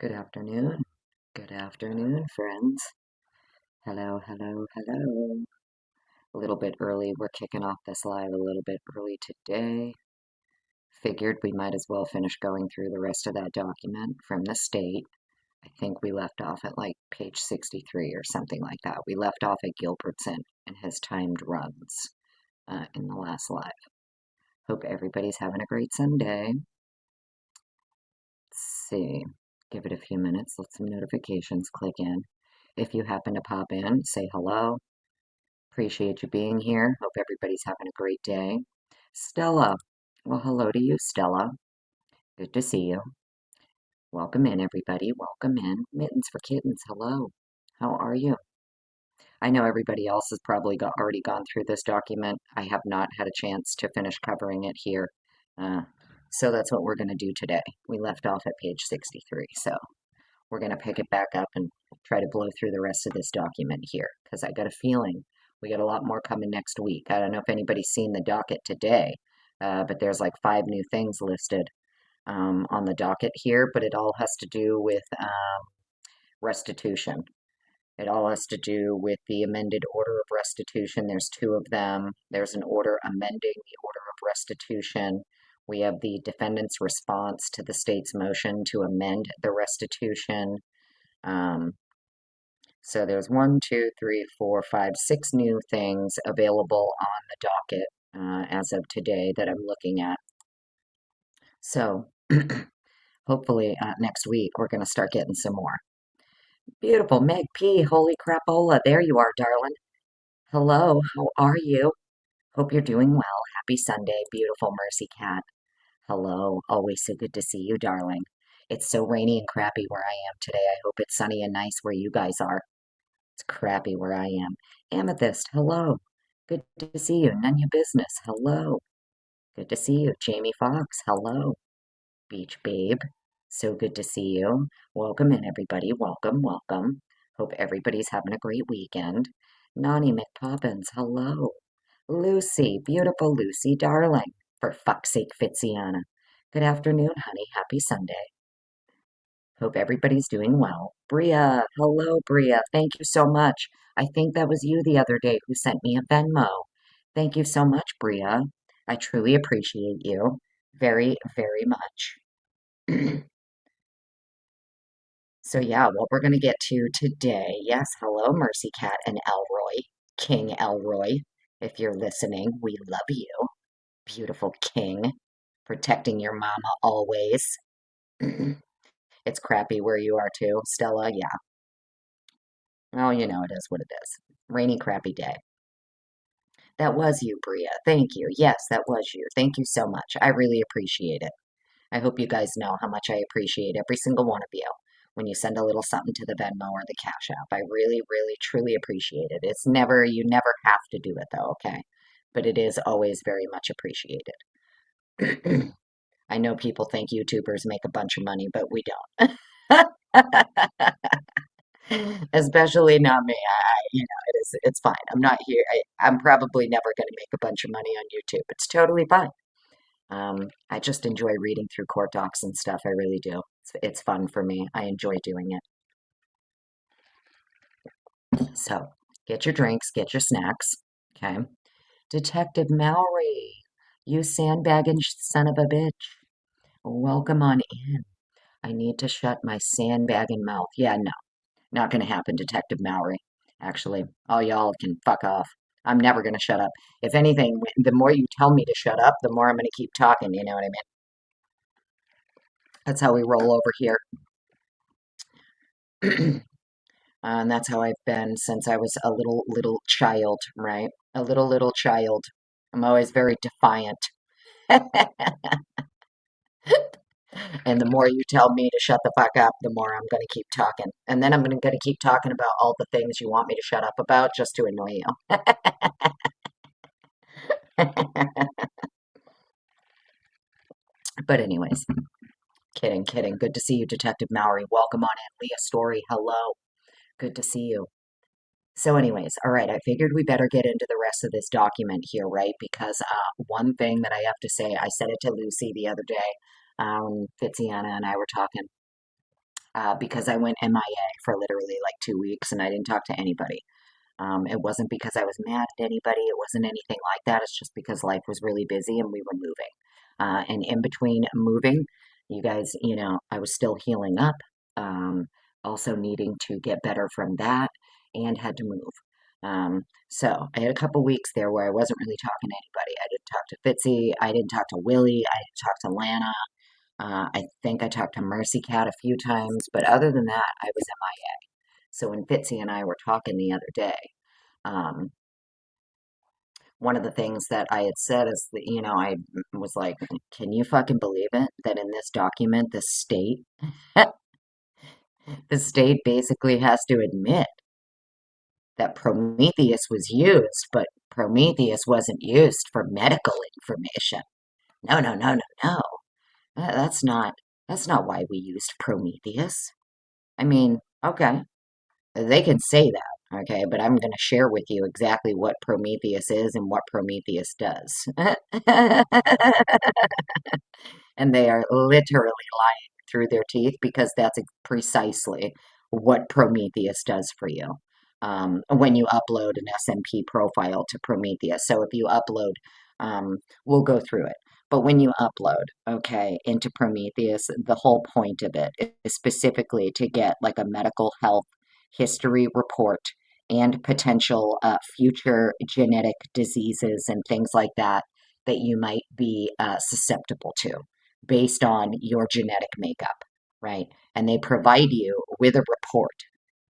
Good afternoon. Good afternoon, friends. Hello, hello, hello. A little bit early. We're kicking off this live a little bit early today. Figured we might as well finish going through the rest of that document from the state. I think we left off at like page 63 or something like that. We left off at Gilbertson and his timed runs in the last live. Hope everybody's having a great Sunday. Let's see. Give it a few minutes. Let some notifications click in. If you happen to pop in, say hello. Appreciate you being here. Hope everybody's having a great day. Stella. Well, hello to you, Stella. Good to see you. Welcome in, everybody. Welcome in. Mittens for Kittens. Hello. How are you? I know everybody else has probably already gone through this document. I have not had a chance to finish covering it here. So that's what we're going to do today. We left off at page 63, so we're going to pick it back up and try to blow through the rest of this document here, because I got a feeling we got a lot more coming next week. I don't know if anybody's seen the docket today, but there's like 5 new things listed on the docket here, but it all has to do with restitution. It all has to do with the amended order of restitution. There's 2 of them. There's an order amending the order of restitution. We have the defendant's response to the state's motion to amend the restitution. So there's 1, 2, 3, 4, 5, 6 new things available on the docket as of today that I'm looking at. So hopefully next week we're going to start getting some more. Beautiful, Meg P. Holy crapola. There you are, darling. Hello, how are you? Hope you're doing well. Happy Sunday, beautiful Mercy Cat. Hello, always so good to see you, darling. It's so rainy and crappy where I am today. I hope it's sunny and nice where you guys are. It's crappy where I am. Amethyst, hello. Good to see you. None your business. Hello. Good to see you. Jamie Fox, hello. Beach Babe, so good to see you. Welcome in, everybody. Welcome, welcome. Hope everybody's having a great weekend. Nani McPoppins, hello. Lucy, beautiful Lucy, darling. For fuck's sake, Fitziana. Good afternoon, honey. Happy Sunday. Hope everybody's doing well. Bria, hello, Bria. Thank you so much. I think that was you the other day who sent me a Venmo. Thank you so much, Bria. I truly appreciate you very, very much. So yeah, what we're going to get to today. Yes, hello, Mercy Cat and Elroy, King Elroy. If you're listening, we love you. Beautiful king, protecting your mama always. It's crappy where you are too, Stella. Yeah. Oh, you know, it is what it is. Rainy, crappy day. That was you, Bria. Thank you. Yes, that was you. Thank you so much. I really appreciate it. I hope you guys know how much I appreciate every single one of you when you send a little something to the Venmo or the Cash App. I really, really, truly appreciate it. It's never, you never have to do it though, okay? But it is always very much appreciated. I know people think YouTubers make a bunch of money, but we don't. Especially not me. It's fine. I'm not here. I'm probably never going to make a bunch of money on YouTube. It's totally fine. I just enjoy reading through court docs and stuff. I really do. It's fun for me. I enjoy doing it. So, get your drinks, get your snacks. Okay. Detective Mallory, you sandbagging son of a bitch. Welcome on in. I need to shut my sandbagging mouth. Yeah, no. Not going to happen, Detective Mallory. Actually, all y'all can fuck off. I'm never going to shut up. If anything, the more you tell me to shut up, the more I'm going to keep talking. You know what I mean? That's how we roll over here. And that's how I've been since I was a little child, right? A little child. I'm always very defiant. And the more you tell me to shut the fuck up, the more I'm going to keep talking. And then I'm going to keep talking about all the things you want me to shut up about just to annoy you. But anyways, kidding. Good to see you, Detective Mallory. Welcome on in. Leah Story, hello. Good to see you. So anyways, all right, I figured we better get into the rest of this document here, right? Because one thing that I have to say, I said it to Lucy the other day, Fitziana and I were talking. because I went MIA for literally like 2 weeks and I didn't talk to anybody. It wasn't because I was mad at anybody. It wasn't anything like that. It's just because life was really busy and we were moving. And in between moving, you guys, I was still healing up, um, also needing to get better from that, and had to move. So I had a couple weeks there where I wasn't really talking to anybody. I didn't talk to Fitzy. I didn't talk to Willie. I didn't talk to Lana. I think I talked to Mercy Cat a few times, but other than that, I was MIA. So when Fitzy and I were talking the other day, um, one of the things that I had said is that, I was like, can you fucking believe it? That in this document, the state basically has to admit that Prometheus was used, but Prometheus wasn't used for medical information. No, no, no, no, no. That's not why we used Prometheus. I mean, okay, they can say that, okay, but I'm going to share with you exactly what Prometheus is and what Prometheus does. And they are literally lying through their teeth because that's precisely what Prometheus does for you. When you upload an SMP profile to Prometheus. So if you upload, we'll go through it. But when you upload, okay, into Prometheus, the whole point of it is specifically to get like a medical health history report and potential future genetic diseases and things like that that you might be susceptible to based on your genetic makeup, right? And they provide you with a report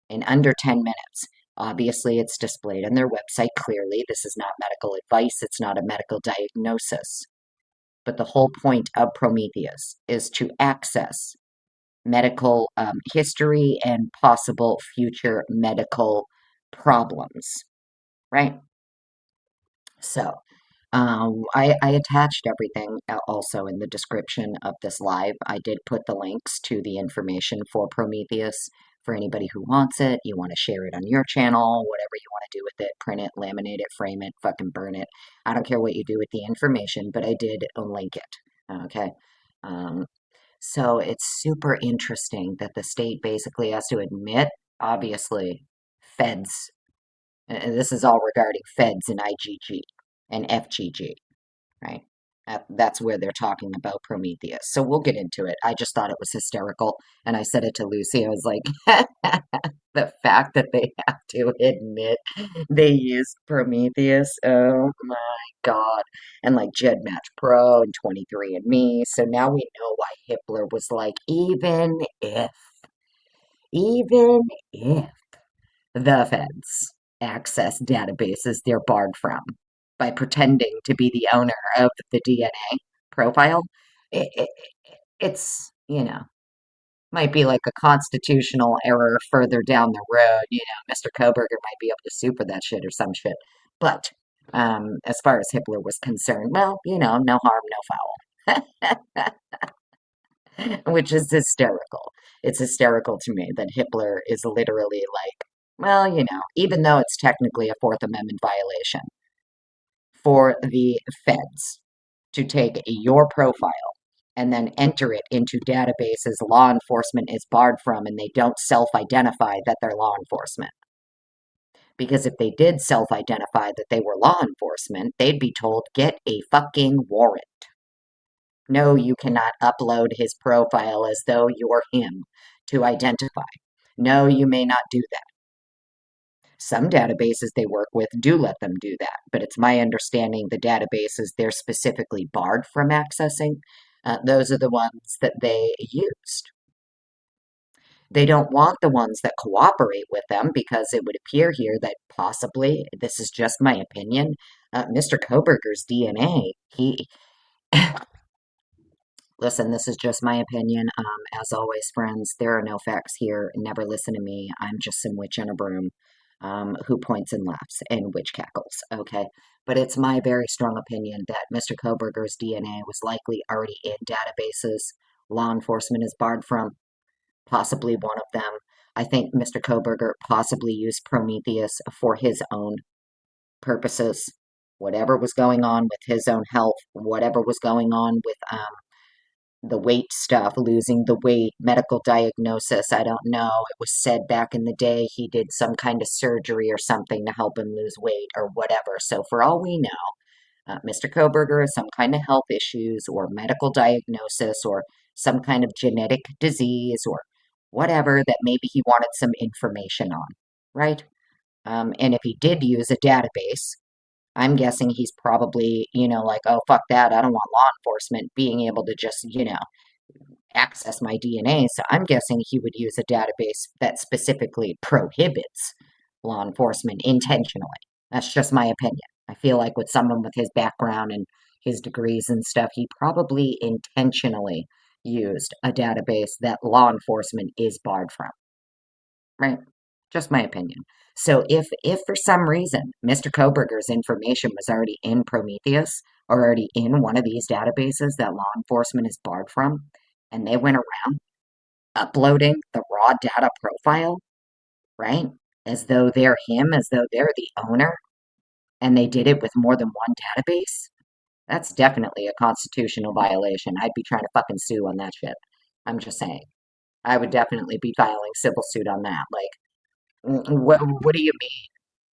in under 10 minutes. Obviously, it's displayed on their website clearly. This is not medical advice, it's not a medical diagnosis. But the whole point of Prometheus is to access medical history and possible future medical problems, right? So, I attached everything also in the description of this live. I did put the links to the information for Prometheus for anybody who wants it. You want to share it on your channel, whatever you want to do with it, print it, laminate it, frame it, fucking burn it. I don't care what you do with the information, but I did link it. Okay. Um, so it's super interesting that the state basically has to admit, obviously, feds. This is all regarding feds and IgG and FGG, right? That's where they're talking about Prometheus. So we'll get into it. I just thought it was hysterical. And I said it to Lucy. I was like, the fact that they have to admit they used Prometheus. Oh my God. And like GEDmatch Pro and 23andMe. So now we know why Hitler was like, even if the feds access databases they're barred from by pretending to be the owner of the DNA profile. It, it, it's, might be like a constitutional error further down the road. Mr. Kohberger might be able to sue for that shit or some shit. But as far as Hitler was concerned, well, no harm, no foul. Which is hysterical. It's hysterical to me that Hitler is literally like, well, even though it's technically a Fourth Amendment violation for the feds to take your profile and then enter it into databases law enforcement is barred from, and they don't self-identify that they're law enforcement. Because if they did self-identify that they were law enforcement, they'd be told, get a fucking warrant. No, you cannot upload his profile as though you're him to identify. No, you may not do that. Some databases they work with do let them do that, but it's my understanding the databases they're specifically barred from accessing, those are the ones that they used. They don't want the ones that cooperate with them because it would appear here that possibly, this is just my opinion, Mr. Kohberger's DNA, listen, this is just my opinion. As always, friends, there are no facts here. Never listen to me. I'm just some witch in a broom who points and laughs and witch cackles, okay? But it's my very strong opinion that Mr. Kohberger's DNA was likely already in databases law enforcement is barred from, possibly one of them. I think Mr. Kohberger possibly used Prometheus for his own purposes. Whatever was going on with his own health, whatever was going on with the weight stuff, losing the weight, medical diagnosis. I don't know. It was said back in the day he did some kind of surgery or something to help him lose weight or whatever. So, for all we know, Mr. Kohberger has some kind of health issues or medical diagnosis or some kind of genetic disease or whatever that maybe he wanted some information on, right? And if he did use a database, I'm guessing he's probably, like, oh, fuck that. I don't want law enforcement being able to just, access my DNA. So I'm guessing he would use a database that specifically prohibits law enforcement intentionally. That's just my opinion. I feel like with someone with his background and his degrees and stuff, he probably intentionally used a database that law enforcement is barred from, right? Just my opinion. So if for some reason Mr. Kohberger's information was already in Prometheus or already in one of these databases that law enforcement is barred from, and they went around uploading the raw data profile, right? As though they're him, as though they're the owner, and they did it with more than one database, that's definitely a constitutional violation. I'd be trying to fucking sue on that shit. I'm just saying. I would definitely be filing civil suit on that. Like, what do you mean?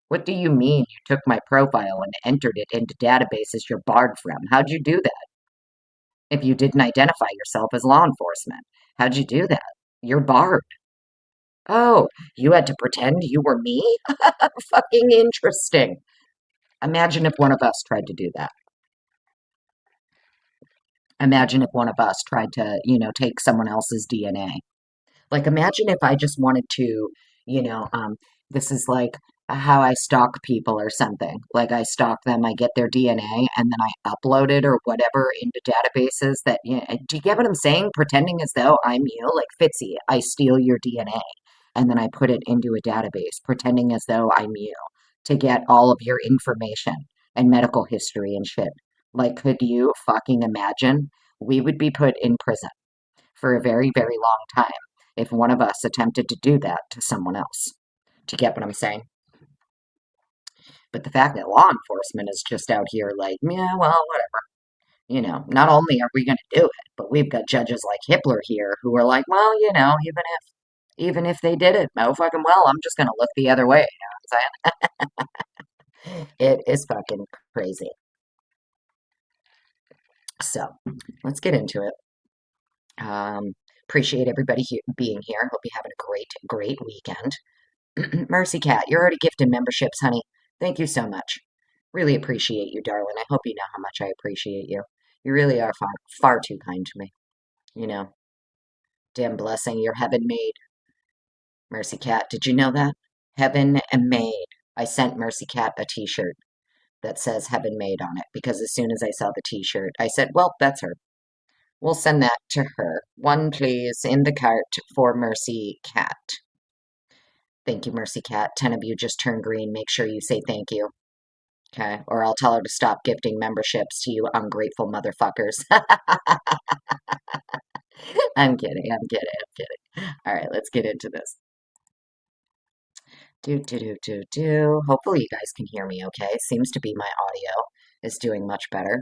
What do you mean you took my profile and entered it into databases you're barred from? How'd you do that? If you didn't identify yourself as law enforcement, how'd you do that? You're barred. Oh, you had to pretend you were me? Fucking interesting. Imagine if one of us tried to do that. Imagine if one of us tried to, take someone else's DNA. Like, imagine if I just wanted to, you know, um, this is like how I stalk people or something. Like, I stalk them, I get their DNA, and then I upload it or whatever into databases that, do you get what I'm saying? Pretending as though I'm you, like Fitzy, I steal your DNA, and then I put it into a database, pretending as though I'm you to get all of your information and medical history and shit. Like, could you fucking imagine? We would be put in prison for a very, very long time if one of us attempted to do that to someone else. Do you get what I'm saying? But the fact that law enforcement is just out here like, yeah, well, whatever. Not only are we going to do it, but we've got judges like Hitler here who are like, well, even if they did it, oh fucking well, I'm just going to look the other way. You know what I'm saying? It is fucking crazy. So let's get into it. Appreciate everybody being here. Hope you're having a great, great weekend. Mercy Cat, you're already gifted memberships, honey. Thank you so much. Really appreciate you, darling. I hope you know how much I appreciate you. You really are far, far too kind to me. You know, damn blessing, you're heaven made. Mercy Cat, did you know that? Heaven made. I sent Mercy Cat a t-shirt that says heaven made on it because as soon as I saw the t-shirt, I said, well, that's her. We'll send that to her. One, please, in the cart for Mercy Cat. Thank you, Mercy Cat. 10 of you just turned green. Make sure you say thank you. Okay? Or I'll tell her to stop gifting memberships to you ungrateful motherfuckers. I'm kidding. I'm kidding. I'm kidding. All right, let's get into this. Hopefully you guys can hear me okay. Seems to be my audio is doing much better.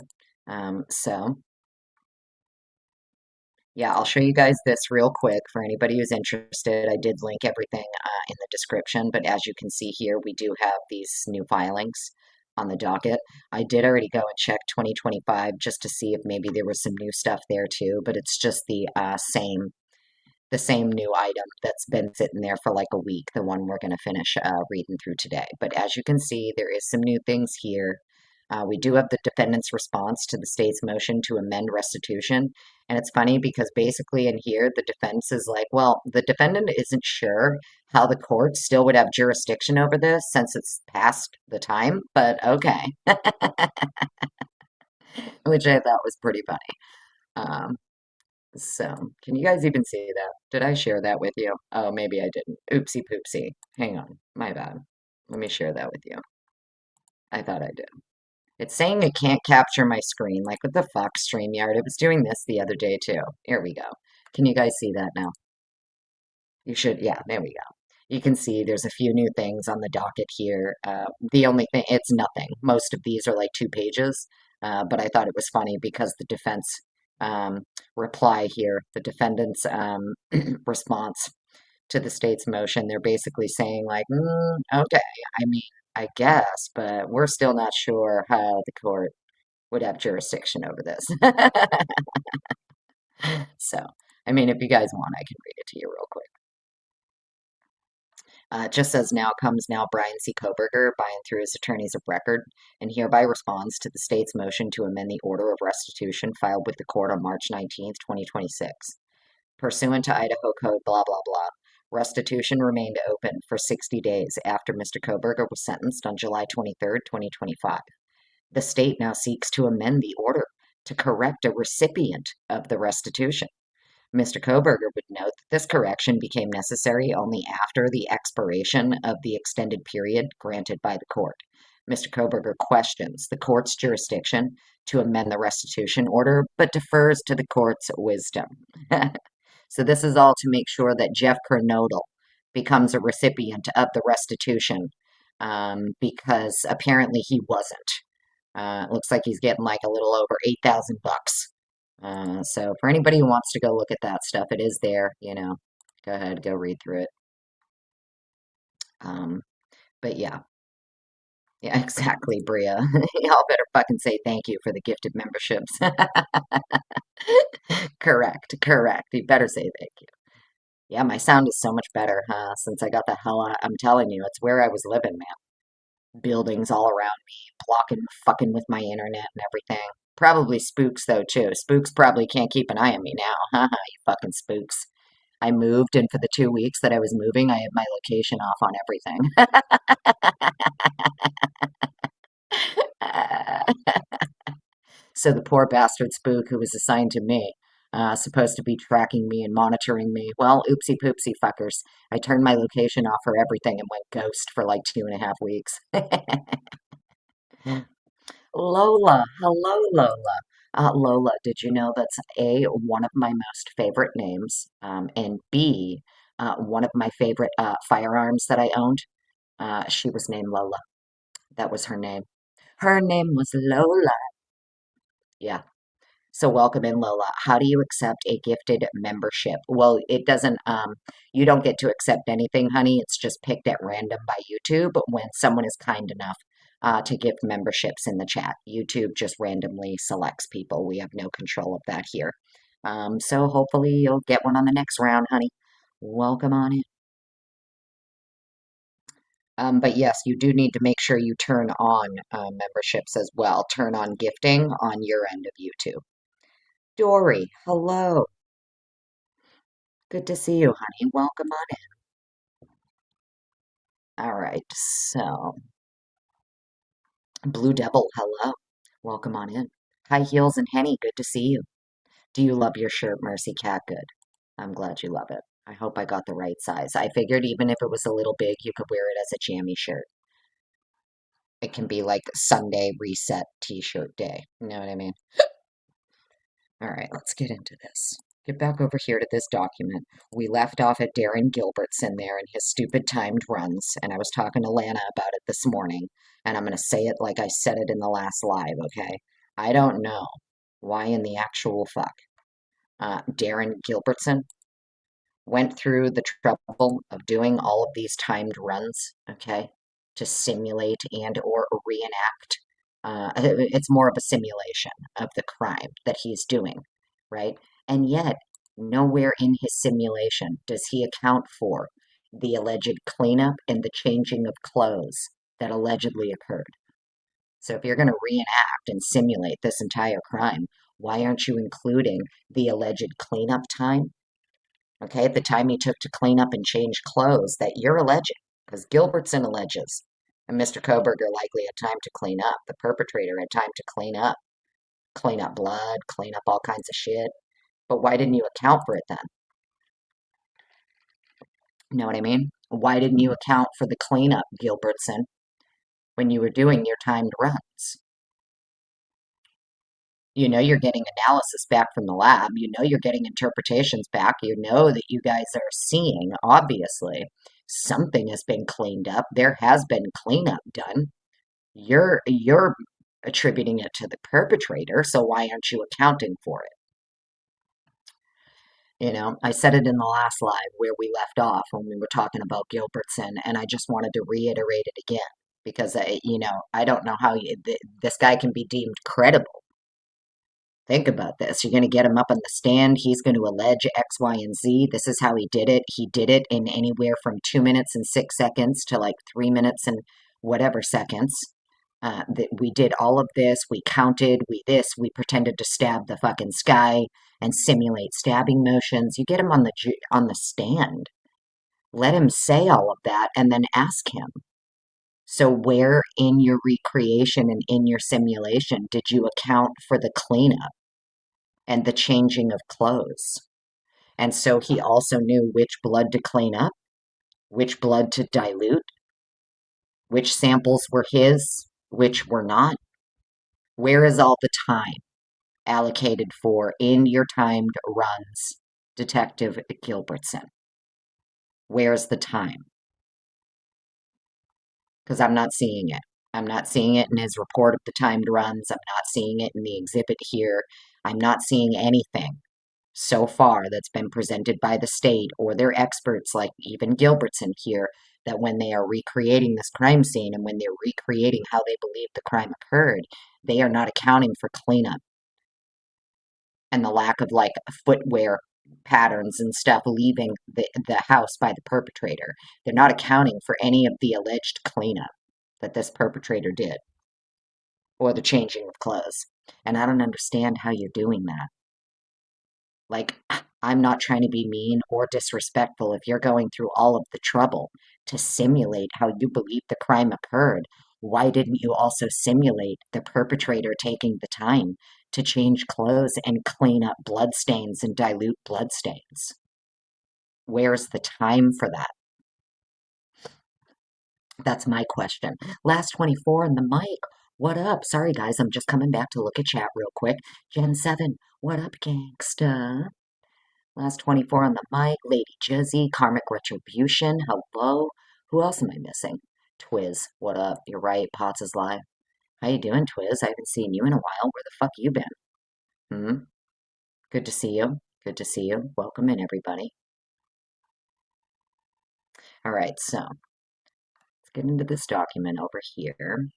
So, yeah, I'll show you guys this real quick for anybody who's interested. I did link everything in the description, but as you can see here, we do have these new filings on the docket. I did already go and check 2025 just to see if maybe there was some new stuff there too, but it's just the same new item that's been sitting there for like a week, the one we're going to finish reading through today. But as you can see, there is some new things here. We do have the defendant's response to the state's motion to amend restitution. And it's funny because basically in here, the defense is like, well, the defendant isn't sure how the court still would have jurisdiction over this since it's past the time, but okay. Which I thought was pretty funny. Um, so, can you guys even see that? Did I share that with you? Oh, maybe I didn't. Oopsie poopsie. Hang on. My bad. Let me share that with you. I thought I did. It's saying it can't capture my screen. Like, what the fuck, StreamYard? It was doing this the other day, too. Here we go. Can you guys see that now? You should, yeah, there we go. You can see there's a few new things on the docket here. The only thing, it's nothing. Most of these are like 2 pages, but I thought it was funny because the defense reply here, the defendant's response to the state's motion. They're basically saying, like, okay, I mean, I guess, but we're still not sure how the court would have jurisdiction over this. So, I mean, if you guys want, I can read it to you real quick. Just says now comes now Bryan C. Kohberger, by and through his attorneys of record, and hereby responds to the state's motion to amend the order of restitution filed with the court on March 19th, 2026. Pursuant to Idaho Code blah blah blah, restitution remained open for 60 days after Mr. Kohberger was sentenced on July 23rd, 2025. The state now seeks to amend the order to correct a recipient of the restitution. Mr. Kohberger would note that this correction became necessary only after the expiration of the extended period granted by the court. Mr. Kohberger questions the court's jurisdiction to amend the restitution order, but defers to the court's wisdom. So this is all to make sure that Jeff Kernodle becomes a recipient of the restitution, because apparently he wasn't. It looks like he's getting like a little over $8,000. So for anybody who wants to go look at that stuff, it is there, go ahead, go read through it. But yeah, exactly, Bria. Y'all better fucking say thank you for the gifted memberships. Correct. You better say thank you. Yeah, my sound is so much better, huh? Since I got the hell out. I'm telling you, it's where I was living, man. Buildings all around me, blocking, fucking with my internet and everything. Probably spooks, though, too. Spooks probably can't keep an eye on me now. Haha, you fucking spooks. I moved, and for the 2 weeks that I was moving, I had my location off on everything. So the poor bastard spook who was assigned to me, supposed to be tracking me and monitoring me, well, oopsie poopsie fuckers. I turned my location off for everything and went ghost for like 2.5 weeks. Lola, hello, Lola. Lola, did you know that's A, one of my most favorite names, and B, one of my favorite firearms that I owned? She was named Lola. That was her name. Her name was Lola. Yeah. So welcome in, Lola. How do you accept a gifted membership? Well, it doesn't, you don't get to accept anything, honey. It's just picked at random by YouTube when someone is kind enough to give memberships in the chat. YouTube just randomly selects people. We have no control of that here. So hopefully you'll get one on the next round, honey. Welcome on in. But yes, you do need to make sure you turn on memberships as well. Turn on gifting on your end of YouTube. Dory, hello. Good to see you, honey. Welcome on in. All right, so Blue Devil, hello. Welcome on in. High Heels and Henny, good to see you. Do you love your shirt, Mercy Cat? Good. I'm glad you love it. I hope I got the right size. I figured even if it was a little big, you could wear it as a jammy shirt. It can be like Sunday reset t-shirt day. You know what I mean? All right, let's get into this. Get back over here to this document. We left off at Darren Gilbertson there and his stupid timed runs, and I was talking to Lana about it this morning, and I'm going to say it like I said it in the last live, okay? I don't know why in the actual fuck Darren Gilbertson went through the trouble of doing all of these timed runs, okay, to simulate and or reenact. It's more of a simulation of the crime that he's doing, right? And yet, nowhere in his simulation does he account for the alleged cleanup and the changing of clothes that allegedly occurred. So if you're going to reenact and simulate this entire crime, why aren't you including the alleged cleanup time? Okay, the time he took to clean up and change clothes that you're alleging, because Gilbertson alleges, and Mr. Kohberger likely had time to clean up. The perpetrator had time to clean up blood, clean up all kinds of shit. But why didn't you account for it then? You know what I mean? Why didn't you account for the cleanup, Gilbertson, when you were doing your timed runs? You know you're getting analysis back from the lab. You know you're getting interpretations back. You know that you guys are seeing, obviously, something has been cleaned up. There has been cleanup done. You're attributing it to the perpetrator, so why aren't you accounting for it? I said it in the last live where we left off when we were talking about Gilbertson, and I just wanted to reiterate it again because I don't know how this guy can be deemed credible. Think about this. You're going to get him up on the stand. He's going to allege X, Y, and Z. This is how he did it. He did it in anywhere from 2 minutes and 6 seconds to like 3 minutes and whatever seconds. That we did all of this. We counted. We pretended to stab the fucking sky and simulate stabbing motions. You get him on the stand. Let him say all of that and then ask him. So where in your recreation and in your simulation did you account for the cleanup and the changing of clothes? And so he also knew which blood to clean up, which blood to dilute, which samples were his, which were not. Where is all the time allocated for in your timed runs, Detective Gilbertson? Where's the time? Because I'm not seeing it. I'm not seeing it in his report of the timed runs. I'm not seeing it in the exhibit here. I'm not seeing anything so far that's been presented by the state or their experts, like even Gilbertson here, that when they are recreating this crime scene and when they're recreating how they believe the crime occurred, they are not accounting for cleanup and the lack of like footwear patterns and stuff leaving the house by the perpetrator. They're not accounting for any of the alleged cleanup that this perpetrator did or the changing of clothes. And I don't understand how you're doing that. Like, I'm not trying to be mean or disrespectful. If you're going through all of the trouble to simulate how you believe the crime occurred, why didn't you also simulate the perpetrator taking the time to change clothes and clean up bloodstains and dilute bloodstains? Where's the time for that? That's my question. Last 24 on the mic. What up? Sorry, guys, I'm just coming back to look at chat real quick. Gen 7, what up, gangsta? Last 24 on the mic. Lady Jizzy, Karmic Retribution, hello. Who else am I missing? Twiz, what up? You're right, Potts is live. How you doing, Twiz? I haven't seen you in a while. Where the fuck you been? Hmm? Good to see you. Good to see you. Welcome in, everybody. All right, so let's get into this document over here.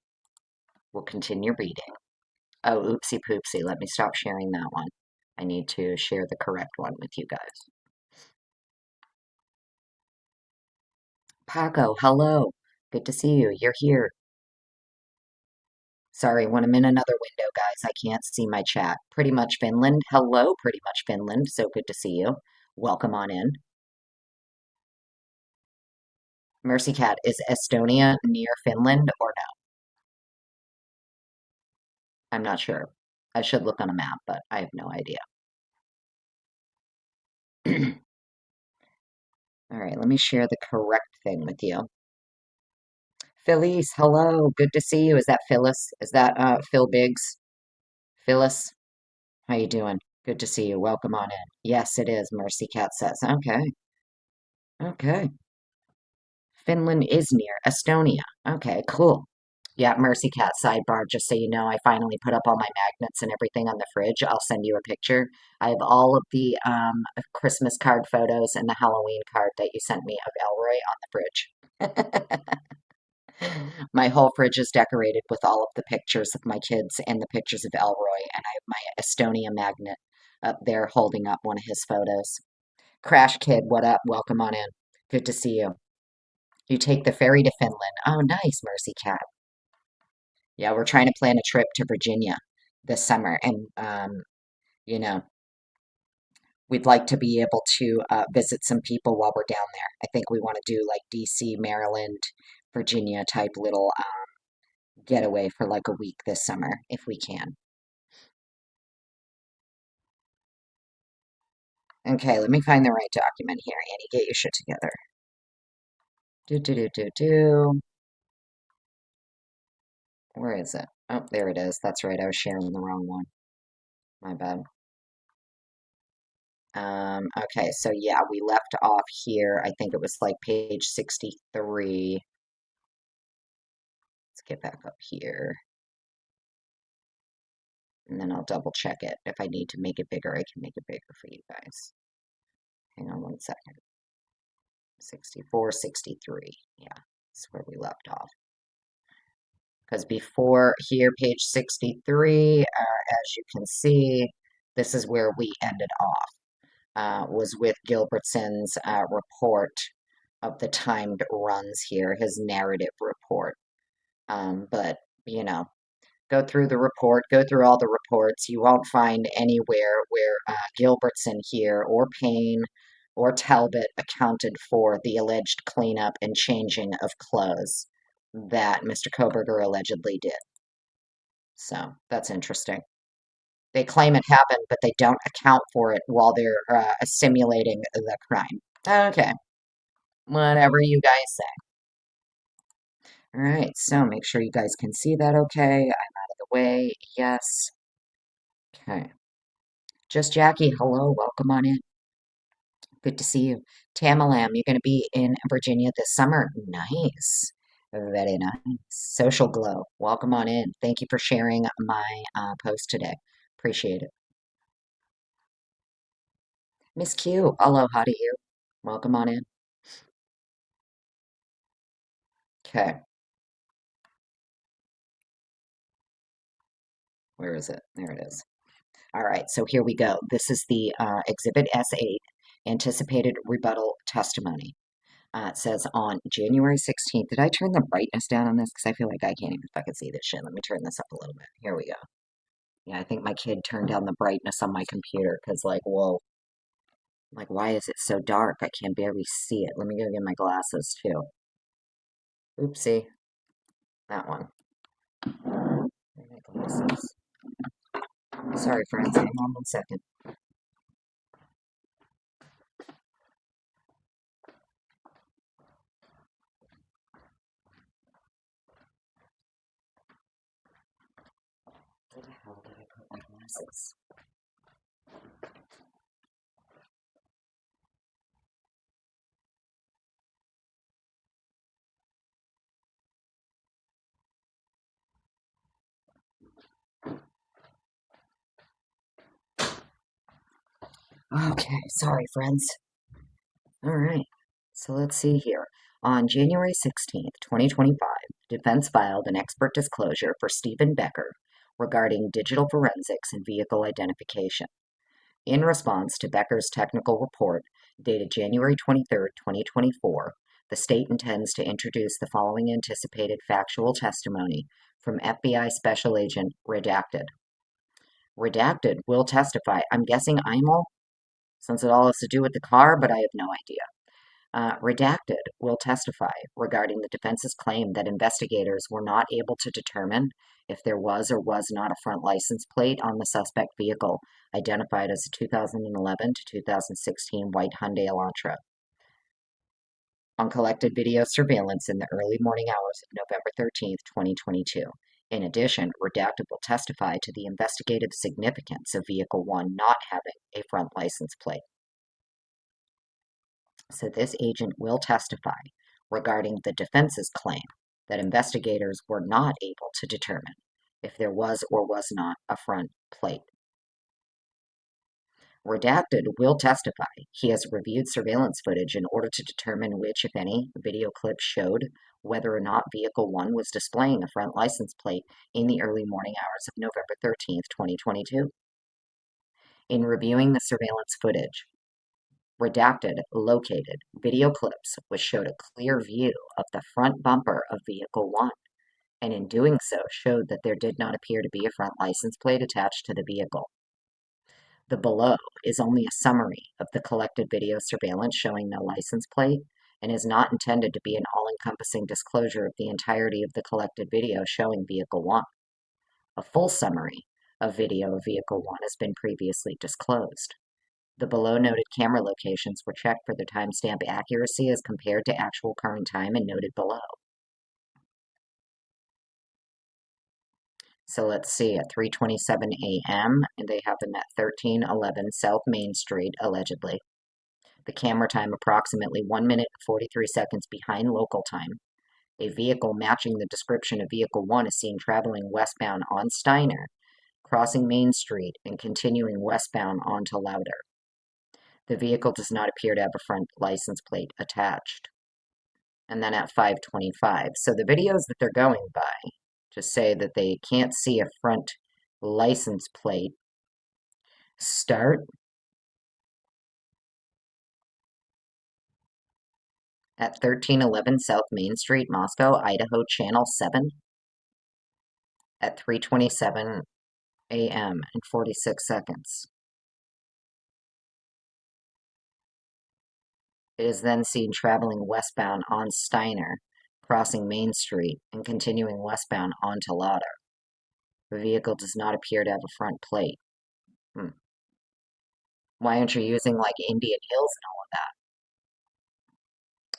We'll continue reading. Oh, oopsie poopsie. Let me stop sharing that one. I need to share the correct one with you guys. Paco, hello. Good to see you. You're here. Sorry, when I'm in another window, guys, I can't see my chat. Pretty much Finland. Hello, Pretty much Finland. So good to see you. Welcome on in. Mercy Cat, is Estonia near Finland or no? I'm not sure. I should look on a map, but I have no idea. All right, let me share the correct thing with you. Phyllis, hello. Good to see you. Is that Phyllis? Is that Phil Biggs? Phyllis, how you doing? Good to see you. Welcome on in. Yes, it is, Mercy Cat says. Okay. Okay. Finland is near Estonia. Okay, cool. Yeah, Mercy Cat sidebar, just so you know, I finally put up all my magnets and everything on the fridge. I'll send you a picture. I have all of the Christmas card photos and the Halloween card that you sent me of Elroy on the fridge. My whole fridge is decorated with all of the pictures of my kids and the pictures of Elroy, and I have my Estonia magnet up there holding up one of his photos. Crash Kid, what up? Welcome on in. Good to see you. You take the ferry to Finland. Oh, nice, Mercy Cat. Yeah, we're trying to plan a trip to Virginia this summer, and you know, we'd like to be able to visit some people while we're down there. I think we want to do like DC, Maryland, Virginia type little getaway for like a week this summer if we can. Okay, let me find the right document here, Annie. Get your shit together. Do do do do do. Where is it? Oh, there it is. That's right. I was sharing the wrong one. My bad. Okay, so yeah, we left off here. I think it was like page 63. Let's get back up here. And then I'll double check it. If I need to make it bigger, I can make it bigger for you guys. Hang on one second. 64, 63. Yeah, that's where we left off. Because before here, page 63, as you can see, this is where we ended off, was with Gilbertson's report of the timed runs here, his narrative report. But, you know, go through the report, go through all the reports. You won't find anywhere where Gilbertson here or Payne or Talbot accounted for the alleged cleanup and changing of clothes that Mr. Kohberger allegedly did. So that's interesting. They claim it happened, but they don't account for it while they're simulating the crime. Okay, whatever you guys say. All right, so make sure you guys can see that okay. I'm out of the way. Yes. Okay. Just Jackie, hello, welcome on in. Good to see you. Tamalam, you're going to be in Virginia this summer. Nice. Very nice. Social Glow, welcome on in. Thank you for sharing my post today. Appreciate it. Miss Q, aloha to you. Welcome on in. Okay. Where is it? There it is. All right, so here we go. This is the Exhibit S8, Anticipated Rebuttal Testimony. It says on January 16th, did I turn the brightness down on this? Because I feel like I can't even fucking see this shit. Let me turn this up a little bit. Here we go. Yeah, I think my kid turned down the brightness on my computer because, like, whoa. Like, why is it so dark? I can barely see it. Let me go get my glasses, too. Oopsie. That one. Where are my glasses? Sorry, friends. Hang on one second. Where the hell did I put my glasses? Okay, sorry, friends. All right, so let's see here. On January 16th, 2025, defense filed an expert disclosure for Stephen Becker regarding digital forensics and vehicle identification. In response to Becker's technical report dated January 23rd, 2024, the state intends to introduce the following anticipated factual testimony from FBI Special Agent Redacted. Redacted will testify. I'm guessing IMO, since it all has to do with the car, but I have no idea. Redacted will testify regarding the defense's claim that investigators were not able to determine if there was or was not a front license plate on the suspect vehicle, identified as a 2011 to 2016 white Hyundai Elantra. On collected video surveillance in the early morning hours of November 13th, 2022. In addition, Redacted will testify to the investigative significance of Vehicle 1 not having a front license plate. So this agent will testify regarding the defense's claim that investigators were not able to determine if there was or was not a front plate. Redacted will testify he has reviewed surveillance footage in order to determine which, if any, video clips showed whether or not Vehicle 1 was displaying a front license plate in the early morning hours of November 13th, 2022. In reviewing the surveillance footage, Redacted located video clips which showed a clear view of the front bumper of Vehicle 1, and in doing so showed that there did not appear to be a front license plate attached to the vehicle. The below is only a summary of the collected video surveillance showing no license plate and is not intended to be an all-encompassing disclosure of the entirety of the collected video showing Vehicle 1. A full summary of video of Vehicle 1 has been previously disclosed. The below noted camera locations were checked for their timestamp accuracy as compared to actual current time and noted below. So let's see, at 3:27 a.m., and they have them at 1311 South Main Street, allegedly. The camera time approximately 1 minute and 43 seconds behind local time. A vehicle matching the description of Vehicle 1 is seen traveling westbound on Steiner, crossing Main Street, and continuing westbound onto Louder. The vehicle does not appear to have a front license plate attached. And then at 5:25. So the videos that they're going by just say that they can't see a front license plate start at 1311 South Main Street, Moscow, Idaho, Channel 7 at 3:27 a.m. and 46 seconds. It is then seen traveling westbound on Steiner, crossing Main Street, and continuing westbound onto Lauder. The vehicle does not appear to have a front plate. Why aren't you using like Indian Hills and all of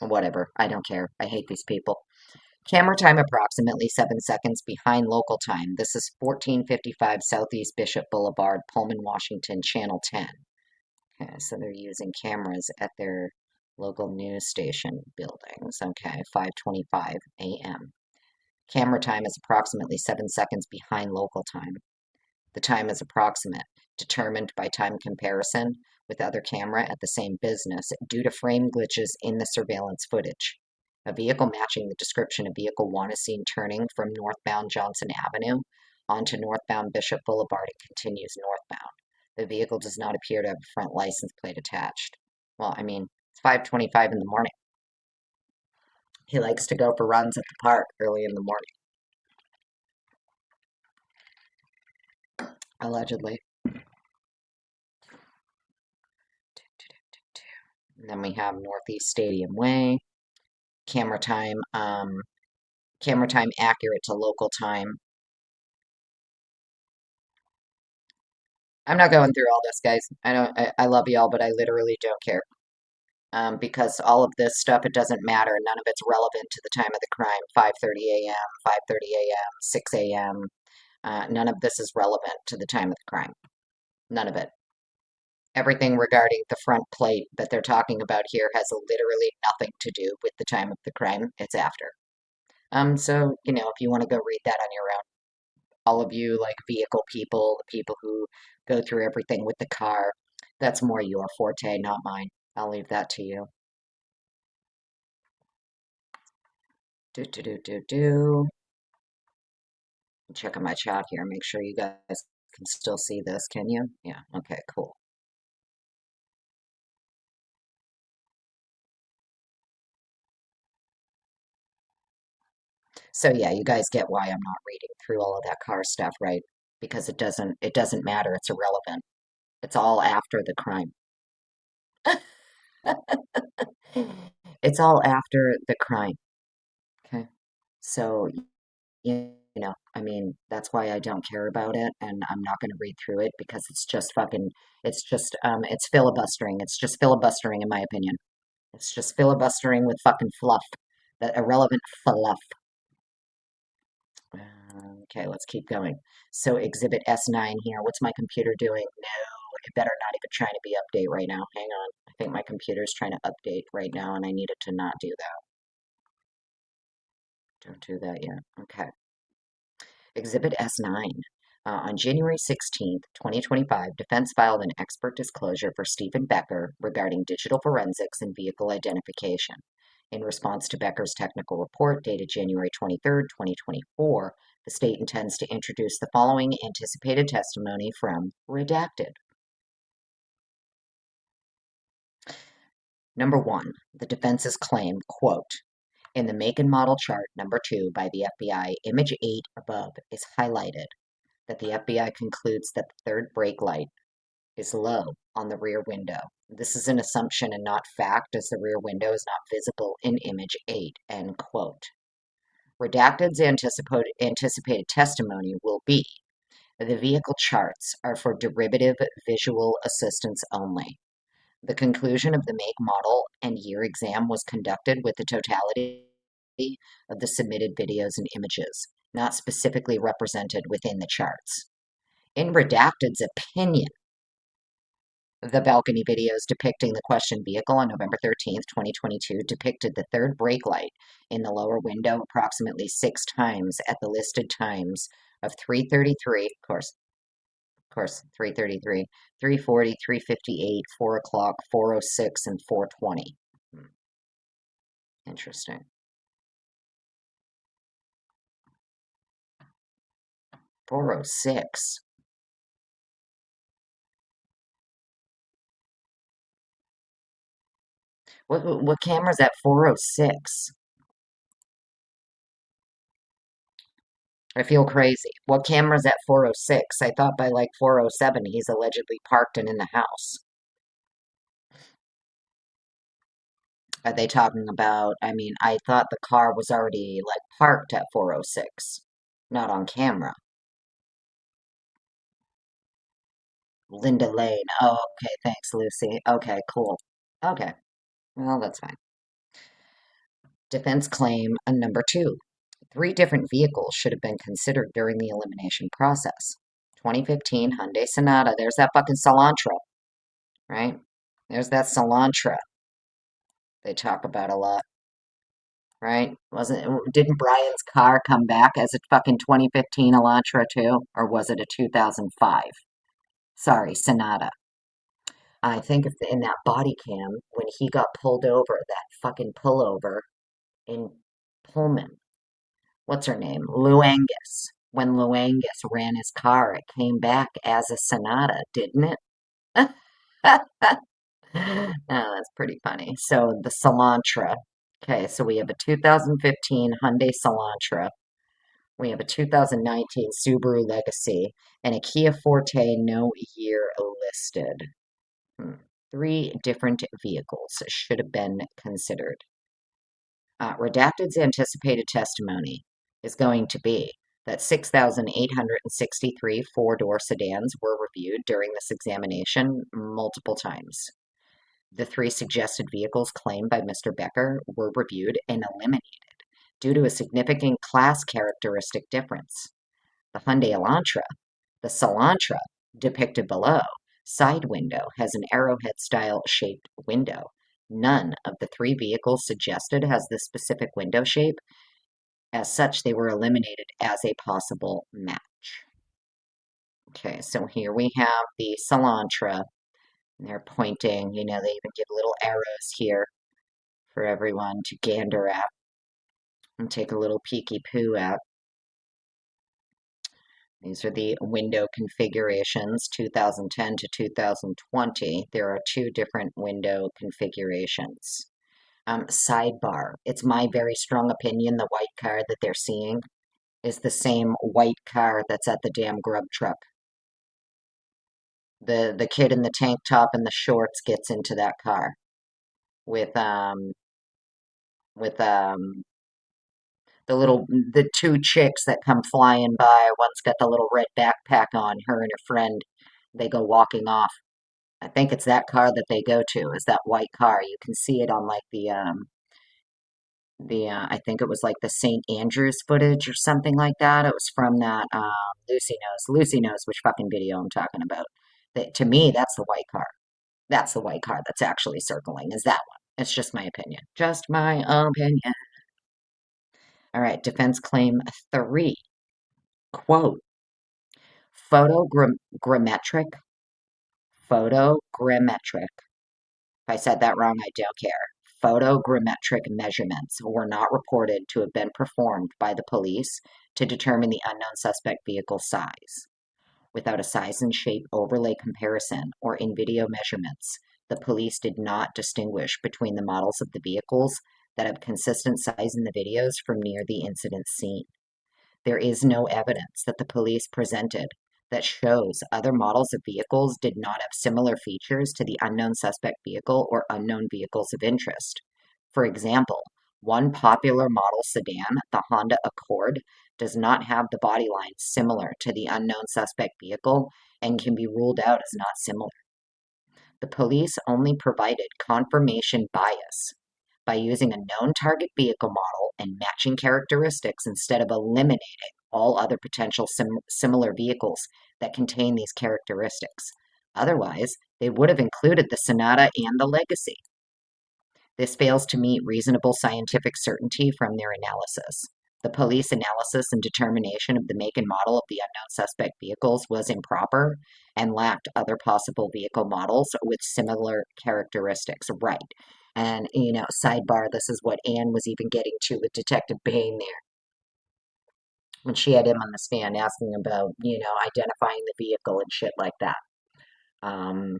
that? Whatever. I don't care. I hate these people. Camera time approximately 7 seconds behind local time. This is 1455 Southeast Bishop Boulevard, Pullman, Washington, Channel 10. Okay, so they're using cameras at their local news station buildings. Okay, 5:25 a.m. Camera time is approximately 7 seconds behind local time. The time is approximate, determined by time comparison with other camera at the same business due to frame glitches in the surveillance footage. A vehicle matching the description of vehicle 1 is seen turning from northbound Johnson Avenue onto northbound Bishop Boulevard and continues northbound. The vehicle does not appear to have a front license plate attached. Well, I mean, it's 5:25 in the morning. He likes to go for runs at the park early in the morning, allegedly. And then we have Northeast Stadium Way. Camera time accurate to local time. I'm not going through all this, guys. I love y'all, but I literally don't care. Because all of this stuff, it doesn't matter. None of it's relevant to the time of the crime. 5:30 a.m., 5:30 a.m., 6 a.m. None of this is relevant to the time of the crime. None of it. Everything regarding the front plate that they're talking about here has literally nothing to do with the time of the crime. It's after. So, if you want to go read that on your own, all of you like vehicle people, the people who go through everything with the car, that's more your forte, not mine. I'll leave that to you. Checking my chat here, make sure you guys can still see this, can you? Yeah, okay, cool. So yeah, you guys get why I'm not reading through all of that car stuff, right? Because it doesn't matter, it's irrelevant. It's all after the crime. It's all after the crime. Okay. So, I mean, that's why I don't care about it, and I'm not going to read through it because it's filibustering. It's just filibustering, in my opinion. It's just filibustering with fucking fluff, that irrelevant fluff. Okay, let's keep going. So, Exhibit S9 here. What's my computer doing? No, it better not even trying to be update right now. Hang on. I think my computer's trying to update right now, and I need it to not do that. Don't do that yet. Okay. Exhibit S9. On January 16th, 2025, defense filed an expert disclosure for Stephen Becker regarding digital forensics and vehicle identification. In response to Becker's technical report dated January 23rd, 2024, the state intends to introduce the following anticipated testimony from Redacted. Number one, the defense's claim, quote, in the make and model chart number 2 by the FBI, image 8 above is highlighted that the FBI concludes that the third brake light is low on the rear window. This is an assumption and not fact, as the rear window is not visible in image 8, end quote. Redacted's anticipated testimony will be the vehicle charts are for derivative visual assistance only. The conclusion of the make, model, and year exam was conducted with the totality of the submitted videos and images, not specifically represented within the charts. In Redacted's opinion, the balcony videos depicting the questioned vehicle on November 13th, 2022 depicted the third brake light in the lower window approximately 6 times at the listed times of 3:33, of course, Of course, 3:33, 3:40, 3:58, 4 o'clock, 4:06, and 4:20. Interesting. 4:06. What camera's at 4:06? I feel crazy. What camera's at 4:06? I thought by like 4:07 he's allegedly parked and in the house. Are they talking about, I mean, I thought the car was already like parked at 4:06, not on camera. Linda Lane. Oh, okay, thanks, Lucy. Okay, cool. Okay, well, that's fine. Defense claim number 2. 3 different vehicles should have been considered during the elimination process. 2015 Hyundai Sonata. There's that fucking cilantro, right? There's that cilantro they talk about a lot, right? Didn't Brian's car come back as a fucking 2015 Elantra too? Or was it a 2005? Sorry, Sonata. I think if in that body cam, when he got pulled over, that fucking pullover in Pullman, what's her name? Lou Angus. When Lou Angus ran his car, it came back as a Sonata, didn't it? Oh, that's pretty funny. So the Elantra. Okay, so we have a 2015 Hyundai Elantra. We have a 2019 Subaru Legacy and a Kia Forte, no year listed. 3 different vehicles should have been considered. Redacted's anticipated testimony is going to be that 6,863 four-door sedans were reviewed during this examination multiple times. The 3 suggested vehicles claimed by Mr. Becker were reviewed and eliminated due to a significant class characteristic difference. The Hyundai Elantra, the Elantra, depicted below, side window has an arrowhead-style shaped window. None of the 3 vehicles suggested has this specific window shape. As such, they were eliminated as a possible match. Okay, so here we have the Elantra. And they're pointing, they even give little arrows here for everyone to gander at and take a little peeky poo at. These are the window configurations, 2010 to 2020. There are 2 different window configurations. Sidebar, it's my very strong opinion the white car that they're seeing is the same white car that's at the damn grub truck. The kid in the tank top and the shorts gets into that car with the 2 chicks that come flying by. One's got the little red backpack on, her and her friend. They go walking off. I think it's that car that they go to, is that white car. You can see it on like I think it was like the St. Andrews footage or something like that. It was from that Lucy knows which fucking video I'm talking about. To me, that's the white car. That's the white car that's actually circling, is that one. It's just my opinion. Just my opinion. All right, defense claim 3. Quote, photogrammetric. If I said that wrong, I don't care. Photogrammetric measurements were not reported to have been performed by the police to determine the unknown suspect vehicle size. Without a size and shape overlay comparison or in video measurements, the police did not distinguish between the models of the vehicles that have consistent size in the videos from near the incident scene. There is no evidence that the police presented that shows other models of vehicles did not have similar features to the unknown suspect vehicle or unknown vehicles of interest. For example, one popular model sedan, the Honda Accord, does not have the body lines similar to the unknown suspect vehicle and can be ruled out as not similar. The police only provided confirmation bias by using a known target vehicle model and matching characteristics instead of eliminating all other potential similar vehicles that contain these characteristics. Otherwise, they would have included the Sonata and the Legacy. This fails to meet reasonable scientific certainty from their analysis. The police analysis and determination of the make and model of the unknown suspect vehicles was improper and lacked other possible vehicle models with similar characteristics. Right. And, sidebar, this is what Anne was even getting to with Detective Bain there when she had him on the stand asking about, identifying the vehicle and shit like that. Um,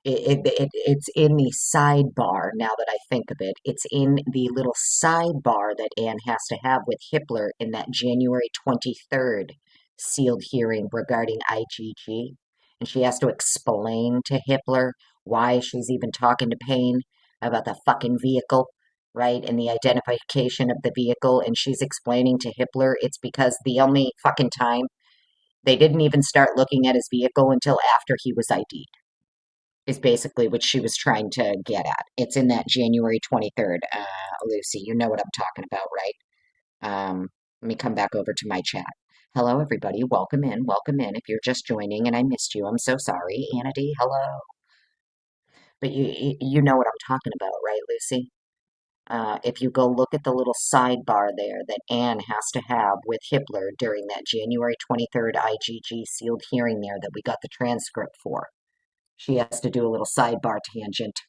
it's in the sidebar now that I think of it. It's in the little sidebar that Anne has to have with Hitler in that January 23rd sealed hearing regarding IgG. And she has to explain to Hitler why she's even talking to Payne about the fucking vehicle, right? And the identification of the vehicle. And she's explaining to Hitler it's because the only fucking time they didn't even start looking at his vehicle until after he was ID'd is basically what she was trying to get at. It's in that January 23rd, Lucy. You know what I'm talking about, right? Let me come back over to my chat. Hello, everybody. Welcome in. Welcome in. If you're just joining and I missed you, I'm so sorry. Anity, hello. But you know what I'm talking about, right, Lucy? If you go look at the little sidebar there that Anne has to have with Hitler during that January 23rd IgG sealed hearing there that we got the transcript for, she has to do a little sidebar tangent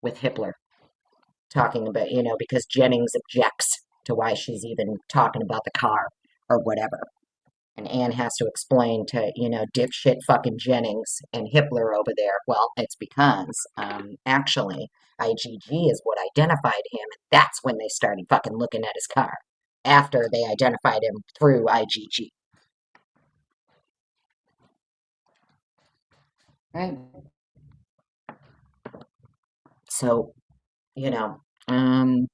with Hitler, talking about, because Jennings objects to why she's even talking about the car or whatever. And Anne has to explain to, dipshit fucking Jennings and Hitler over there, well, it's because, actually, IgG is what identified him, and that's when they started fucking looking at his car, after they identified him through IgG. Right? So, you know, um,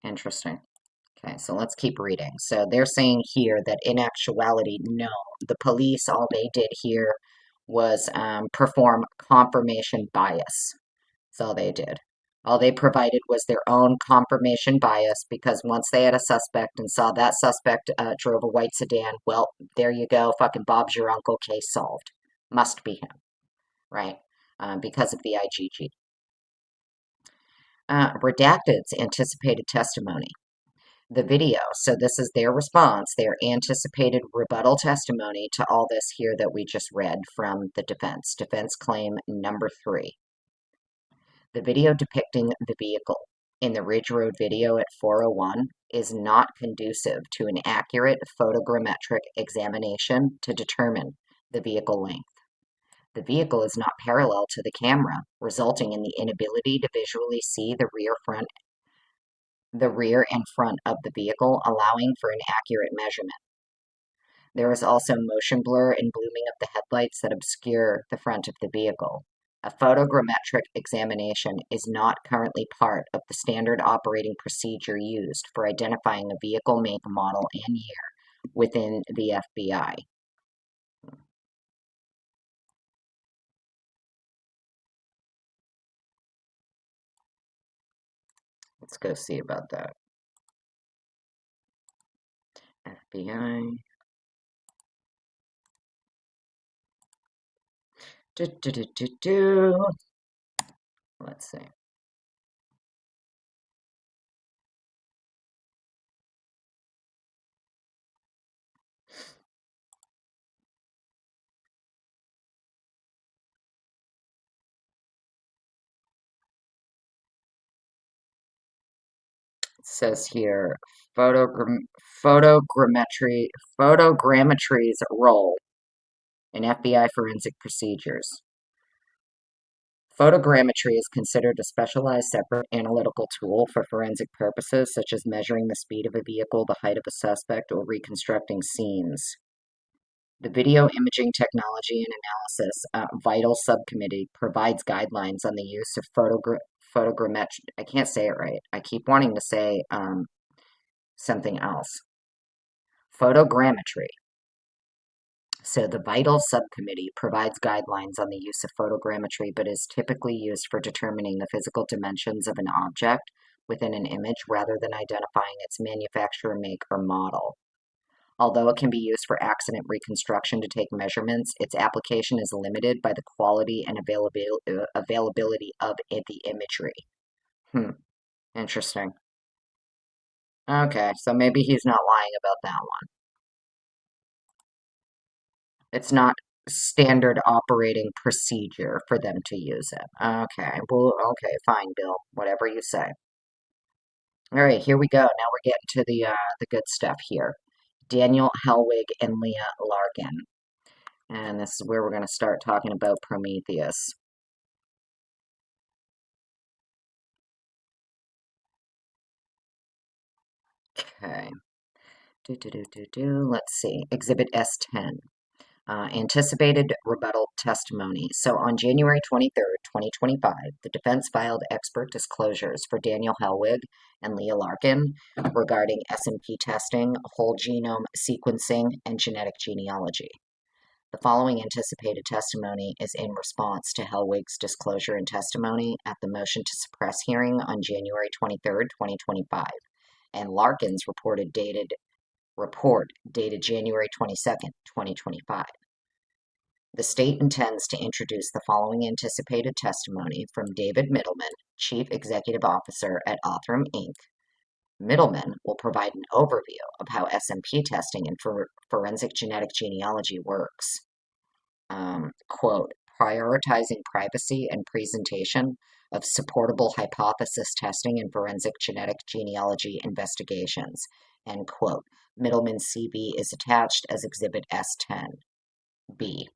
interesting. Okay, so let's keep reading. So they're saying here that in actuality, no, the police, all they did here was perform confirmation bias. That's all they did. All they provided was their own confirmation bias because once they had a suspect and saw that suspect drove a white sedan, well, there you go, fucking Bob's your uncle, case solved. Must be him, right? Because of the IgG. Redacted's anticipated testimony. The video. So this is their response, their anticipated rebuttal testimony to all this here that we just read from the defense. Defense claim number 3. The video depicting the vehicle in the Ridge Road video at 4:01 is not conducive to an accurate photogrammetric examination to determine the vehicle length. The vehicle is not parallel to the camera, resulting in the inability to visually see the rear and front of the vehicle, allowing for an accurate measurement. There is also motion blur and blooming of the headlights that obscure the front of the vehicle. A photogrammetric examination is not currently part of the standard operating procedure used for identifying a vehicle make, model, and year within the FBI. Let's go see about that. FBI. Let's see. It says here photogrammetry's role in FBI forensic procedures. Photogrammetry is considered a specialized separate analytical tool for forensic purposes, such as measuring the speed of a vehicle, the height of a suspect, or reconstructing scenes. The Video Imaging Technology and Analysis Vital Subcommittee provides guidelines on the use of photogrammetry. I can't say it right. I keep wanting to say something else. Photogrammetry. So the Vital Subcommittee provides guidelines on the use of photogrammetry, but is typically used for determining the physical dimensions of an object within an image rather than identifying its manufacturer, make, or model. Although it can be used for accident reconstruction to take measurements, its application is limited by the quality and availability of the imagery. Interesting. Okay, so maybe he's not lying about that one. It's not standard operating procedure for them to use it. Okay, well, okay, fine, Bill. Whatever you say. All right, here we go. Now we're getting to the good stuff here. Daniel Hellwig and Leah Larkin. And this is where we're going to start talking about Prometheus. Okay. Let's see. Exhibit S10. Anticipated rebuttal testimony. So on January 23rd, 2025, the defense filed expert disclosures for Daniel Hellwig and Leah Larkin regarding SMP testing, whole genome sequencing, and genetic genealogy. The following anticipated testimony is in response to Hellwig's disclosure and testimony at the motion to suppress hearing on January 23rd, 2025, and Larkin's report dated January 22nd, 2025. The state intends to introduce the following anticipated testimony from David Middleman, Chief Executive Officer at Othram, Inc. Middleman will provide an overview of how SMP testing and forensic genetic genealogy works. Quote, prioritizing privacy and presentation of supportable hypothesis testing and forensic genetic genealogy investigations, end quote. Middleman's CV is attached as Exhibit S10B.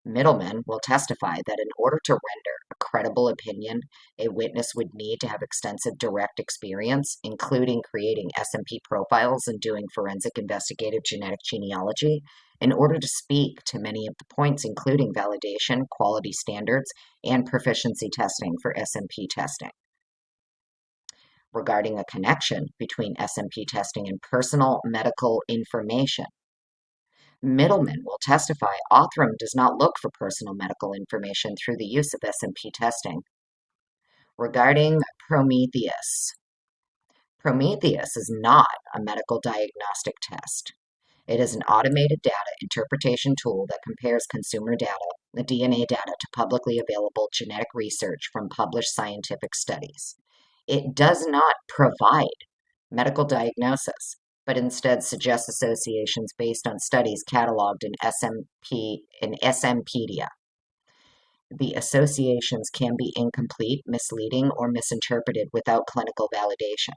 Middleman will testify that in order to render a credible opinion, a witness would need to have extensive direct experience, including creating SMP profiles and doing forensic investigative genetic genealogy, in order to speak to many of the points, including validation, quality standards, and proficiency testing for SMP testing. Regarding a connection between SMP testing and personal medical information, Middleman will testify Othram does not look for personal medical information through the use of SMP testing. Regarding Prometheus, Prometheus is not a medical diagnostic test. It is an automated data interpretation tool that compares consumer data, the DNA data, to publicly available genetic research from published scientific studies. It does not provide medical diagnosis, but instead suggests associations based on studies cataloged in SMpedia. The associations can be incomplete, misleading, or misinterpreted without clinical validation.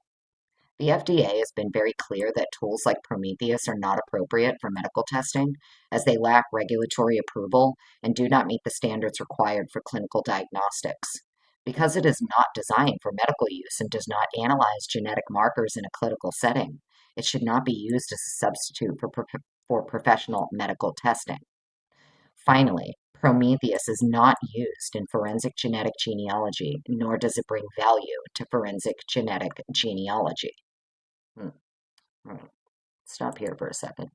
The FDA has been very clear that tools like Prometheus are not appropriate for medical testing, as they lack regulatory approval and do not meet the standards required for clinical diagnostics. Because it is not designed for medical use and does not analyze genetic markers in a clinical setting, it should not be used as a substitute for professional medical testing. Finally, Prometheus is not used in forensic genetic genealogy, nor does it bring value to forensic genetic genealogy. Stop here for a second.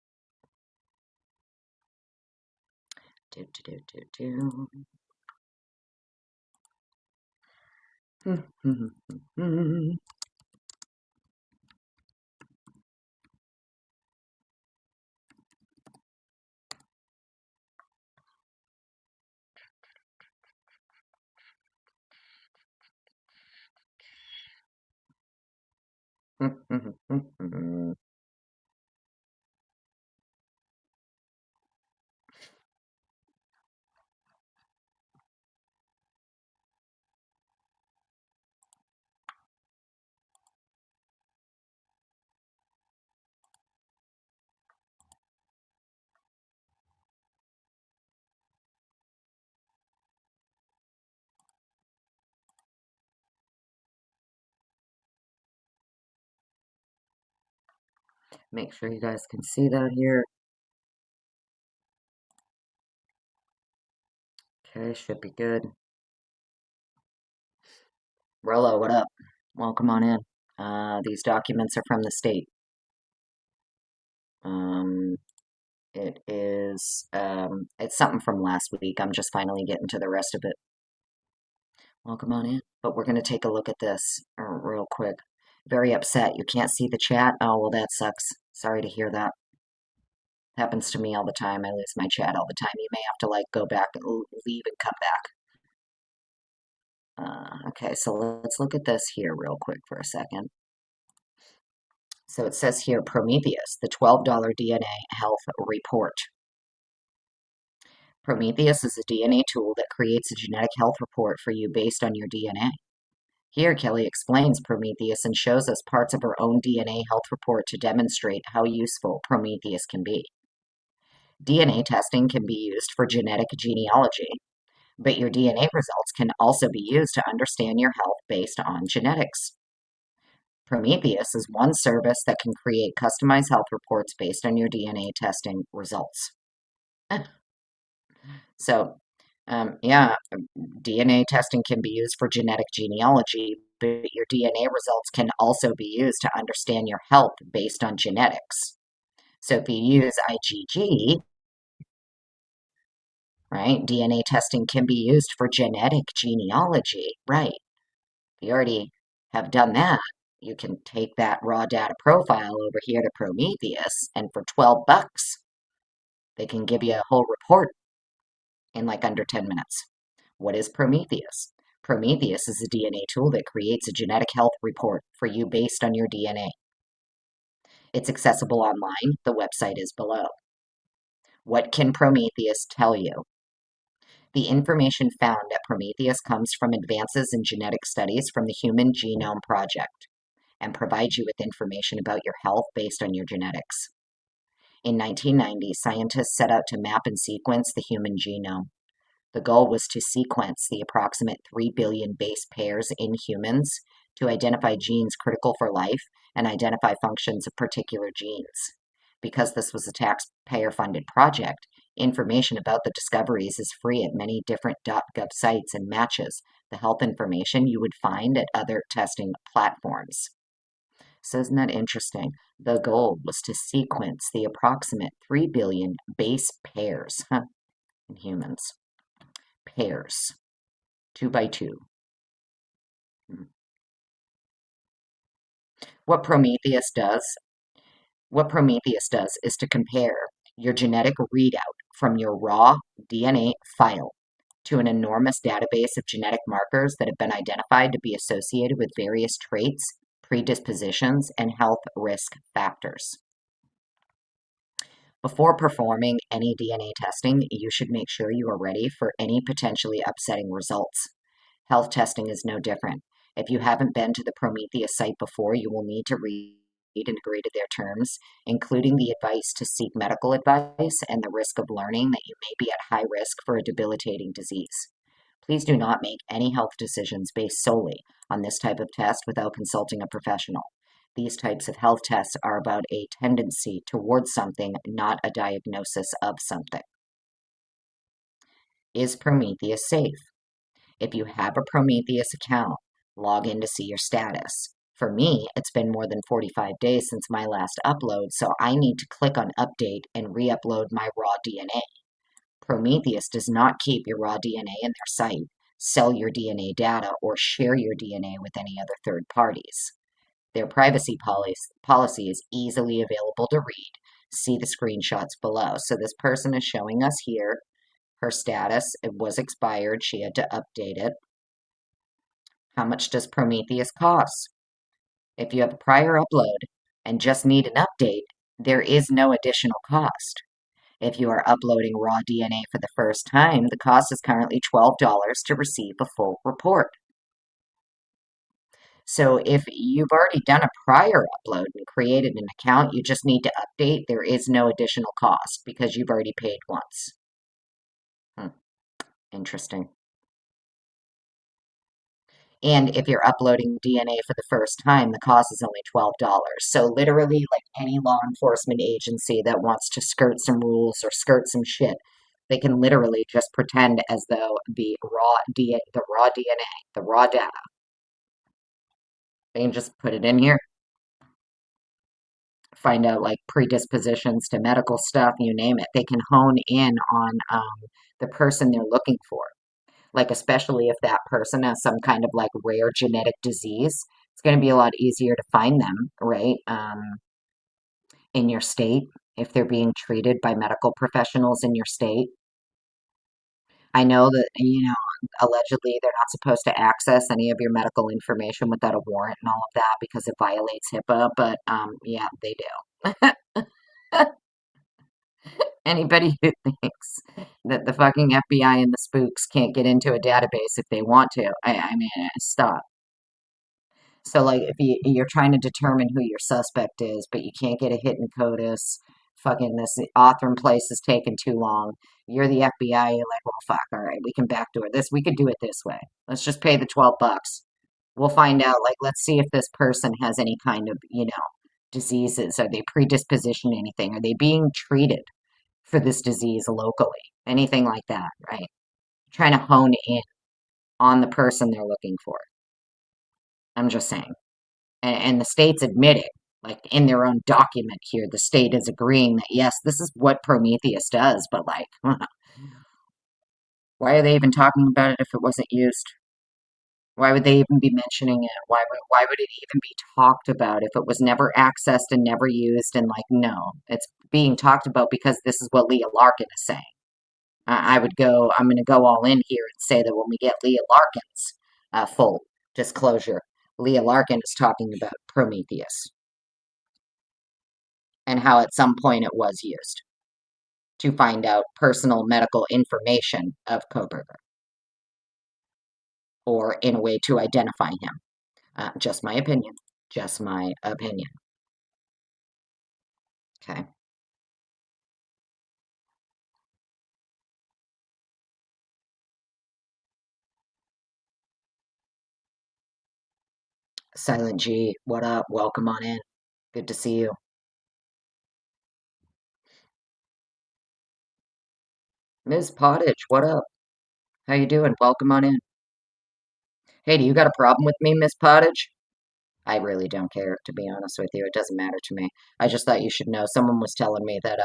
Make sure you guys can see that here. Okay, should be good. Rollo, what up? Welcome on in. These documents are from the state. It's something from last week. I'm just finally getting to the rest of it. Welcome on in. But we're going to take a look at this real quick. Very upset. You can't see the chat? Oh, well, that sucks. Sorry to hear that. Happens to me all the time. I lose my chat all the time. You may have to, like, go back and leave and come back. Okay, so let's look at this here real quick for a second. So it says here Prometheus, the $12 DNA health report. Prometheus is a DNA tool that creates a genetic health report for you based on your DNA. Here, Kelly explains Prometheus and shows us parts of her own DNA health report to demonstrate how useful Prometheus can be. DNA testing can be used for genetic genealogy, but your DNA results can also be used to understand your health based on genetics. Prometheus is one service that can create customized health reports based on your DNA testing results. So, yeah, DNA testing can be used for genetic genealogy, but your DNA results can also be used to understand your health based on genetics. So if you use IgG, right, DNA testing can be used for genetic genealogy, right? If you already have done that, you can take that raw data profile over here to Prometheus, and for 12 bucks, they can give you a whole report in like under 10 minutes. What is Prometheus? Prometheus is a DNA tool that creates a genetic health report for you based on your DNA. It's accessible online. The website is below. What can Prometheus tell you? The information found at Prometheus comes from advances in genetic studies from the Human Genome Project and provides you with information about your health based on your genetics. In 1990, scientists set out to map and sequence the human genome. The goal was to sequence the approximate 3 billion base pairs in humans to identify genes critical for life and identify functions of particular genes. Because this was a taxpayer-funded project, information about the discoveries is free at many different .gov sites and matches the health information you would find at other testing platforms. So isn't that interesting? The goal was to sequence the approximate 3 billion base pairs in humans. Pairs, 2 by 2. What Prometheus does, what Prometheus does is to compare your genetic readout from your raw DNA file to an enormous database of genetic markers that have been identified to be associated with various traits, predispositions, and health risk factors. Before performing any DNA testing, you should make sure you are ready for any potentially upsetting results. Health testing is no different. If you haven't been to the Prometheus site before, you will need to read and agree to their terms, including the advice to seek medical advice and the risk of learning that you may be at high risk for a debilitating disease. Please do not make any health decisions based solely on this type of test without consulting a professional. These types of health tests are about a tendency towards something, not a diagnosis of something. Is Prometheus safe? If you have a Prometheus account, log in to see your status. For me, it's been more than 45 days since my last upload, so I need to click on update and re-upload my raw DNA. Prometheus does not keep your raw DNA in their site, sell your DNA data, or share your DNA with any other third parties. Their privacy policy is easily available to read. See the screenshots below. So this person is showing us here her status. It was expired. She had to update it. How much does Prometheus cost? If you have a prior upload and just need an update, there is no additional cost. If you are uploading raw DNA for the first time, the cost is currently $12 to receive a full report. So if you've already done a prior upload and created an account, you just need to update. There is no additional cost because you've already paid once. Interesting. And if you're uploading DNA for the first time, the cost is only $12. So literally, like any law enforcement agency that wants to skirt some rules or skirt some shit, they can literally just pretend as though the raw DNA, the raw data, they can just put it in here, find out like predispositions to medical stuff, you name it. They can hone in on the person they're looking for. Like, especially if that person has some kind of like rare genetic disease, it's going to be a lot easier to find them, right? In your state, if they're being treated by medical professionals in your state. I know that, allegedly they're not supposed to access any of your medical information without a warrant and all of that because it violates HIPAA, but yeah, they do. Anybody who thinks that the fucking FBI and the spooks can't get into a database if they want to, I mean, stop. So, like, if you're trying to determine who your suspect is, but you can't get a hit in CODIS, fucking this Othram place is taking too long. You're the FBI. You're like, well, fuck. All right, we can backdoor this. We could do it this way. Let's just pay the $12. We'll find out. Like, let's see if this person has any kind of, diseases. Are they predisposition to anything? Are they being treated for this disease locally? Anything like that, right? Trying to hone in on the person they're looking for. I'm just saying. And the state's admitting, like in their own document here, the state is agreeing that yes, this is what Prometheus does, but like, why are they even talking about it if it wasn't used? Why would they even be mentioning it? Why would it even be talked about if it was never accessed and never used? And like, no, it's being talked about because this is what Leah Larkin is saying. I'm going to go all in here and say that when we get Leah Larkin's full disclosure, Leah Larkin is talking about Prometheus and how at some point it was used to find out personal medical information of Kohberger or in a way to identify him. Just my opinion. Just my opinion. Okay. Silent G, what up? Welcome on in. Good to see you. Ms. Pottage, what up? How you doing? Welcome on in. Hey, do you got a problem with me, Miss Pottage? I really don't care, to be honest with you. It doesn't matter to me. I just thought you should know. Someone was telling me that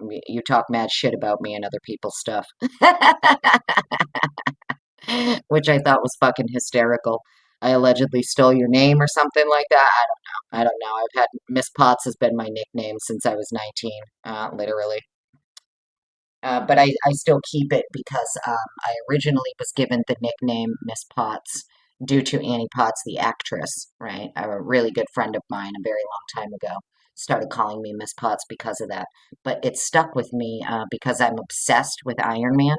you talk mad shit about me and other people's stuff. Which I thought was fucking hysterical. I allegedly stole your name or something like that. I don't know. I don't know. I've had Miss Potts has been my nickname since I was 19, literally. But I still keep it because I originally was given the nickname Miss Potts due to Annie Potts, the actress, right? A really good friend of mine a very long time ago started calling me Miss Potts because of that. But it stuck with me because I'm obsessed with Iron Man,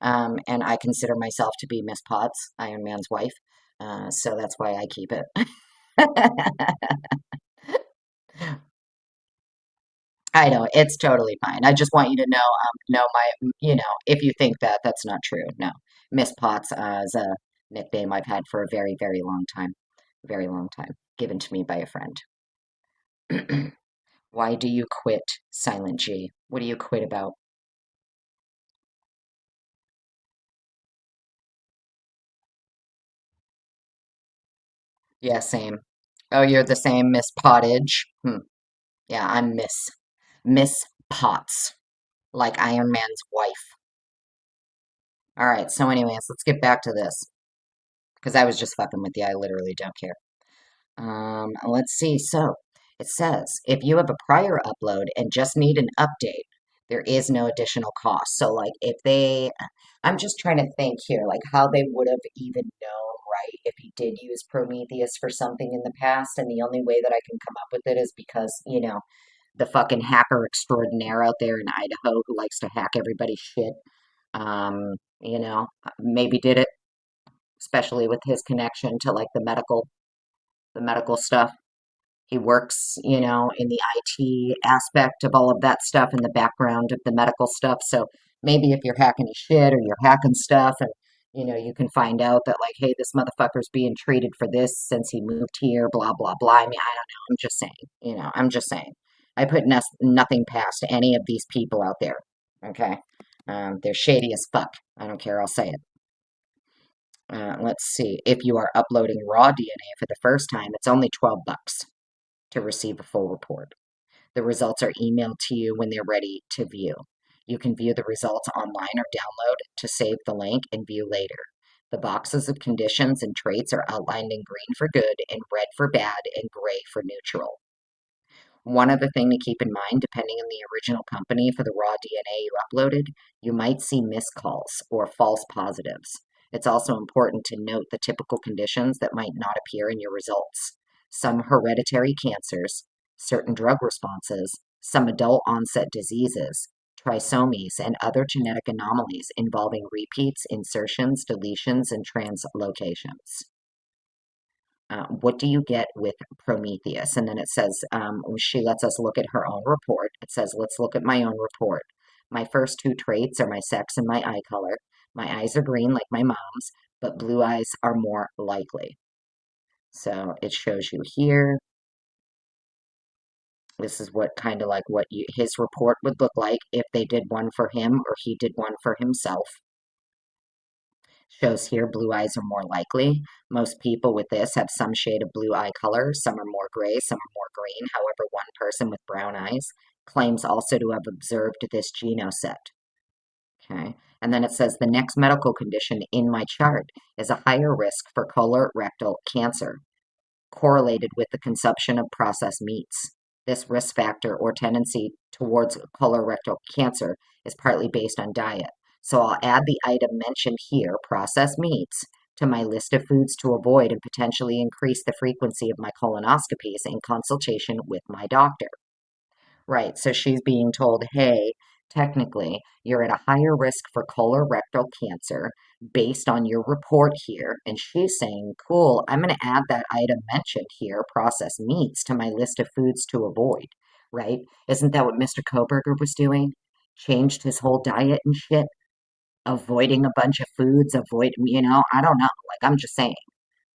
and I consider myself to be Miss Potts, Iron Man's wife. So that's why I keep it. I know it's totally fine. I just want you to know if you think that that's not true. No, Miss Potts is a nickname I've had for a very, very long time, given to me by a friend. Why do you quit, Silent G? What do you quit about? Yeah, same. Oh, you're the same, Miss Pottage. Yeah, I'm Miss Potts, like Iron Man's wife. All right. So, anyways, let's get back to this because I was just fucking with you. I literally don't care. Let's see. So it says if you have a prior upload and just need an update, there is no additional cost. So, like, I'm just trying to think here, like, how they would have even known, right, if he did use Prometheus for something in the past. And the only way that I can come up with it is because, the fucking hacker extraordinaire out there in Idaho who likes to hack everybody's shit, maybe did it, especially with his connection to, like, the medical stuff. He works, in the IT aspect of all of that stuff in the background of the medical stuff. So maybe if you're hacking his shit or you're hacking stuff and, you can find out that like, hey, this motherfucker's being treated for this since he moved here, blah, blah, blah. I mean, I don't know. I'm just saying, I'm just saying. I put nothing past any of these people out there. Okay. They're shady as fuck. I don't care. I'll say it. Let's see. If you are uploading raw DNA for the first time, it's only $12 to receive a full report. The results are emailed to you when they're ready to view. You can view the results online or download to save the link and view later. The boxes of conditions and traits are outlined in green for good, and red for bad, and gray for neutral. One other thing to keep in mind, depending on the original company for the raw DNA you uploaded, you might see missed calls or false positives, It's also important to note the typical conditions that might not appear in your results. Some hereditary cancers, certain drug responses, some adult onset diseases, trisomies, and other genetic anomalies involving repeats, insertions, deletions, and translocations. What do you get with Prometheus? And then it says, she lets us look at her own report. It says, let's look at my own report. My first two traits are my sex and my eye color. My eyes are green like my mom's, but blue eyes are more likely. So it shows you here. This is what kind of like what his report would look like if they did one for him or he did one for himself. Shows here blue eyes are more likely. Most people with this have some shade of blue eye color. Some are more gray, some are more green. However, one person with brown eyes claims also to have observed this genoset. Okay, and then it says the next medical condition in my chart is a higher risk for colorectal cancer, correlated with the consumption of processed meats. This risk factor or tendency towards colorectal cancer is partly based on diet. So I'll add the item mentioned here, processed meats, to my list of foods to avoid and potentially increase the frequency of my colonoscopies in consultation with my doctor. Right, so she's being told, hey, technically, you're at a higher risk for colorectal cancer based on your report here. And she's saying, cool, I'm going to add that item mentioned here, processed meats, to my list of foods to avoid, right? Isn't that what Mr. Kohberger was doing? Changed his whole diet and shit, avoiding a bunch of foods, I don't know. Like, I'm just saying.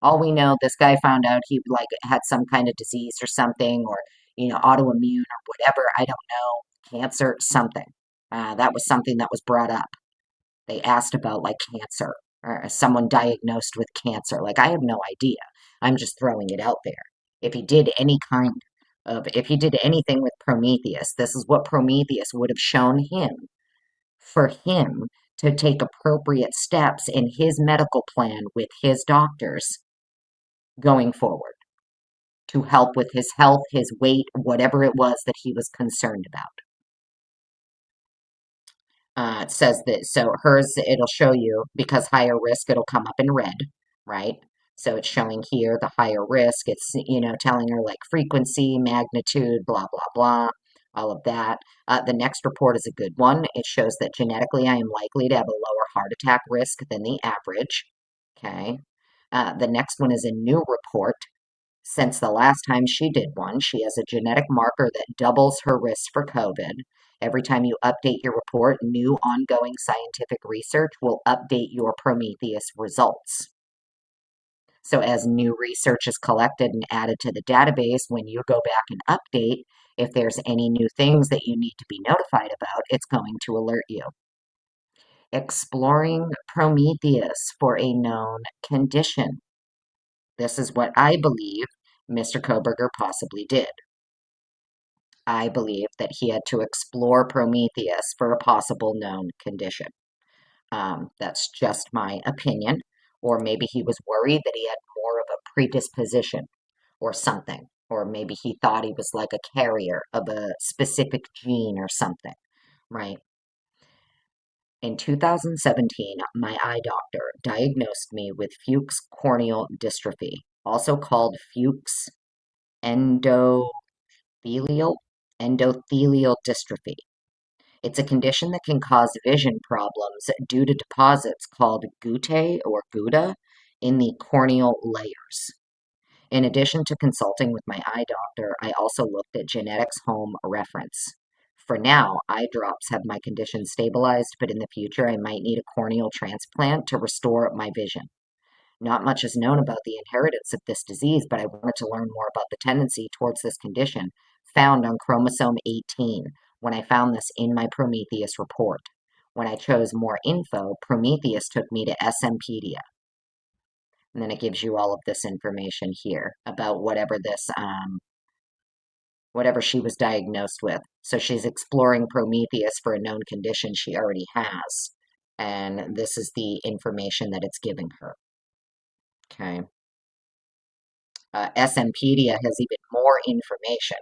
All we know, this guy found out he like had some kind of disease or something, or autoimmune or whatever. I don't know, cancer, something. That was something that was brought up. They asked about like cancer or someone diagnosed with cancer. Like I have no idea. I'm just throwing it out there. If he did any kind if he did anything with Prometheus, this is what Prometheus would have shown him for him to take appropriate steps in his medical plan with his doctors going forward to help with his health, his weight, whatever it was that he was concerned about. It says that, so hers, it'll show you, because higher risk, it'll come up in red, right? So it's showing here the higher risk. It's, telling her like frequency, magnitude, blah, blah, blah, all of that. The next report is a good one. It shows that genetically I am likely to have a lower heart attack risk than the average. Okay. The next one is a new report. Since the last time she did one, she has a genetic marker that doubles her risk for COVID. Every time you update your report, new ongoing scientific research will update your Prometheus results. So as new research is collected and added to the database, when you go back and update, if there's any new things that you need to be notified about, it's going to alert you. Exploring Prometheus for a known condition. This is what I believe Mr. Kohberger possibly did. I believe that he had to explore Prometheus for a possible known condition. That's just my opinion. Or maybe he was worried that he had more of a predisposition or something. Or maybe he thought he was like a carrier of a specific gene or something, right? In 2017, my eye doctor diagnosed me with Fuchs corneal dystrophy, also called Fuchs endothelial endothelial dystrophy. It's a condition that can cause vision problems due to deposits called guttae or gouda in the corneal layers. In addition to consulting with my eye doctor, I also looked at Genetics Home Reference. For now, eye drops have my condition stabilized, but in the future I might need a corneal transplant to restore my vision. Not much is known about the inheritance of this disease, but I wanted to learn more about the tendency towards this condition found on chromosome 18 when I found this in my Prometheus report. When I chose more info, Prometheus took me to SMpedia. And then it gives you all of this information here about whatever whatever she was diagnosed with. So she's exploring Prometheus for a known condition she already has. And this is the information that it's giving her. Okay. SMpedia has even more information.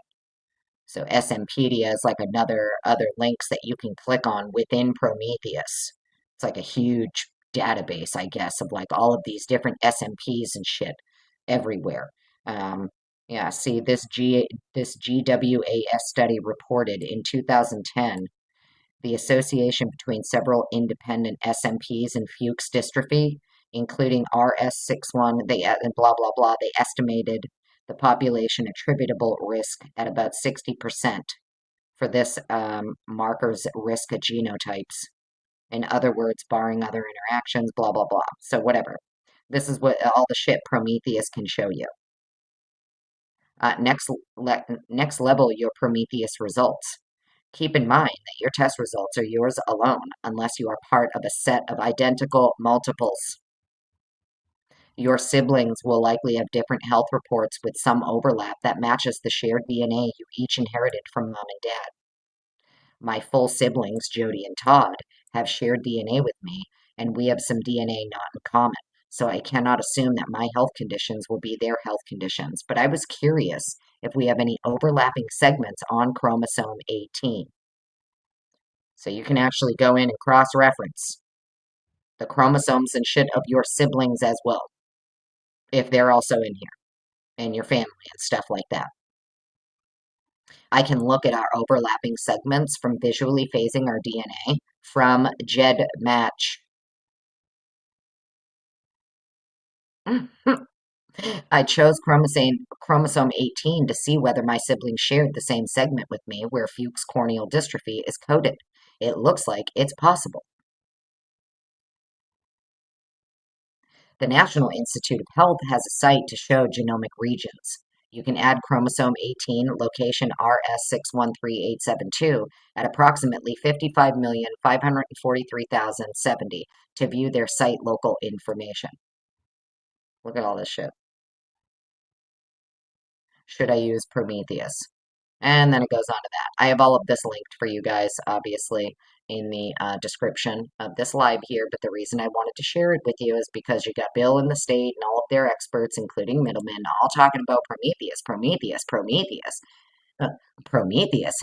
So SMpedia is like other links that you can click on within Prometheus. It's like a huge database, I guess, of like all of these different SMPs and shit everywhere. Yeah, see, this GWAS study reported in 2010 the association between several independent SMPs and Fuchs dystrophy, including RS61, blah, blah, blah. They estimated the population attributable risk at about 60% for this marker's risk genotypes. In other words, barring other interactions, blah, blah, blah. So whatever. This is what all the shit Prometheus can show you. Next level your Prometheus results. Keep in mind that your test results are yours alone unless you are part of a set of identical multiples. Your siblings will likely have different health reports with some overlap that matches the shared DNA you each inherited from mom and dad. My full siblings, Jody and Todd, have shared DNA with me, and we have some DNA not in common, so I cannot assume that my health conditions will be their health conditions, but I was curious if we have any overlapping segments on chromosome 18. So you can actually go in and cross-reference the chromosomes and shit of your siblings as well, if they're also in here, and your family and stuff like that. I can look at our overlapping segments from visually phasing our DNA from GEDmatch. I chose chromosome 18 to see whether my siblings shared the same segment with me where Fuchs corneal dystrophy is coded. It looks like it's possible. The National Institute of Health has a site to show genomic regions. You can add chromosome 18, location RS613872, at approximately 55,543,070 to view their site local information. Look at all this shit. Should I use Prometheus? And then it goes on to that. I have all of this linked for you guys, obviously, in the description of this live here, but the reason I wanted to share it with you is because you got Bill and the state and all of their experts, including middlemen, all talking about Prometheus, Prometheus, Prometheus. Prometheus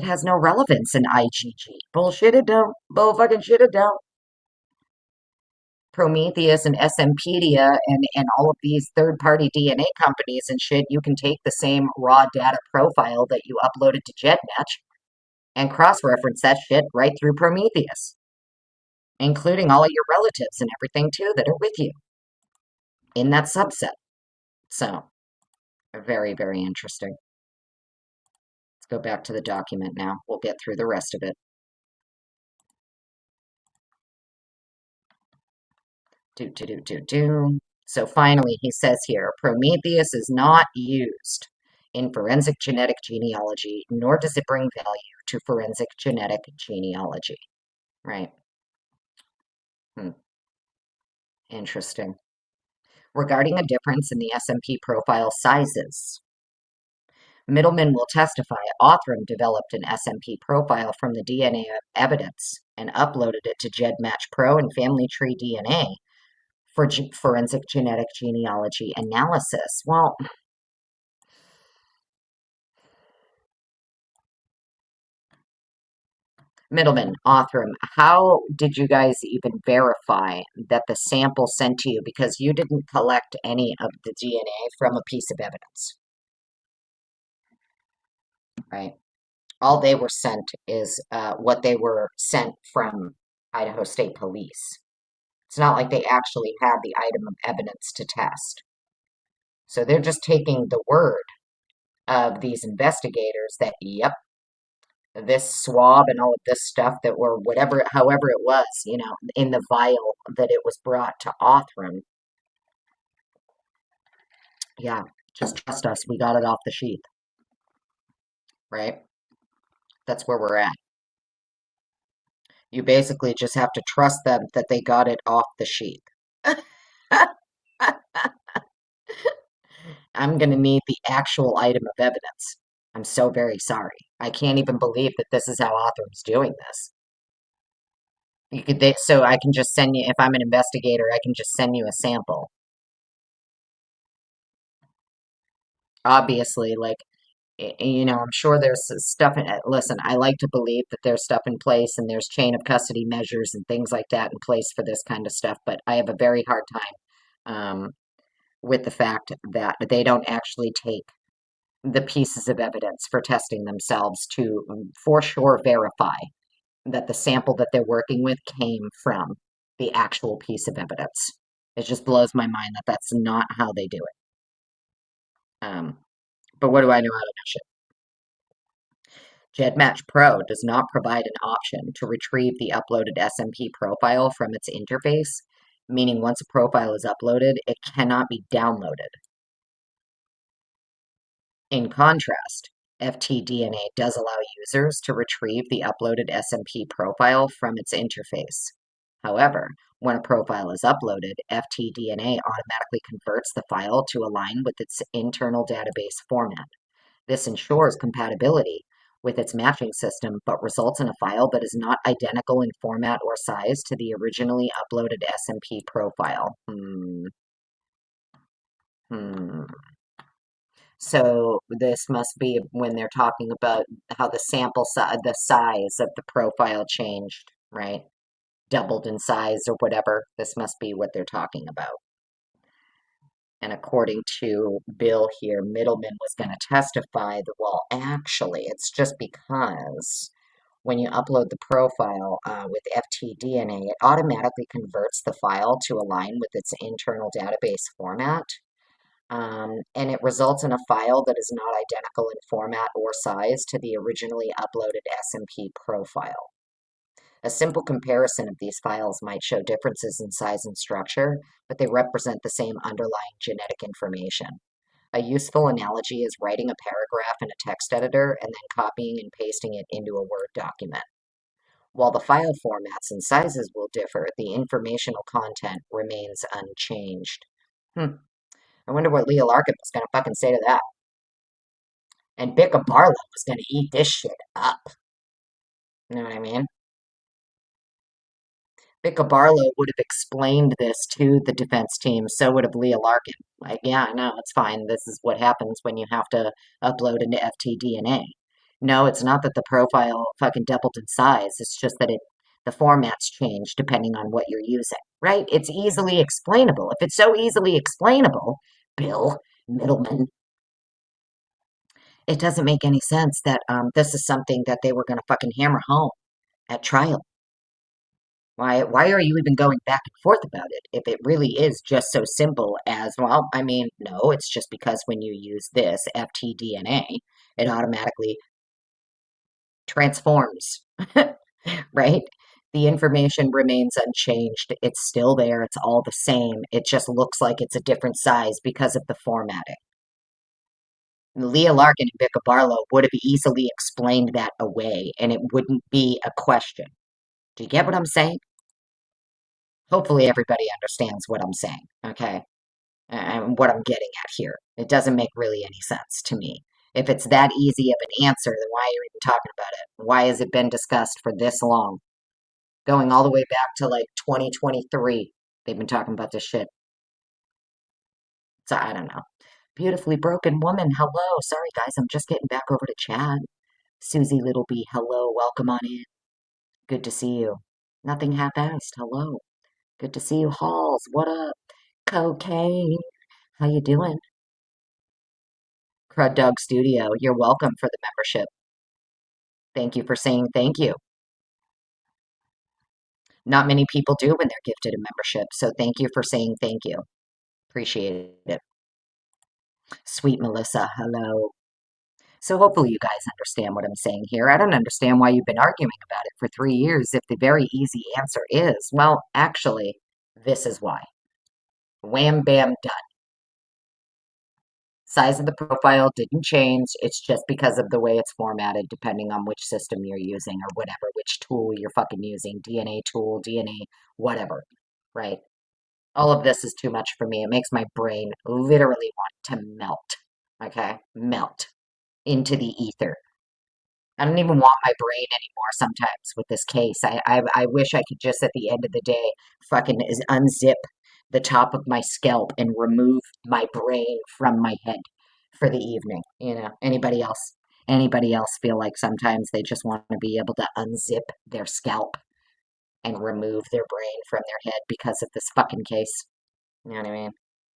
has no relevance in IgG. Bullshit it don't. Bull fucking shit it don't. Prometheus and SMpedia and all of these third-party DNA companies and shit, you can take the same raw data profile that you uploaded to GEDmatch and cross-reference that shit right through Prometheus, including all of your relatives and everything too that are with you in that subset. So, very, very interesting. Let's go back to the document now. We'll get through the rest of it. So finally, he says here, Prometheus is not used in forensic genetic genealogy, nor does it bring value to forensic genetic genealogy. Right. Interesting. Regarding a difference in the SMP profile sizes, Middleman will testify Othram developed an SMP profile from the DNA evidence and uploaded it to GEDmatch Pro and Family Tree DNA for forensic genetic genealogy analysis. Well, Middleman, Othram, how did you guys even verify that the sample sent to you? Because you didn't collect any of the DNA from a piece of evidence, right? All they were sent is what they were sent from Idaho State Police. It's not like they actually had the item of evidence to test. So they're just taking the word of these investigators that, yep, this swab and all of this stuff that were whatever, however it was, you know, in the vial that it was brought to Othram. Yeah, just trust us. We got it off the sheet. Right? That's where we're at. You basically just have to trust them that they got it off the sheet. I'm going to need the actual item of evidence. I'm so very sorry. I can't even believe that this is how Othram's doing this. So I can just send you, if I'm an investigator, I can just send you a sample. Obviously, like, I'm sure there's stuff listen, I like to believe that there's stuff in place and there's chain of custody measures and things like that in place for this kind of stuff, but I have a very hard time with the fact that they don't actually take the pieces of evidence for testing themselves to for sure verify that the sample that they're working with came from the actual piece of evidence. It just blows my mind that that's not how they do it. But what do I know how to do shit? GEDmatch Pro does not provide an option to retrieve the uploaded SMP profile from its interface, meaning once a profile is uploaded, it cannot be downloaded. In contrast, FTDNA does allow users to retrieve the uploaded SMP profile from its interface. However, when a profile is uploaded, FTDNA automatically converts the file to align with its internal database format. This ensures compatibility with its matching system, but results in a file that is not identical in format or size to the originally uploaded SMP profile. So this must be when they're talking about how the sample size, the size of the profile changed, right? Doubled in size or whatever. This must be what they're talking about. And according to Bill here, Middleman was going to testify that, well, actually, it's just because when you upload the profile with FTDNA, it automatically converts the file to align with its internal database format. And it results in a file that is not identical in format or size to the originally uploaded SMP profile. A simple comparison of these files might show differences in size and structure, but they represent the same underlying genetic information. A useful analogy is writing a paragraph in a text editor and then copying and pasting it into a Word document. While the file formats and sizes will differ, the informational content remains unchanged. I wonder what Leah Larkin was going to fucking say to that. And Bicca Barlow was going to eat this shit up. You know what I mean? Bicca Barlow would have explained this to the defense team, so would have Leah Larkin. Like, yeah, I know, it's fine. This is what happens when you have to upload into FTDNA. No, it's not that the profile fucking doubled in size. It's just that the formats change depending on what you're using, right? It's easily explainable. If it's so easily explainable, Bill Middleman, it doesn't make any sense that this is something that they were going to fucking hammer home at trial. Why are you even going back and forth about it if it really is just so simple as, well, I mean, no, it's just because when you use this FTDNA, it automatically transforms, right? The information remains unchanged. It's still there. It's all the same. It just looks like it's a different size because of the formatting. Leah Larkin and Becca Barlow would have easily explained that away, and it wouldn't be a question. Do you get what I'm saying? Hopefully everybody understands what I'm saying, okay? And what I'm getting at here. It doesn't make really any sense to me. If it's that easy of an answer, then why are you even talking about it? Why has it been discussed for this long? Going all the way back to like 2023, they've been talking about this shit. So I don't know. Beautifully broken woman, hello. Sorry guys, I'm just getting back over to chat. Susie Littleby, hello, welcome on in. Good to see you. Nothing half-assed, hello. Good to see you, Halls. What up? Cocaine. How you doing? Crud Dog Studio, you're welcome for the membership. Thank you for saying thank you. Not many people do when they're gifted a membership, so thank you for saying thank you. Appreciate it. Sweet Melissa, hello. So hopefully you guys understand what I'm saying here. I don't understand why you've been arguing about it for 3 years if the very easy answer is, well, actually, this is why. Wham, bam, done. Size of the profile didn't change. It's just because of the way it's formatted, depending on which system you're using or whatever, which tool you're fucking using, DNA tool, DNA, whatever, right? All of this is too much for me. It makes my brain literally want to melt, okay? Melt into the ether. I don't even want my brain anymore sometimes with this case. I wish I could just at the end of the day fucking unzip the top of my scalp and remove my brain from my head for the evening. Anybody else feel like sometimes they just want to be able to unzip their scalp and remove their brain from their head because of this fucking case? You know what I mean?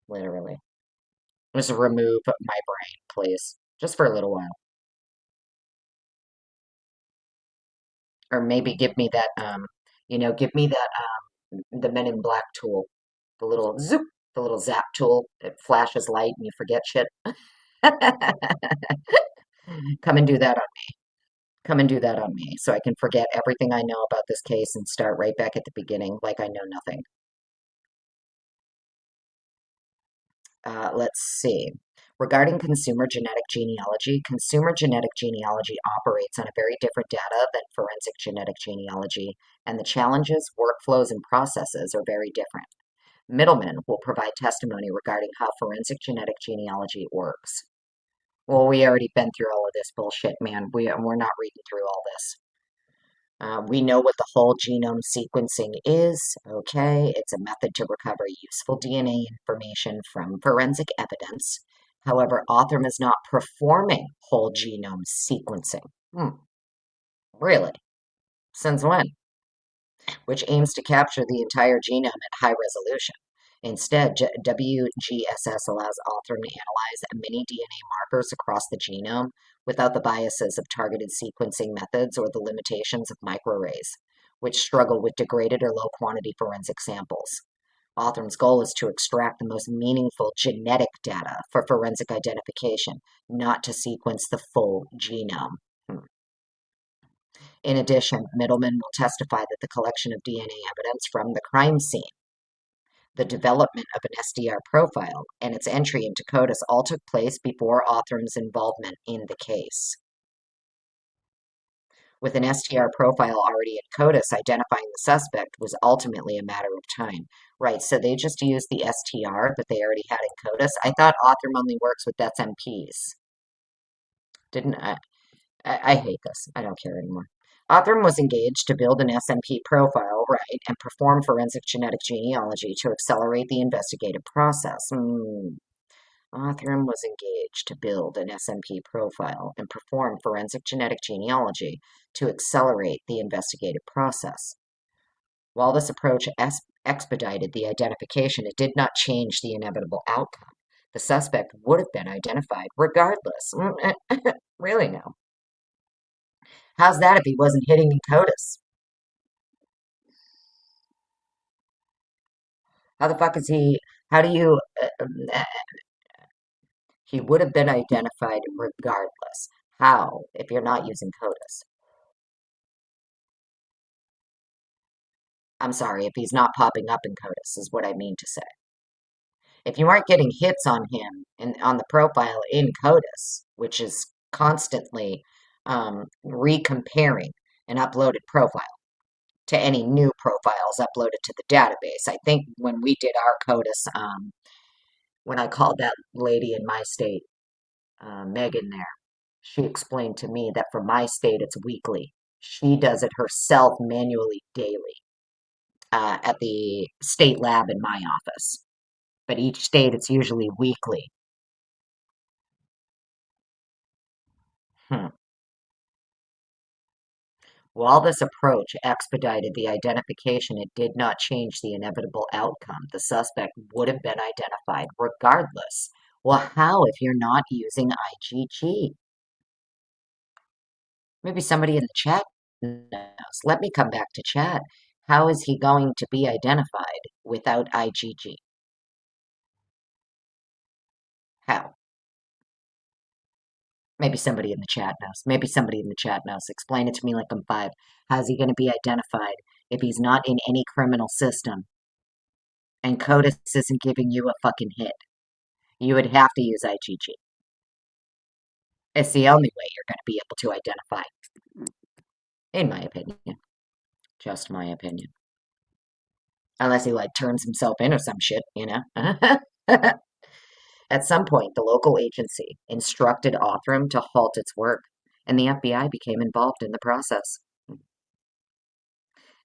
Literally. Just remove my brain, please. Just for a little while. Or maybe give me that, give me that, the Men in Black tool. The little zoop, the little zap tool. It flashes light and you forget shit. Come and do that on Come and do that on me so I can forget everything I know about this case and start right back at the beginning like I know nothing. Let's see. Regarding consumer genetic genealogy operates on a very different data than forensic genetic genealogy, and the challenges, workflows, and processes are very different. Middlemen will provide testimony regarding how forensic genetic genealogy works. Well, we already been through all of this bullshit, man. We're not reading through all this. We know what the whole genome sequencing is. Okay, it's a method to recover useful DNA information from forensic evidence. However, Othram is not performing whole genome sequencing. Really? Since when? Which aims to capture the entire genome at high resolution. Instead, WGSS allows Othram to analyze many DNA markers across the genome without the biases of targeted sequencing methods or the limitations of microarrays, which struggle with degraded or low-quantity forensic samples. Othram's goal is to extract the most meaningful genetic data for forensic identification, not to sequence the full genome. In addition, Middleman will testify that the collection of DNA evidence from the crime scene, the development of an SDR profile, and its entry into CODIS all took place before Othram's involvement in the case. With an SDR profile already in CODIS, identifying the suspect was ultimately a matter of time. Right, so they just used the STR that they already had in CODIS. I thought Othram only works with SMPs. Didn't I hate this. I don't care anymore. Othram was engaged to build an SMP profile, right, and perform forensic genetic genealogy to accelerate the investigative process. Othram was engaged to build an SMP profile and perform forensic genetic genealogy to accelerate the investigative process. While this approach expedited the identification, it did not change the inevitable outcome. The suspect would have been identified regardless. Really, no. How's that if he wasn't hitting in CODIS? How the fuck is he? How do you? He would have been identified regardless. How if you're not using CODIS? I'm sorry, if he's not popping up in CODIS, is what I mean to say. If you aren't getting hits on him and on the profile in CODIS, which is constantly recomparing an uploaded profile to any new profiles uploaded to the database. I think when we did our CODIS, when I called that lady in my state, Megan there, she explained to me that for my state it's weekly. She does it herself manually daily at the state lab in my office. But each state it's usually weekly. Hmm. While this approach expedited the identification, it did not change the inevitable outcome. The suspect would have been identified regardless. Well, how if you're not using IgG? Maybe somebody in the chat knows. Let me come back to chat. How is he going to be identified without IgG? How? Maybe somebody in the chat knows. Maybe somebody in the chat knows. Explain it to me like I'm five. How's he going to be identified if he's not in any criminal system? And CODIS isn't giving you a fucking hit. You would have to use IgG. It's the only way you're going to be able to identify. In my opinion. Just my opinion. Unless he, like, turns himself in or some shit, you know? At some point, the local agency instructed Othram to halt its work, and the FBI became involved in the process.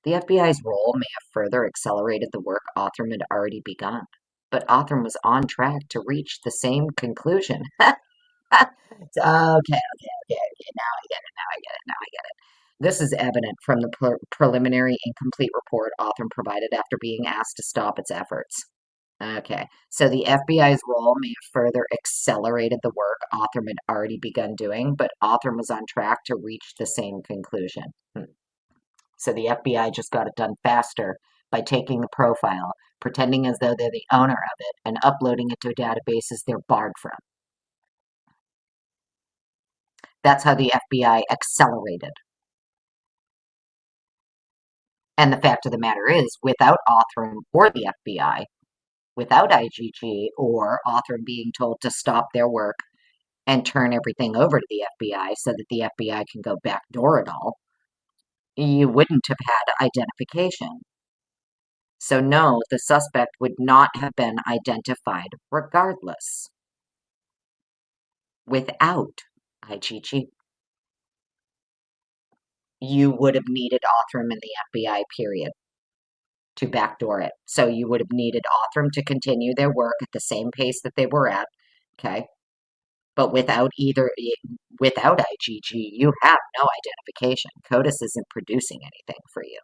The FBI's role may have further accelerated the work Othram had already begun, but Othram was on track to reach the same conclusion. Okay. Now I get it. Now I get it. Now I get it. This is evident from the preliminary incomplete report Othram provided after being asked to stop its efforts. Okay, so the FBI's role may have further accelerated the work Othram had already begun doing, but Othram was on track to reach the same conclusion. So the FBI just got it done faster by taking the profile, pretending as though they're the owner of it, and uploading it to databases they're barred from. That's how the FBI accelerated. And the fact of the matter is, without Othram or the FBI, without IGG or Othram being told to stop their work and turn everything over to the FBI so that the FBI can go backdoor it all, you wouldn't have had identification. So no, the suspect would not have been identified regardless. Without IGG, you would have needed Othram and the FBI, period, to backdoor it. So you would have needed Othram to continue their work at the same pace that they were at, okay? But without IGG, you have no identification. CODIS isn't producing anything for you.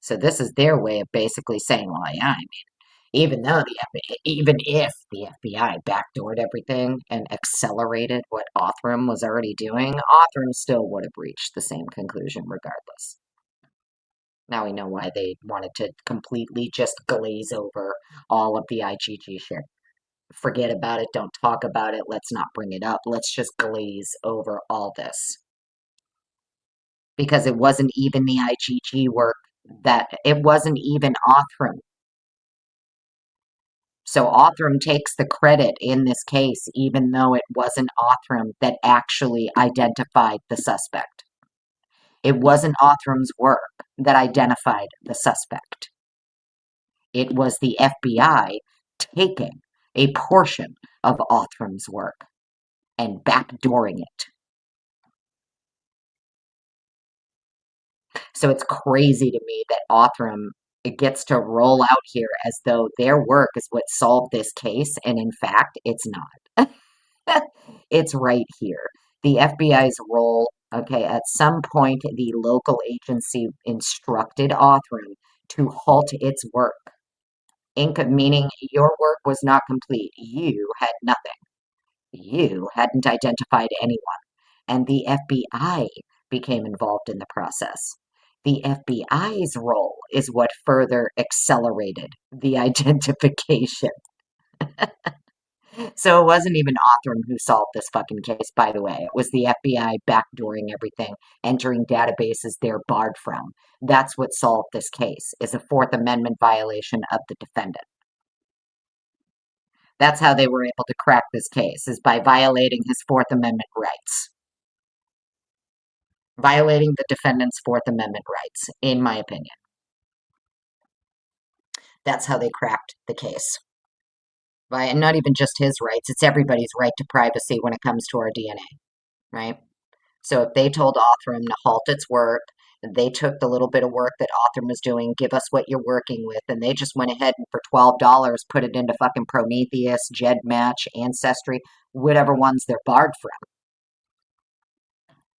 So this is their way of basically saying, well, yeah, I mean, even if the FBI backdoored everything and accelerated what Othram was already doing, Othram still would have reached the same conclusion regardless. Now we know why they wanted to completely just glaze over all of the IGG shit. Forget about it, don't talk about it, let's not bring it up, let's just glaze over all this. Because it wasn't even the IGG work it wasn't even Othram. So Othram takes the credit in this case, even though it wasn't Othram that actually identified the suspect. It wasn't Othram's work that identified the suspect. It was the FBI taking a portion of Othram's work and backdooring it. So it's crazy to me that Othram gets to roll out here as though their work is what solved this case, and in fact, it's not. It's right here. The FBI's role, okay, at some point, the local agency instructed Othram to halt its work. Meaning your work was not complete. You had nothing. You hadn't identified anyone. And the FBI became involved in the process. The FBI's role is what further accelerated the identification. So it wasn't even Othram who solved this fucking case, by the way. It was the FBI backdooring everything, entering databases they're barred from. That's what solved this case, is a Fourth Amendment violation of the defendant. That's how they were able to crack this case, is by violating his Fourth Amendment rights. Violating the defendant's Fourth Amendment rights, in my opinion. That's how they cracked the case. And not even just his rights, it's everybody's right to privacy when it comes to our DNA, right? So if they told Othram to halt its work, they took the little bit of work that Othram was doing, give us what you're working with, and they just went ahead and for $12 put it into fucking Prometheus, GEDmatch, Ancestry, whatever ones they're barred from.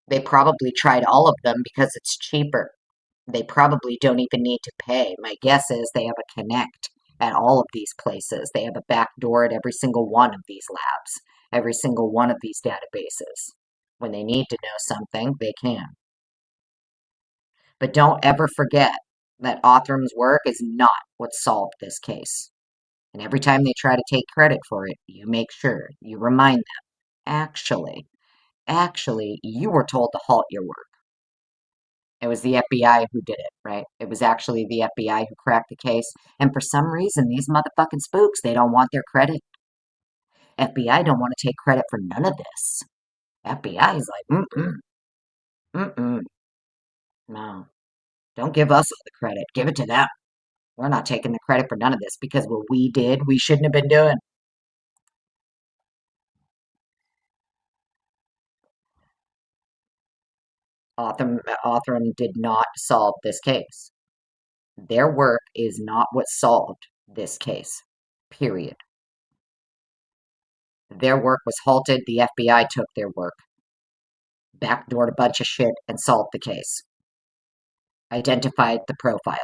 They probably tried all of them because it's cheaper. They probably don't even need to pay. My guess is they have a connect at all of these places. They have a back door at every single one of these labs, every single one of these databases. When they need to know something, they can. But don't ever forget that Othram's work is not what solved this case. And every time they try to take credit for it, you make sure you remind them, actually, you were told to halt your work. It was the FBI who did it, right? It was actually the FBI who cracked the case. And for some reason, these motherfucking spooks, they don't want their credit. FBI don't want to take credit for none of this. FBI is like, no. Don't give us all the credit. Give it to them. We're not taking the credit for none of this because what we did, we shouldn't have been doing. Othram did not solve this case. Their work is not what solved this case. Period. Their work was halted. The FBI took their work, backdoored a bunch of shit, and solved the case. Identified the profile.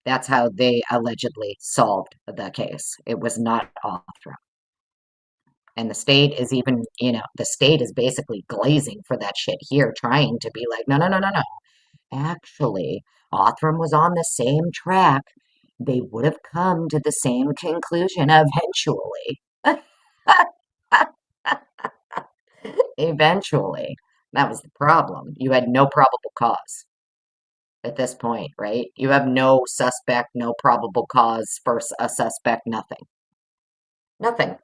That's how they allegedly solved the case. It was not Othram. And the state is even, the state is basically glazing for that shit here, trying to be like, no, no, no, no, no. Actually, Othram was on the same track. They would have come to the same conclusion eventually. Eventually. That was the problem. You had no probable cause at this point, right? You have no suspect, no probable cause for a suspect, nothing. Nothing,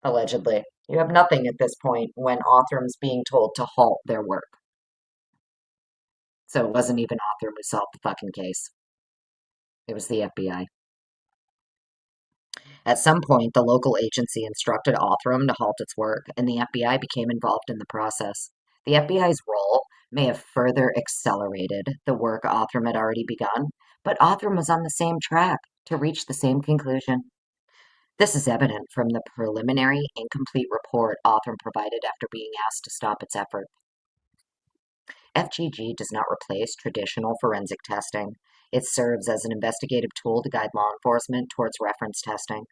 allegedly. You have nothing at this point when Othram's being told to halt their work. So it wasn't even Othram who solved the fucking case. It was the FBI. At some point, the local agency instructed Othram to halt its work, and the FBI became involved in the process. The FBI's role may have further accelerated the work Othram had already begun, but Othram was on the same track to reach the same conclusion. This is evident from the preliminary, incomplete report Othram provided after being asked to stop its effort. FGG does not replace traditional forensic testing. It serves as an investigative tool to guide law enforcement towards reference testing.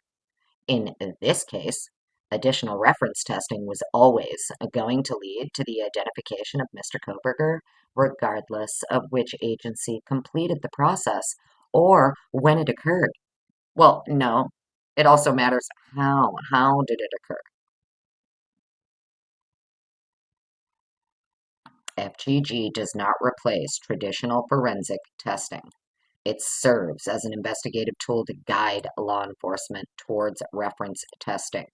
In this case, additional reference testing was always going to lead to the identification of Mr. Kohberger, regardless of which agency completed the process or when it occurred. Well, no, it also matters how. How did it occur? FGG does not replace traditional forensic testing. It serves as an investigative tool to guide law enforcement towards reference testing.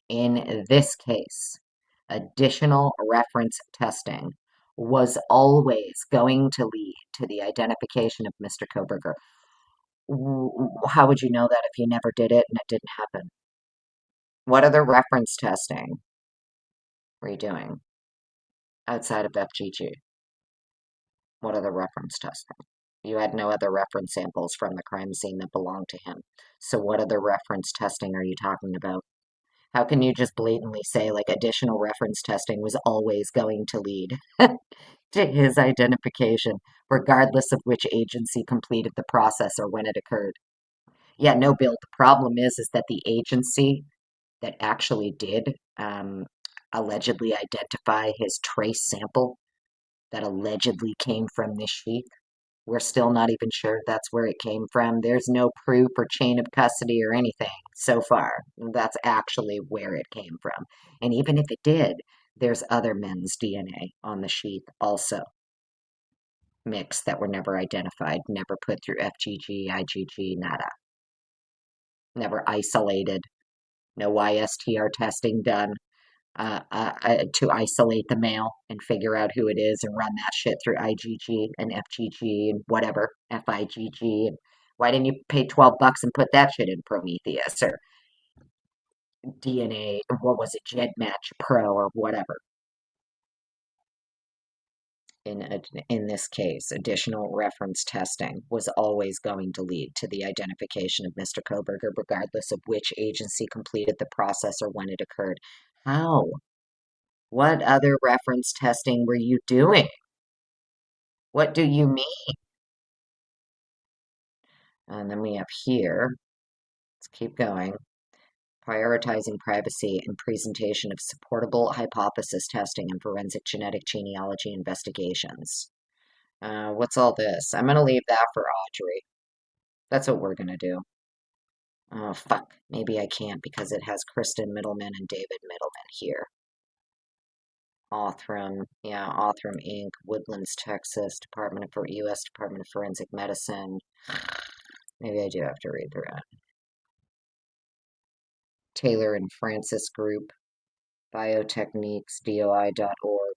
In this case, additional reference testing was always going to lead to the identification of Mr. Kohberger. How would you know that if you never did it and it didn't happen? What other reference testing were you doing outside of FGG? What other reference testing? You had no other reference samples from the crime scene that belonged to him. So what other reference testing are you talking about? How can you just blatantly say, like, additional reference testing was always going to lead to his identification, regardless of which agency completed the process or when it occurred? Yeah, no, Bill, the problem is that the agency that actually did allegedly identify his trace sample that allegedly came from this sheath, we're still not even sure that's where it came from. There's no proof or chain of custody or anything so far. That's actually where it came from. And even if it did, there's other men's DNA on the sheath also mixed that were never identified, never put through FGG, IgG, nada. Never isolated. No YSTR testing done to isolate the male and figure out who it is and run that shit through IgG and FGG and whatever, FIGG. And why didn't you pay $12 and put that shit in Prometheus or DNA, what was it, GEDmatch Pro or whatever? In this case, additional reference testing was always going to lead to the identification of Mr. Kohberger, regardless of which agency completed the process or when it occurred. How? What other reference testing were you doing? What do you mean? And then we have here, let's keep going, prioritizing privacy and presentation of supportable hypothesis testing and forensic genetic genealogy investigations. What's all this? I'm going to leave that for Audrey. That's what we're going to do. Oh, fuck. Maybe I can't because it has Kristen Middleman and David Middleman here. Othram, yeah, Othram Inc., Woodlands, Texas, U.S. Department of Forensic Medicine. Maybe I do have to read through it. Taylor and Francis Group, Biotechniques, DOI.org.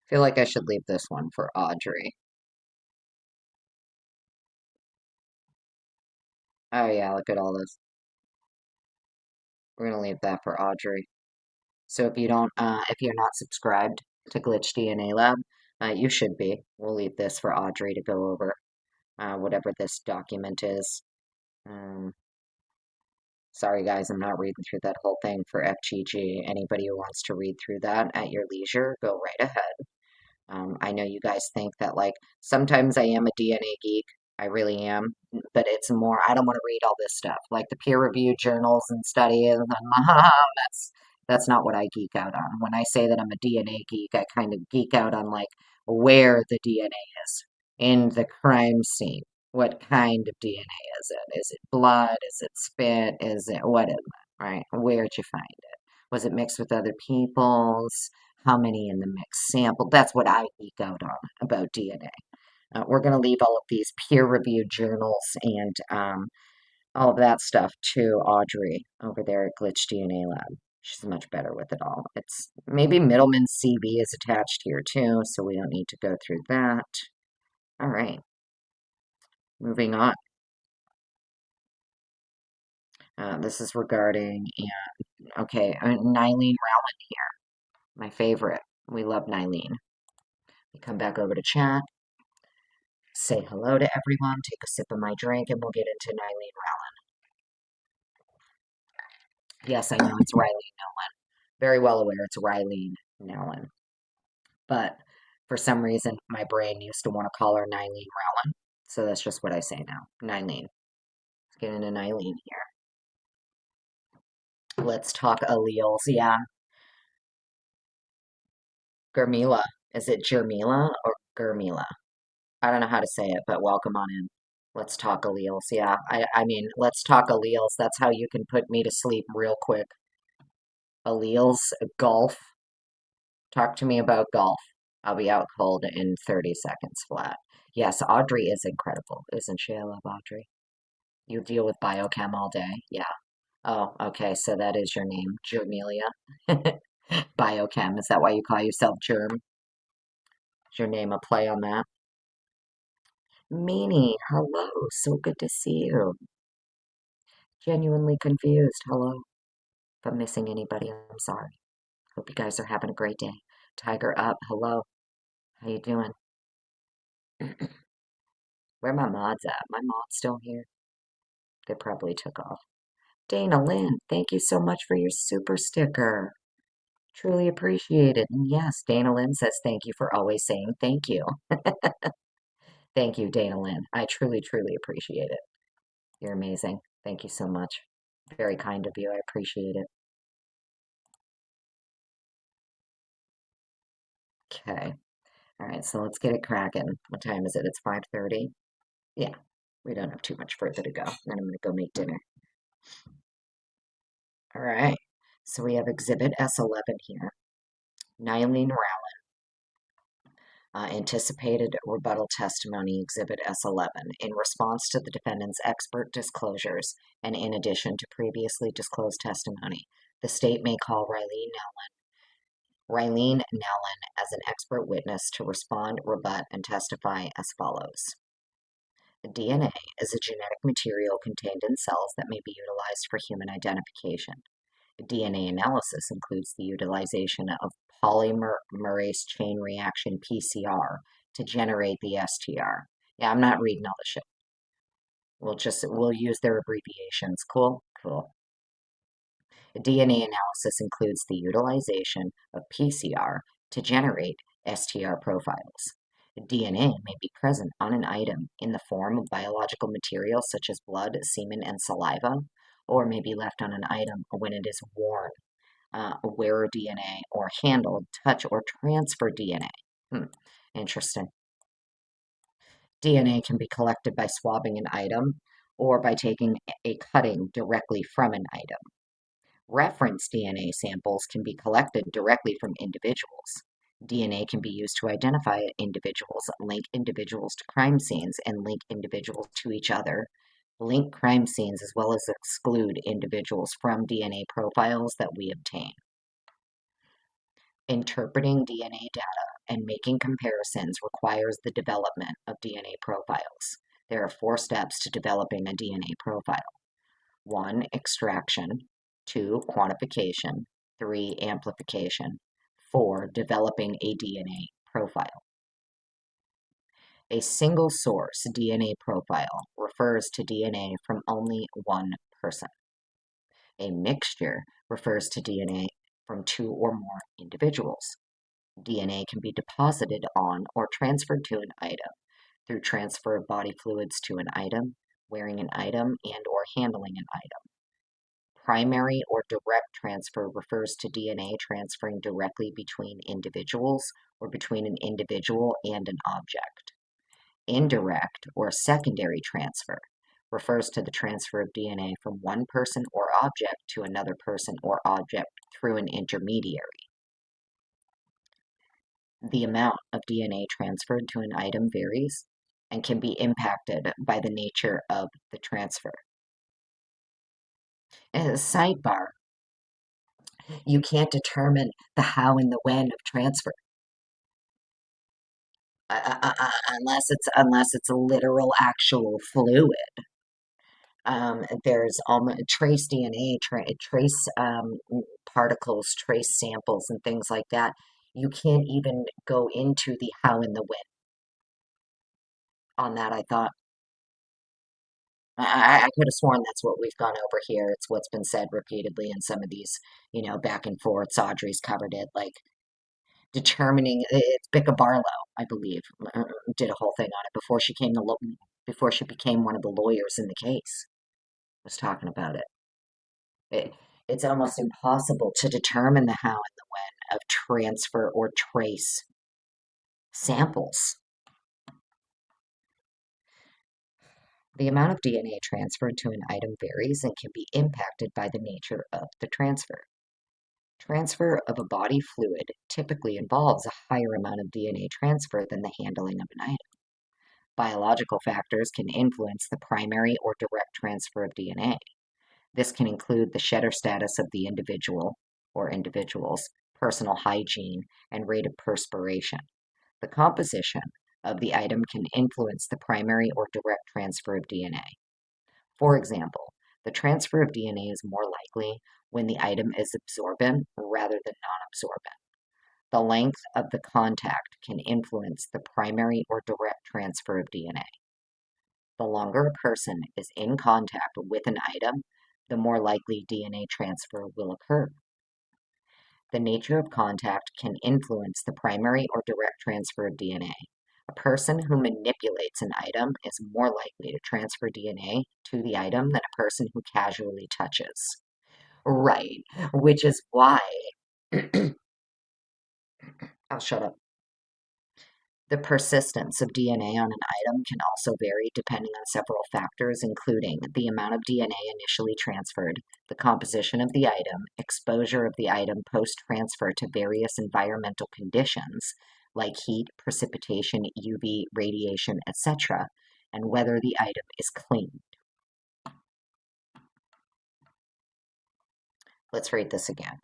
I feel like I should leave this one for Audrey. Oh yeah, look at all this. We're gonna leave that for Audrey. So if if you're not subscribed to Glitch DNA Lab, you should be. We'll leave this for Audrey to go over. whatever this document is. Um, Sorry, guys, I'm not reading through that whole thing for FGG. Anybody who wants to read through that at your leisure, go right ahead. I know you guys think that, like, sometimes I am a DNA geek. I really am. But it's more, I don't want to read all this stuff, like the peer-reviewed journals and studies. And that's not what I geek out on. When I say that I'm a DNA geek, I kind of geek out on, like, where the DNA is in the crime scene. What kind of DNA is it? Is it blood? Is it spit? Is it what is it, right? Where'd you find it? Was it mixed with other people's? How many in the mixed sample? That's what I geek out on about DNA. We're going to leave all of these peer-reviewed journals and all of that stuff to Audrey over there at Glitch DNA Lab. She's much better with it all. It's maybe Middleman's CV is attached here too, so we don't need to go through that. All right, moving on. This is regarding, okay, Nylene Rowland here, my favorite. We love Nylene. We come back over to chat. Say hello to everyone, take a sip of my drink, and we'll get into Nylene Rowland. Yes, I know it's Riley Nolan. Very well aware it's Riley Nolan. But for some reason, my brain used to want to call her Nylene Rowland. So that's just what I say now. Nylene. Let's get into Nylene here. Let's talk alleles. Yeah. Germila. Is it Germila or Germila? I don't know how to say it, but welcome on in. Let's talk alleles. Yeah, I mean, let's talk alleles. That's how you can put me to sleep real quick. Alleles, golf. Talk to me about golf. I'll be out cold in 30 seconds flat. Yes, Audrey is incredible, isn't she? I love Audrey. You deal with biochem all day. Yeah. Oh, okay, so that is your name, Germelia. Biochem. Is that why you call yourself Germ? Is your name a play on that? Meanie, hello. So good to see you. Genuinely confused. Hello. If I'm missing anybody, I'm sorry. Hope you guys are having a great day. Tiger up. Hello. How you doing? Where my mods at? My mod's still here. They probably took off. Dana Lynn, thank you so much for your super sticker. Truly appreciate it. And yes, Dana Lynn says thank you for always saying thank you. Thank you, Dana Lynn. I truly, truly appreciate it. You're amazing. Thank you so much. Very kind of you. I appreciate it. Okay. All right, so let's get it cracking. What time is it? It's 5:30. Yeah, we don't have too much further to go. Then I'm going to go make dinner. All right, so we have Exhibit S11 here. Nylene Rowland, anticipated rebuttal testimony, Exhibit S11, in response to the defendant's expert disclosures and in addition to previously disclosed testimony. The state may call Rylene Nellen as an expert witness to respond, rebut, and testify as follows. DNA is a genetic material contained in cells that may be utilized for human identification. DNA analysis includes the utilization of polymerase chain reaction PCR to generate the STR. Yeah, I'm not reading all the shit. We'll use their abbreviations. Cool? Cool. DNA analysis includes the utilization of PCR to generate STR profiles. DNA may be present on an item in the form of biological material such as blood, semen, and saliva, or may be left on an item when it is worn, wearer DNA, or handled, touch, or transfer DNA. Interesting. DNA can be collected by swabbing an item or by taking a cutting directly from an item. Reference DNA samples can be collected directly from individuals. DNA can be used to identify individuals, link individuals to crime scenes, and link individuals to each other, link crime scenes as well as exclude individuals from DNA profiles that we obtain. Interpreting DNA data and making comparisons requires the development of DNA profiles. There are 4 steps to developing a DNA profile. 1. Extraction. 2. Quantification. 3. Amplification. 4. Developing a DNA profile. A single source DNA profile refers to DNA from only one person. A mixture refers to DNA from two or more individuals. DNA can be deposited on or transferred to an item through transfer of body fluids to an item, wearing an item, and or handling an item. Primary or direct transfer refers to DNA transferring directly between individuals or between an individual and an object. Indirect or secondary transfer refers to the transfer of DNA from one person or object to another person or object through an intermediary. The amount of DNA transferred to an item varies and can be impacted by the nature of the transfer. As a sidebar, you can't determine the how and the when of transfer unless it's a literal actual fluid. There's trace DNA, trace particles, trace samples, and things like that. You can't even go into the how and the when on that. I thought I could have sworn that's what we've gone over here. It's what's been said repeatedly in some of these, back and forths. Audrey's covered it, like determining. It's Bicca Barlow, I believe, did a whole thing on it before she became one of the lawyers in the case. Was talking about it. It's almost impossible to determine the how and the when of transfer or trace samples. The amount of DNA transferred to an item varies and can be impacted by the nature of the transfer. Transfer of a body fluid typically involves a higher amount of DNA transfer than the handling of an item. Biological factors can influence the primary or direct transfer of DNA. This can include the sheddar status of the individual or individuals, personal hygiene, and rate of perspiration. The composition of the item can influence the primary or direct transfer of DNA. For example, the transfer of DNA is more likely when the item is absorbent rather than non-absorbent. The length of the contact can influence the primary or direct transfer of DNA. The longer a person is in contact with an item, the more likely DNA transfer will occur. The nature of contact can influence the primary or direct transfer of DNA. A person who manipulates an item is more likely to transfer DNA to the item than a person who casually touches. Right, which is why. I'll shut up. The persistence of DNA on an item can also vary depending on several factors, including the amount of DNA initially transferred, the composition of the item, exposure of the item post-transfer to various environmental conditions like heat, precipitation, UV, radiation, etc., and whether the item is clean. Let's read this again.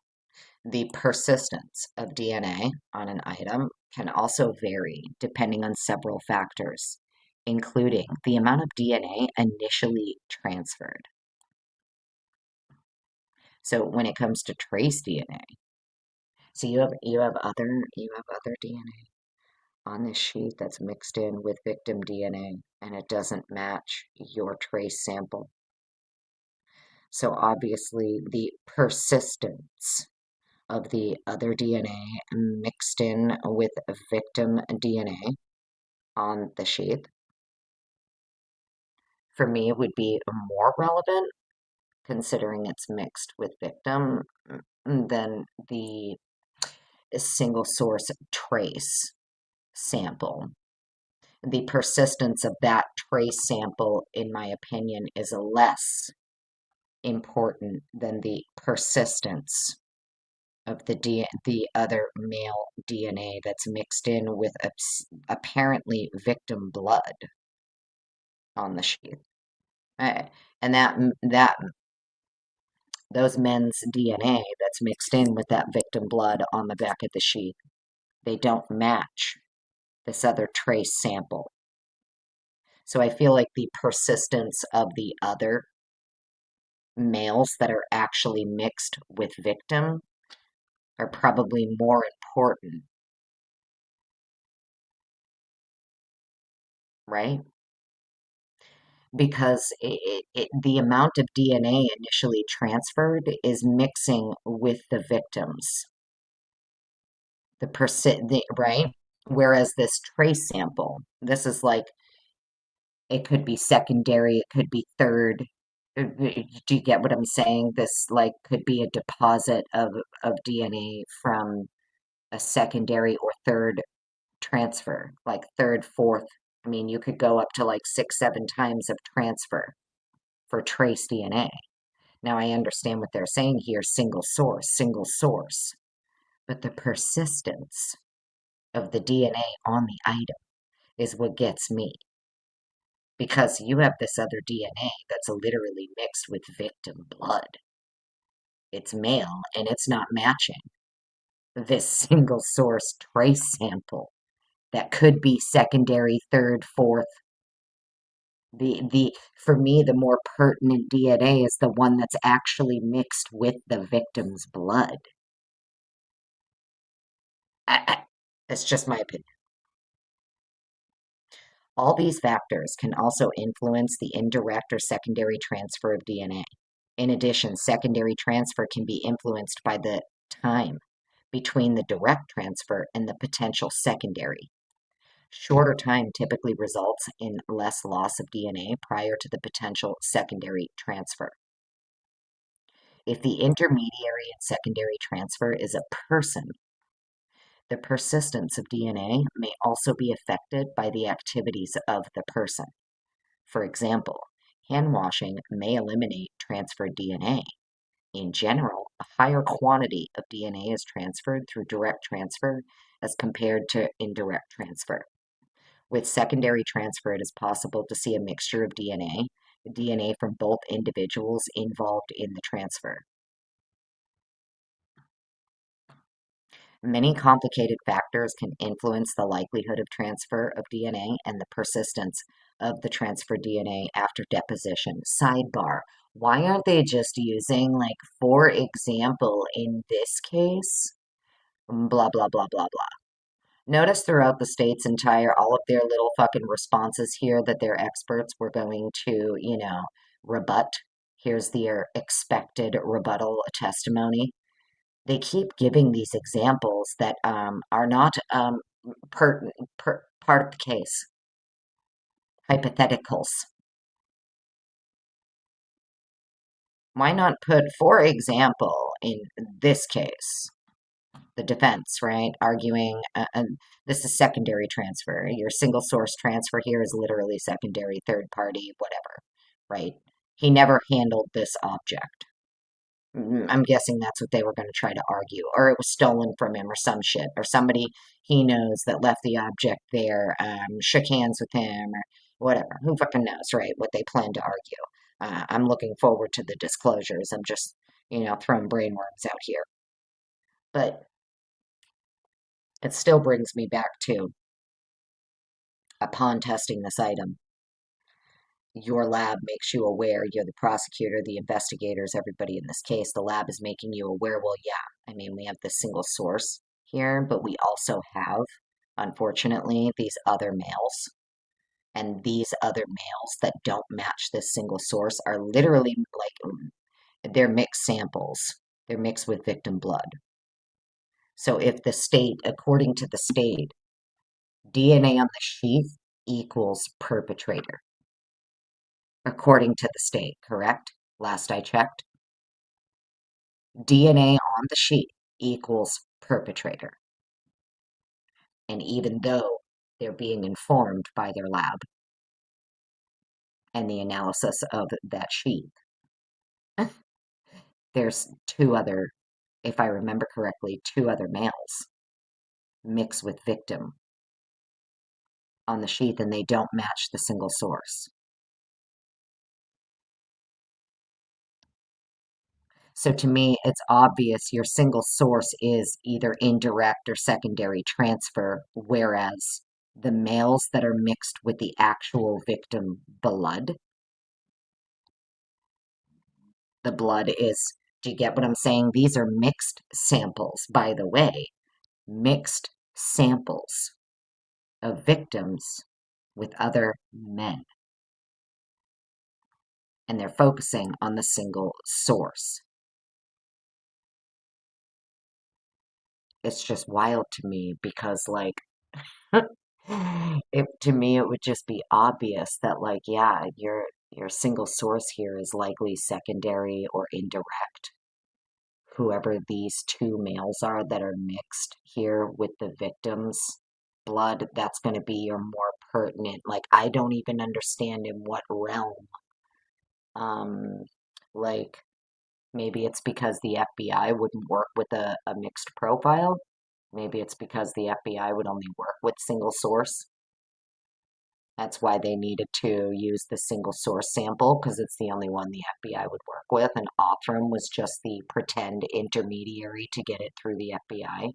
The persistence of DNA on an item can also vary depending on several factors, including the amount of DNA initially transferred. So when it comes to trace DNA, so you have other DNA on this sheet that's mixed in with victim DNA and it doesn't match your trace sample. So obviously the persistence of the other DNA mixed in with victim DNA on the sheet, for me, would be more relevant, considering it's mixed with victim, than the single source trace sample. The persistence of that trace sample, in my opinion, is less important than the persistence of the other male DNA that's mixed in with apparently victim blood on the sheet. And that those men's DNA that's mixed in with that victim blood on the back of the sheet, they don't match this other trace sample. So I feel like the persistence of the other males that are actually mixed with victim are probably more important right? Because the amount of DNA initially transferred is mixing with the victims, right? Whereas this trace sample, this is like, it could be secondary, it could be third. Do you get what I'm saying? This like could be a deposit of DNA from a secondary or third transfer, like third, fourth. I mean, you could go up to like 6, 7 times of transfer for trace DNA. Now, I understand what they're saying here, single source, but the persistence of the DNA on the item is what gets me. Because you have this other DNA that's literally mixed with victim blood. It's male and it's not matching this single source trace sample that could be secondary, third, fourth. The for me, the more pertinent DNA is the one that's actually mixed with the victim's blood. It's just my opinion. All these factors can also influence the indirect or secondary transfer of DNA. In addition, secondary transfer can be influenced by the time between the direct transfer and the potential secondary. Shorter time typically results in less loss of DNA prior to the potential secondary transfer. If the intermediary and secondary transfer is a person, the persistence of DNA may also be affected by the activities of the person. For example, hand washing may eliminate transferred DNA. In general, a higher quantity of DNA is transferred through direct transfer as compared to indirect transfer. With secondary transfer, it is possible to see a mixture of DNA from both individuals involved in the transfer. Many complicated factors can influence the likelihood of transfer of DNA and the persistence of the transferred DNA after deposition. Sidebar, why aren't they just using, like, for example, in this case, blah, blah, blah, blah, blah. Notice throughout the state's all of their little fucking responses here that their experts were going to, rebut. Here's their expected rebuttal testimony. They keep giving these examples that are not part of the case, hypotheticals. Why not put, for example, in this case, the defense, right, arguing, this is secondary transfer. Your single source transfer here is literally secondary, third party, whatever, right? He never handled this object. I'm guessing that's what they were going to try to argue, or it was stolen from him, or some shit, or somebody he knows that left the object there, shook hands with him, or whatever. Who fucking knows, right? What they plan to argue. I'm looking forward to the disclosures. I'm just, throwing brainworms out here. But it still brings me back to, upon testing this item, your lab makes you aware, you're the prosecutor, the investigators, everybody in this case, the lab is making you aware, well, yeah, I mean, we have this single source here, but we also have, unfortunately, these other males. And these other males that don't match this single source are literally like, they're mixed samples. They're mixed with victim blood. So if the state, according to the state, DNA on the sheath equals perpetrator. According to the state, correct? Last I checked. DNA on the sheet equals perpetrator. And even though they're being informed by their lab and the analysis of that sheet, there's two other, if I remember correctly, two other males mixed with victim on the sheath, and they don't match the single source. So to me, it's obvious your single source is either indirect or secondary transfer, whereas the males that are mixed with the actual victim blood, the blood is, do you get what I'm saying? These are mixed samples, by the way, mixed samples of victims with other men, and they're focusing on the single source. It's just wild to me because, like, to me, it would just be obvious that, like, yeah, your single source here is likely secondary or indirect. Whoever these two males are that are mixed here with the victim's blood, that's going to be your more pertinent. Like, I don't even understand in what realm. Um, like, maybe it's because the FBI wouldn't work with a mixed profile. Maybe it's because the FBI would only work with single source. That's why they needed to use the single source sample because it's the only one the FBI would work with. And Othram was just the pretend intermediary to get it through the FBI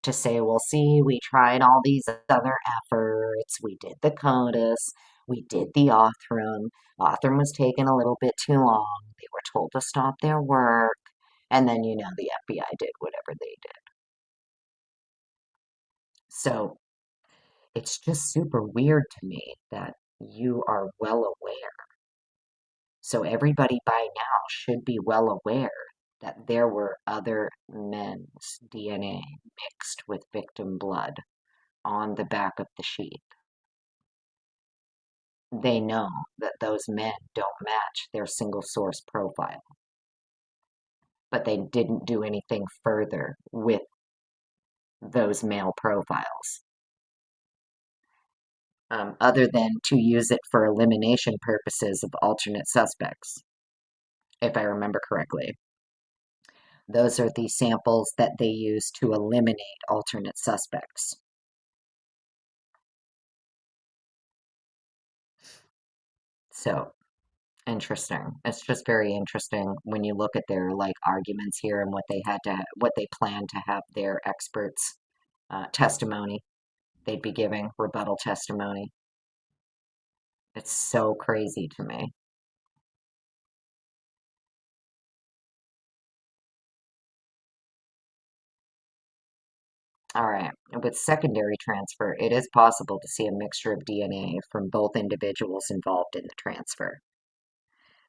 to say, well, see, we tried all these other efforts. We did the CODIS. We did the Othram. Othram was taking a little bit too long. They were told to stop their work. And then, the FBI did whatever they did. So it's just super weird to me that you are well aware. So everybody by now should be well aware that there were other men's DNA mixed with victim blood on the back of the sheet. They know that those men don't match their single source profile, but they didn't do anything further with those male profiles, other than to use it for elimination purposes of alternate suspects, if I remember correctly. Those are the samples that they use to eliminate alternate suspects. So, interesting. It's just very interesting when you look at their like arguments here and what they plan to have their experts testimony. They'd be giving rebuttal testimony. It's so crazy to me. All right. With secondary transfer, it is possible to see a mixture of DNA from both individuals involved in the transfer.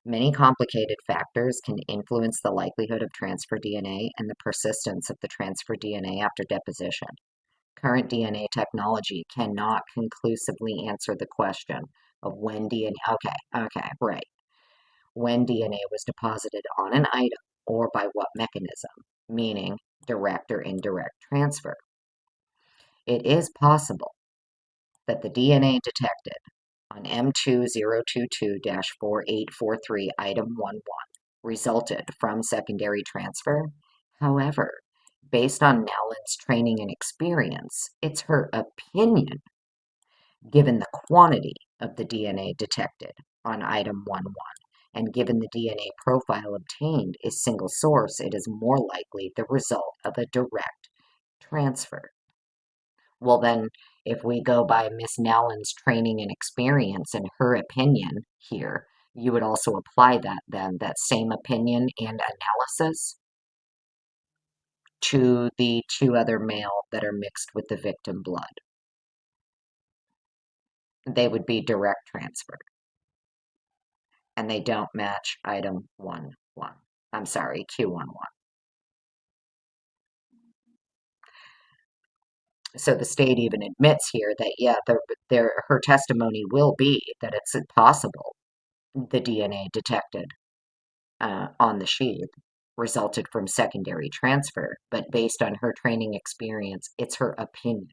Many complicated factors can influence the likelihood of transfer DNA and the persistence of the transfer DNA after deposition. Current DNA technology cannot conclusively answer the question of when DNA, right, when DNA was deposited on an item or by what mechanism, meaning direct or indirect transfer. It is possible that the DNA detected on M2022-4843 item 11 resulted from secondary transfer. However, based on Nowlin's training and experience, it's her opinion, given the quantity of the DNA detected on item 11, and given the DNA profile obtained is single source, it is more likely the result of a direct transfer. Well, then, if we go by Miss Nowlin's training and experience and her opinion here, you would also apply that then, that same opinion and analysis to the two other male that are mixed with the victim blood. They would be direct transferred, and they don't match item 1-1. I'm sorry, Q11. So the state even admits here that, yeah, her testimony will be that it's possible the DNA detected on the sheath resulted from secondary transfer, but based on her training experience, it's her opinion.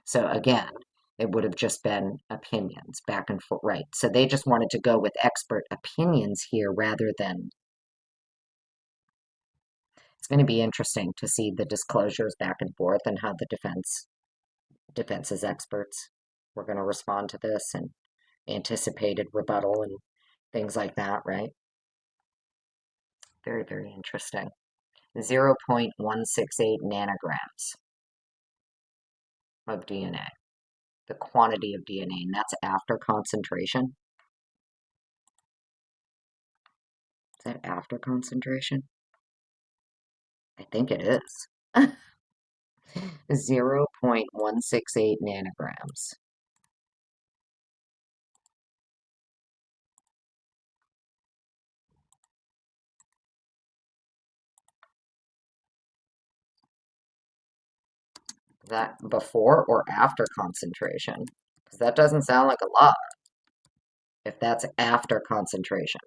So again, it would have just been opinions back and forth, right? So they just wanted to go with expert opinions here rather than. It's going to be interesting to see the disclosures back and forth and how the defense's experts were going to respond to this and anticipated rebuttal and things like that, right? Very, very interesting. 0.168 nanograms of DNA, the quantity of DNA, and that's after concentration. Is that after concentration? I think it is. 0.168 nanograms. That before or after concentration? Because that doesn't sound like a lot if that's after concentration.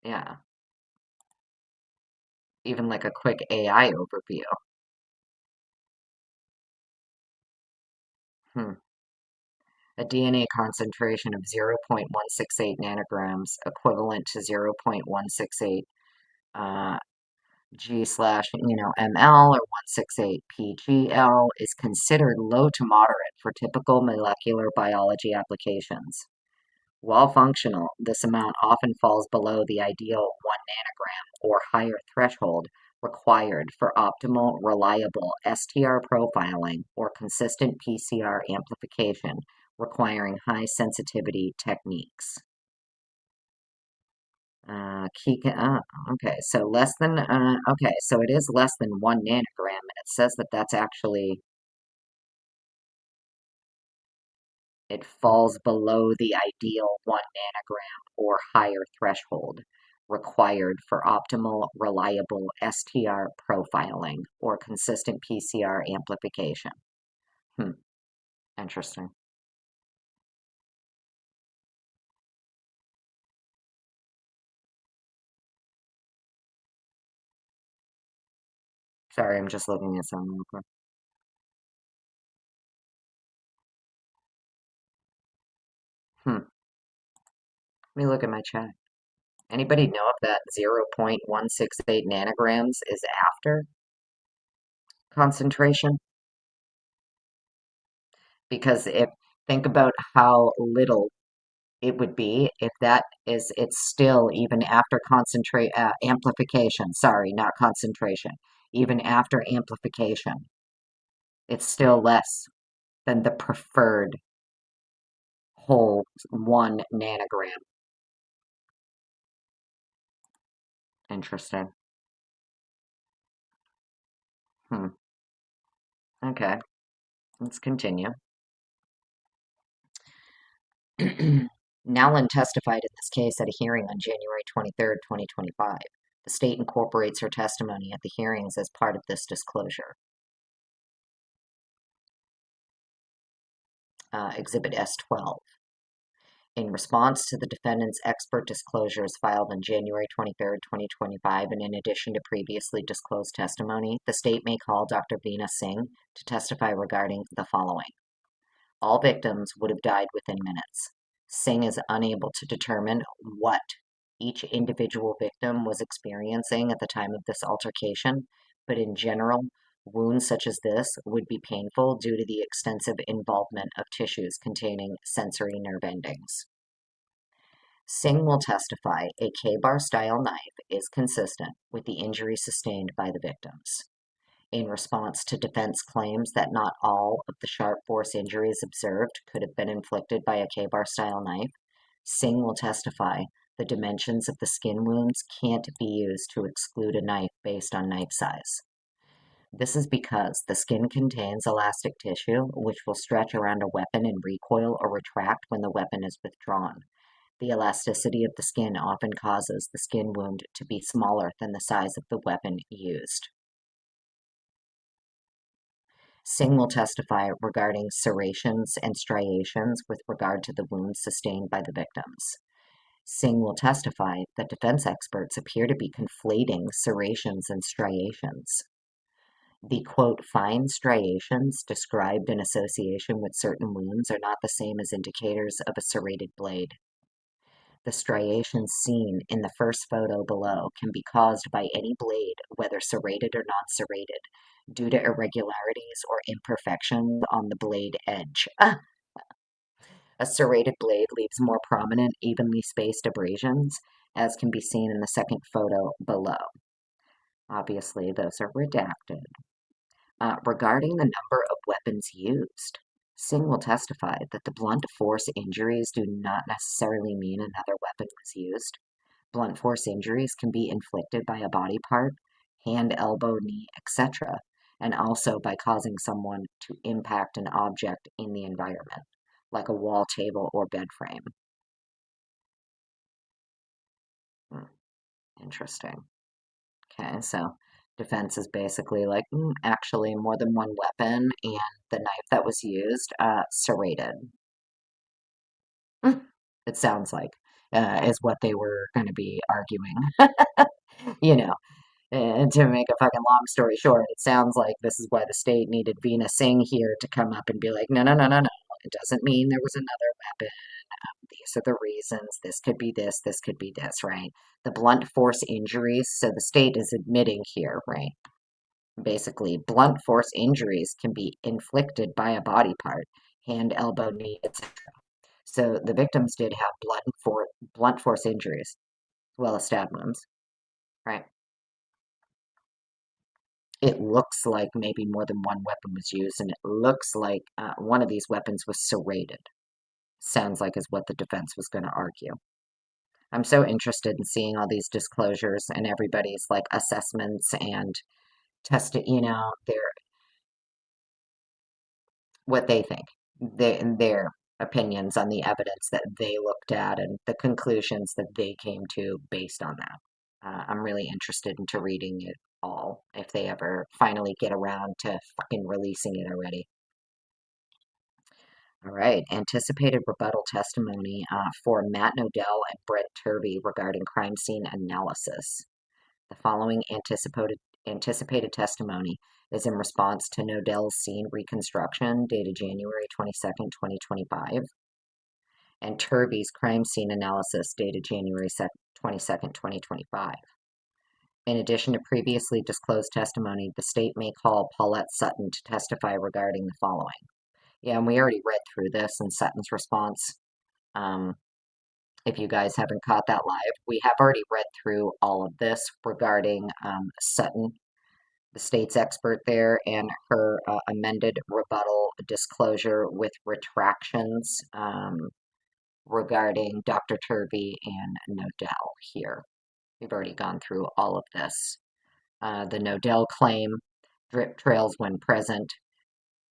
Yeah, even like a quick AI overview. Hmm. A DNA concentration of 0.168 nanograms, equivalent to 0.168 uh, G slash, ml or 168 pgl, is considered low to moderate for typical molecular biology applications. While functional, this amount often falls below the ideal 1 nanogram or higher threshold required for optimal, reliable STR profiling or consistent PCR amplification requiring high sensitivity techniques. Okay, so okay, so it is less than 1 nanogram, and it says that that's actually, it falls below the ideal 1 nanogram or higher threshold required for optimal, reliable STR profiling or consistent PCR amplification. Hmm, interesting. Sorry, I'm just looking at some real quick. Let me look at my chat. Anybody know if that 0.168 nanograms is after concentration? Because if think about how little it would be if that is it's still even after concentrate amplification, sorry, not concentration, even after amplification, it's still less than the preferred whole 1 nanogram. Interesting. Hmm. Okay, let's continue. Nowlin testified in this case at a hearing on January 23rd, 2025. The state incorporates her testimony at the hearings as part of this disclosure. Exhibit S12. In response to the defendant's expert disclosures filed on January 23rd, 2025, and in addition to previously disclosed testimony, the state may call Dr. Veena Singh to testify regarding the following. All victims would have died within minutes. Singh is unable to determine what each individual victim was experiencing at the time of this altercation, but in general, wounds such as this would be painful due to the extensive involvement of tissues containing sensory nerve endings. Singh will testify a K-bar style knife is consistent with the injuries sustained by the victims. In response to defense claims that not all of the sharp force injuries observed could have been inflicted by a K-bar style knife, Singh will testify the dimensions of the skin wounds can't be used to exclude a knife based on knife size. This is because the skin contains elastic tissue, which will stretch around a weapon and recoil or retract when the weapon is withdrawn. The elasticity of the skin often causes the skin wound to be smaller than the size of the weapon used. Singh will testify regarding serrations and striations with regard to the wounds sustained by the victims. Singh will testify that defense experts appear to be conflating serrations and striations. The quote, fine striations described in association with certain wounds are not the same as indicators of a serrated blade. The striations seen in the first photo below can be caused by any blade, whether serrated or non-serrated, due to irregularities or imperfections on the blade edge. A serrated blade leaves more prominent, evenly spaced abrasions, as can be seen in the second photo below. Obviously, those are redacted. Regarding the number of weapons used, Singh will testify that the blunt force injuries do not necessarily mean another weapon was used. Blunt force injuries can be inflicted by a body part, hand, elbow, knee, etc., and also by causing someone to impact an object in the environment, like a wall, table, or bed frame. Interesting. Okay, so defense is basically like, actually, more than one weapon, and the knife that was used, serrated. It sounds like, is what they were going to be arguing. You know, and to make a fucking long story short, it sounds like this is why the state needed Veena Singh here to come up and be like, no, no, no, no, no. It doesn't mean there was another weapon. These are the reasons. This could be this could be this, right? The blunt force injuries. So the state is admitting here, right? Basically, blunt force injuries can be inflicted by a body part, hand, elbow, knee, etc. So the victims did have blunt force injuries, as well as stab wounds, right? It looks like maybe more than one weapon was used, and it looks like one of these weapons was serrated. Sounds like is what the defense was going to argue. I'm so interested in seeing all these disclosures and everybody's like assessments and tested, what they think, their opinions on the evidence that they looked at and the conclusions that they came to based on that. I'm really interested into reading it all if they ever finally get around to fucking releasing it already. All right, anticipated rebuttal testimony for Matt Nodell and Brent Turvey regarding crime scene analysis. The following anticipated testimony is in response to Nodell's scene reconstruction dated January 22nd, 2025, and Turvey's crime scene analysis dated January 22nd, 2025. In addition to previously disclosed testimony, the state may call Paulette Sutton to testify regarding the following. Yeah, and we already read through this in Sutton's response. If you guys haven't caught that live, we have already read through all of this regarding Sutton, the state's expert there, and her amended rebuttal disclosure with retractions regarding Dr. Turvey and Nodell here. We've already gone through all of this. The Nodell claim, drip trails when present,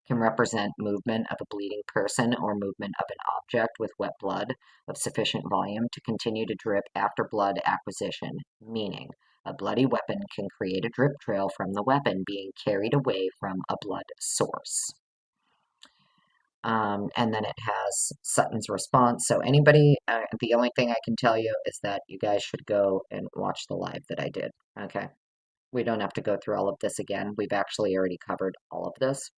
can represent movement of a bleeding person or movement of an object with wet blood of sufficient volume to continue to drip after blood acquisition, meaning a bloody weapon can create a drip trail from the weapon being carried away from a blood source. And then it has Sutton's response. So anybody, the only thing I can tell you is that you guys should go and watch the live that I did. Okay. We don't have to go through all of this again. We've actually already covered all of this.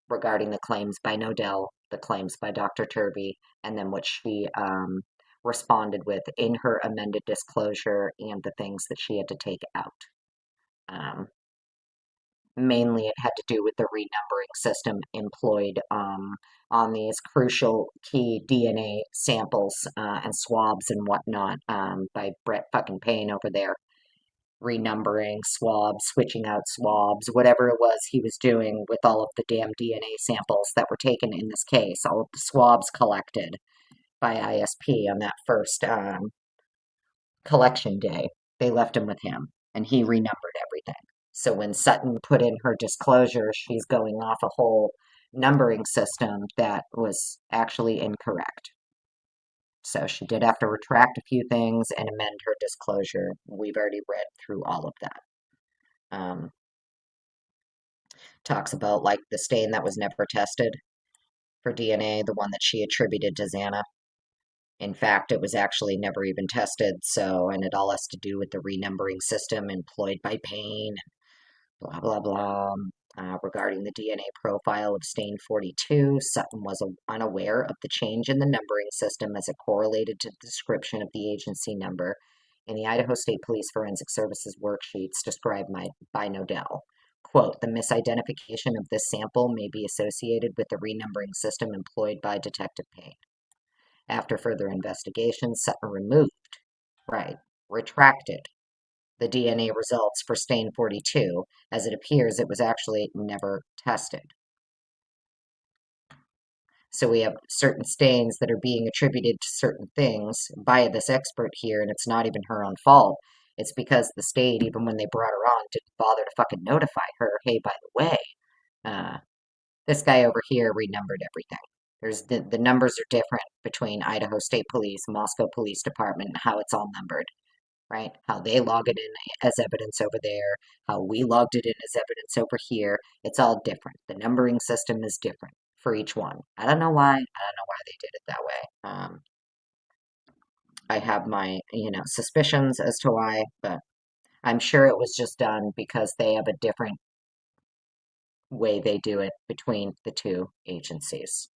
Regarding the claims by Nodell, the claims by Dr. Turvey, and then what she responded with in her amended disclosure and the things that she had to take out. Mainly, it had to do with the renumbering system employed on these crucial key DNA samples and swabs and whatnot by Brett fucking Payne over there. Renumbering swabs, switching out swabs, whatever it was he was doing with all of the damn DNA samples that were taken in this case, all of the swabs collected by ISP on that first collection day. They left him with him, and he renumbered everything. So when Sutton put in her disclosure, she's going off a whole numbering system that was actually incorrect. So she did have to retract a few things and amend her disclosure. We've already read through all of that. Talks about like the stain that was never tested for DNA, the one that she attributed to Xana. In fact, it was actually never even tested, so, and it all has to do with the renumbering system employed by Payne, blah, blah, blah. Regarding the DNA profile of stain 42, Sutton was unaware of the change in the numbering system as it correlated to the description of the agency number in the Idaho State Police Forensic Services worksheets described by Nodell. Quote, the misidentification of this sample may be associated with the renumbering system employed by Detective Payne. After further investigation, Sutton retracted the DNA results for stain 42, as it appears it was actually never tested. So we have certain stains that are being attributed to certain things by this expert here, and it's not even her own fault. It's because the state, even when they brought her on, didn't bother to fucking notify her, hey, by the way, this guy over here renumbered everything. The numbers are different between Idaho State Police, Moscow Police Department, and how it's all numbered, right? How they log it in as evidence over there, how we logged it in as evidence over here. It's all different. The numbering system is different for each one. I don't know why. I don't know why they did it that way. I have my, suspicions as to why, but I'm sure it was just done because they have a different way they do it between the two agencies.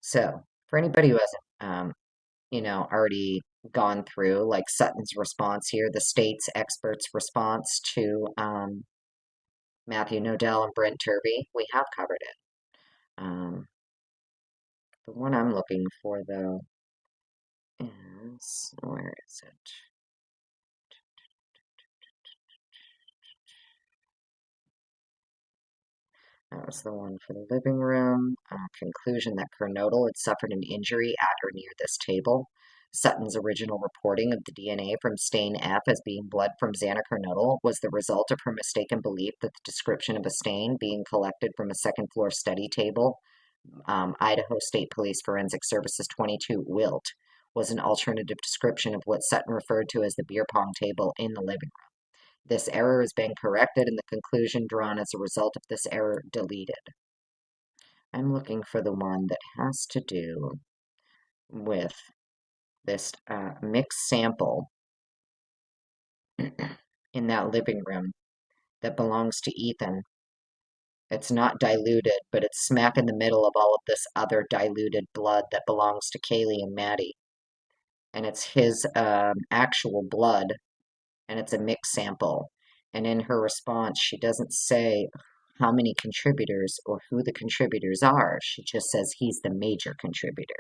So, for anybody who hasn't, already gone through, like Sutton's response here, the state's experts' response to Matthew Nodell and Brent Turvey, we have covered it. The one I'm looking for, though, is, where is it? That was the one for the living room. Conclusion that Kernodle had suffered an injury at or near this table. Sutton's original reporting of the DNA from stain F as being blood from Xana Kernodle was the result of her mistaken belief that the description of a stain being collected from a second floor study table, Idaho State Police Forensic Services 22 Wilt, was an alternative description of what Sutton referred to as the beer pong table in the living room. This error has been corrected and the conclusion drawn as a result of this error deleted. I'm looking for the one that has to do with this mixed sample in that living room that belongs to Ethan. It's not diluted, but it's smack in the middle of all of this other diluted blood that belongs to Kaylee and Maddie. And it's his actual blood, and it's a mixed sample. And in her response, she doesn't say how many contributors or who the contributors are. She just says he's the major contributor.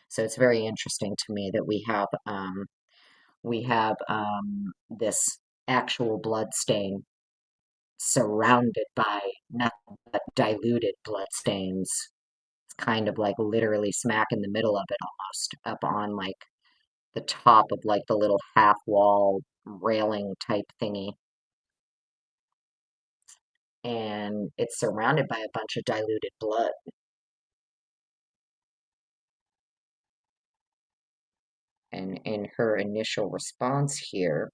So it's very interesting to me that we have this actual blood stain surrounded by nothing but diluted blood stains. It's kind of like literally smack in the middle of it almost, up on like the top of like the little half wall railing type thingy. And it's surrounded by a bunch of diluted blood. And in her initial response here,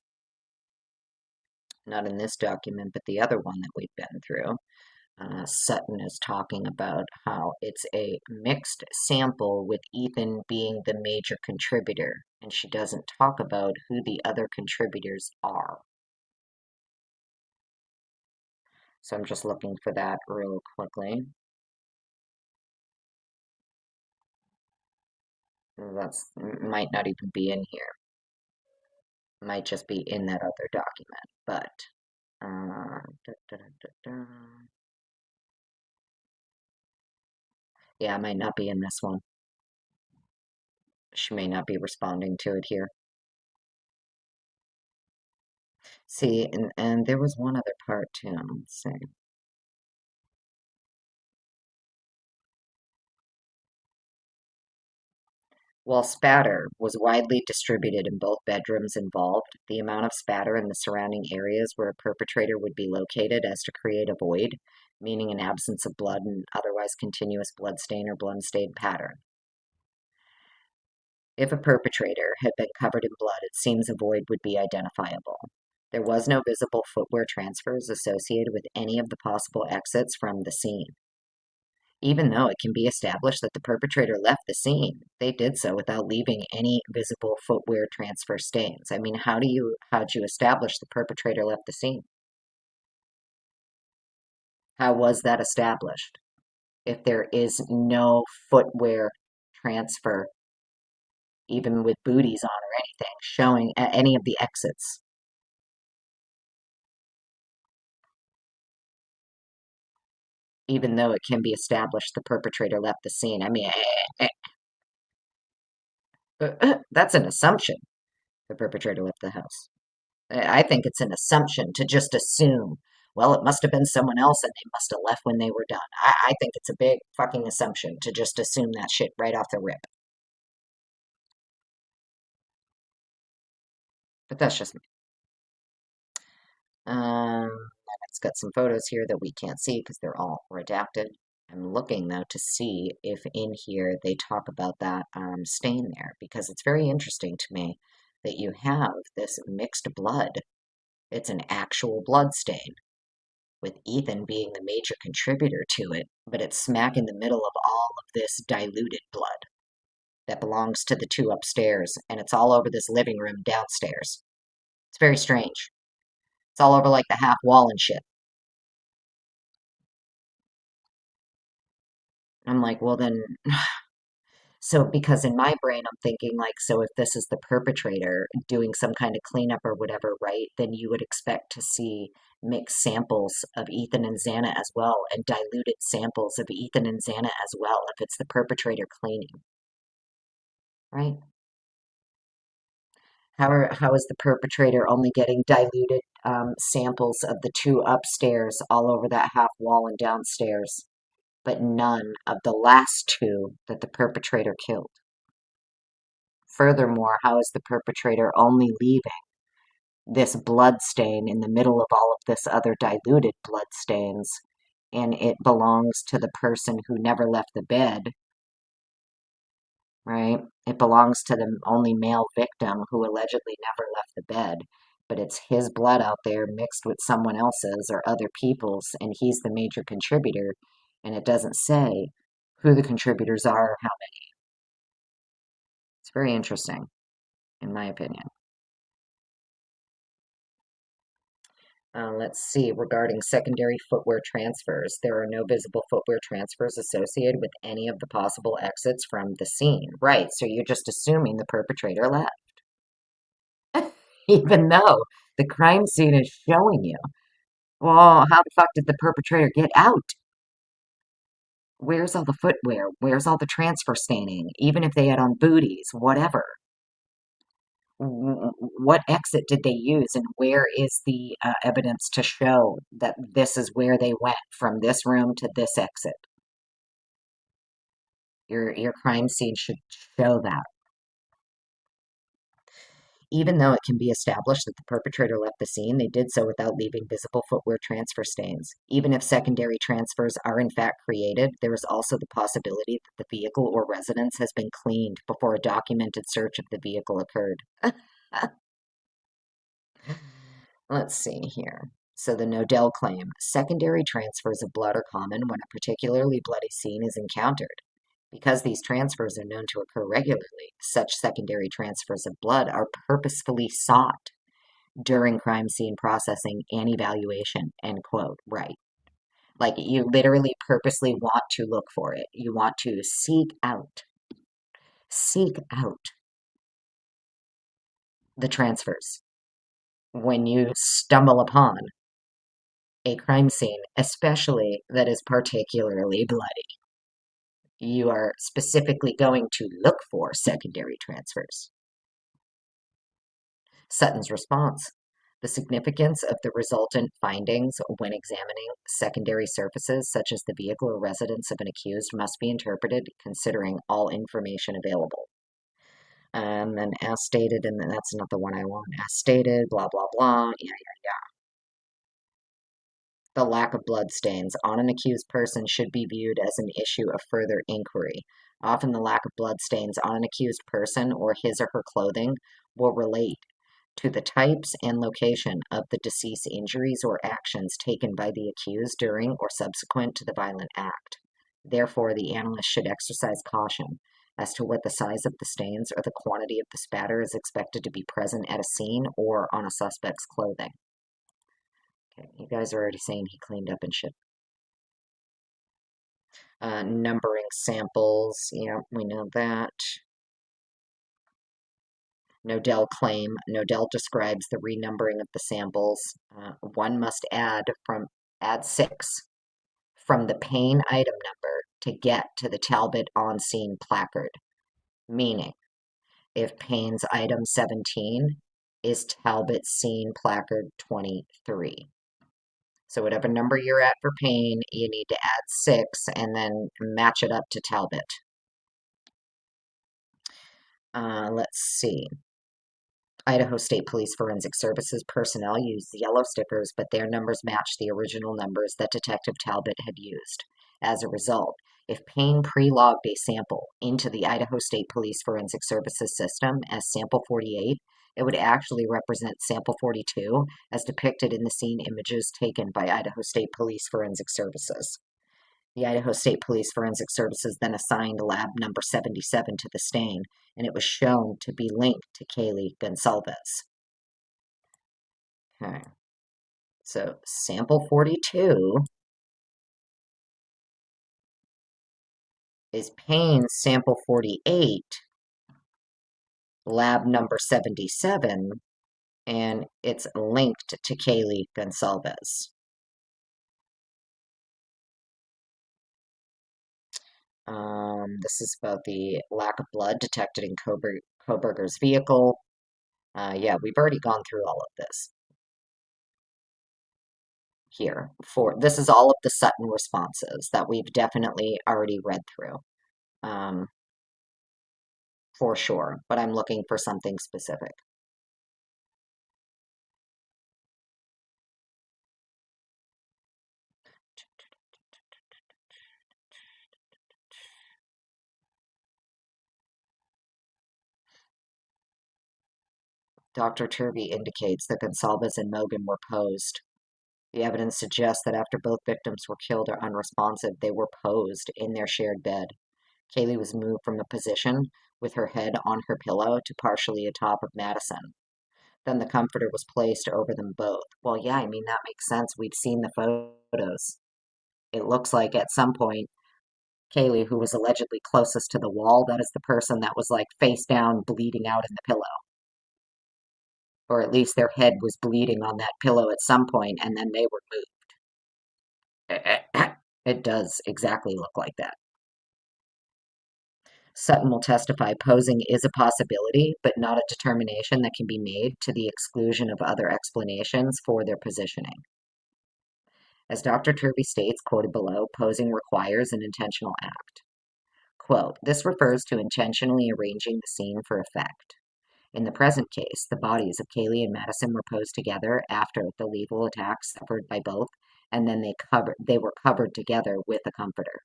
not in this document, but the other one that we've been through, Sutton is talking about how it's a mixed sample with Ethan being the major contributor, and she doesn't talk about who the other contributors are. So I'm just looking for that real quickly. That's might not even be in here. Might just be in that other document, but yeah, it might not be in this one. She may not be responding to it here. See, and there was one other part too. Let's see. While spatter was widely distributed in both bedrooms involved, the amount of spatter in the surrounding areas where a perpetrator would be located as to create a void, meaning an absence of blood and otherwise continuous blood stain or blood stain pattern. If a perpetrator had been covered in blood, it seems a void would be identifiable. There was no visible footwear transfers associated with any of the possible exits from the scene. Even though it can be established that the perpetrator left the scene, they did so without leaving any visible footwear transfer stains. I mean, how'd you establish the perpetrator left the scene? How was that established? If there is no footwear transfer, even with booties on or anything, showing at any of the exits. Even though it can be established the perpetrator left the scene. I mean, that's an assumption. The perpetrator left the house. I think it's an assumption to just assume, well, it must have been someone else and they must have left when they were done. I think it's a big fucking assumption to just assume that shit right off the rip. But that's just me. And it's got some photos here that we can't see because they're all redacted. I'm looking though to see if in here they talk about that stain there, because it's very interesting to me that you have this mixed blood. It's an actual blood stain, with Ethan being the major contributor to it, but it's smack in the middle of all of this diluted blood that belongs to the two upstairs, and it's all over this living room downstairs. It's very strange. It's all over like the half wall and shit. I'm like, well then, so because in my brain I'm thinking like, so if this is the perpetrator doing some kind of cleanup or whatever, right, then you would expect to see mixed samples of Ethan and Xana as well, and diluted samples of Ethan and Xana as well, if it's the perpetrator cleaning, right? How is the perpetrator only getting diluted samples of the two upstairs all over that half wall and downstairs, but none of the last two that the perpetrator killed? Furthermore, how is the perpetrator only leaving this blood stain in the middle of all of this other diluted blood stains, and it belongs to the person who never left the bed, right? It belongs to the only male victim who allegedly never left the bed, but it's his blood out there mixed with someone else's or other people's, and he's the major contributor, and it doesn't say who the contributors are or how many. It's very interesting, in my opinion. Let's see, regarding secondary footwear transfers, there are no visible footwear transfers associated with any of the possible exits from the scene. Right, so you're just assuming the perpetrator left, even though the crime scene is showing you. Well, how the fuck did the perpetrator get out? Where's all the footwear? Where's all the transfer staining? Even if they had on booties, whatever. What exit did they use, and where is the evidence to show that this is where they went from this room to this exit? Your crime scene should show that. Even though it can be established that the perpetrator left the scene, they did so without leaving visible footwear transfer stains. Even if secondary transfers are in fact created, there is also the possibility that the vehicle or residence has been cleaned before a documented search of the vehicle occurred. Let's see here. So the Nodell claim, secondary transfers of blood are common when a particularly bloody scene is encountered. Because these transfers are known to occur regularly, such secondary transfers of blood are purposefully sought during crime scene processing and evaluation, end quote. Right. Like you literally purposely want to look for it. You want to seek out the transfers when you stumble upon a crime scene, especially that is particularly bloody. You are specifically going to look for secondary transfers. Sutton's response. The significance of the resultant findings when examining secondary surfaces, such as the vehicle or residence of an accused, must be interpreted considering all information available. And then as stated, and that's not the one I want, as stated, blah, blah, blah, yeah. The lack of blood stains on an accused person should be viewed as an issue of further inquiry. Often the lack of blood stains on an accused person or his or her clothing will relate to the types and location of the deceased injuries or actions taken by the accused during or subsequent to the violent act. Therefore, the analyst should exercise caution as to what the size of the stains or the quantity of the spatter is expected to be present at a scene or on a suspect's clothing. Okay, you guys are already saying he cleaned up and shit. Numbering samples, yeah, we know that. Nodell claim. Nodell describes the renumbering of the samples. One must add 6 from the Payne item number to get to the Talbot on-scene placard. Meaning, if Payne's item 17 is Talbot's scene placard 23. So whatever number you're at for Payne, you need to add 6 and then match it up to Talbot. Let's see. Idaho State Police Forensic Services personnel used yellow stickers, but their numbers matched the original numbers that Detective Talbot had used. As a result, if Payne pre-logged a sample into the Idaho State Police Forensic Services system as sample 48, it would actually represent sample 42 as depicted in the scene images taken by Idaho State Police Forensic Services. The Idaho State Police Forensic Services then assigned lab number 77 to the stain, and it was shown to be linked to Kaylee Gonsalves. Okay, so sample 42 is Payne's sample 48, lab number 77, and it's linked to Kaylee Gonsalves. This is about the lack of blood detected in Kohberger's vehicle. Yeah, we've already gone through all of this here. This is all of the Sutton responses that we've definitely already read through, for sure, but I'm looking for something specific. Dr. Turvey indicates that Gonsalves and Mogan were posed. The evidence suggests that after both victims were killed or unresponsive, they were posed in their shared bed. Kaylee was moved from a position with her head on her pillow to partially atop of Madison. Then the comforter was placed over them both. Well, yeah, I mean, that makes sense. We've seen the photos. It looks like at some point, Kaylee, who was allegedly closest to the wall, that is the person that was like face down, bleeding out in the pillow. Or at least their head was bleeding on that pillow at some point, and then they were moved. It does exactly look like that. Sutton will testify posing is a possibility, but not a determination that can be made to the exclusion of other explanations for their positioning. As Dr. Turvey states, quoted below, posing requires an intentional act. Quote, this refers to intentionally arranging the scene for effect. In the present case, the bodies of Kaylee and Madison were posed together after the lethal attack suffered by both, and then they were covered together with a comforter.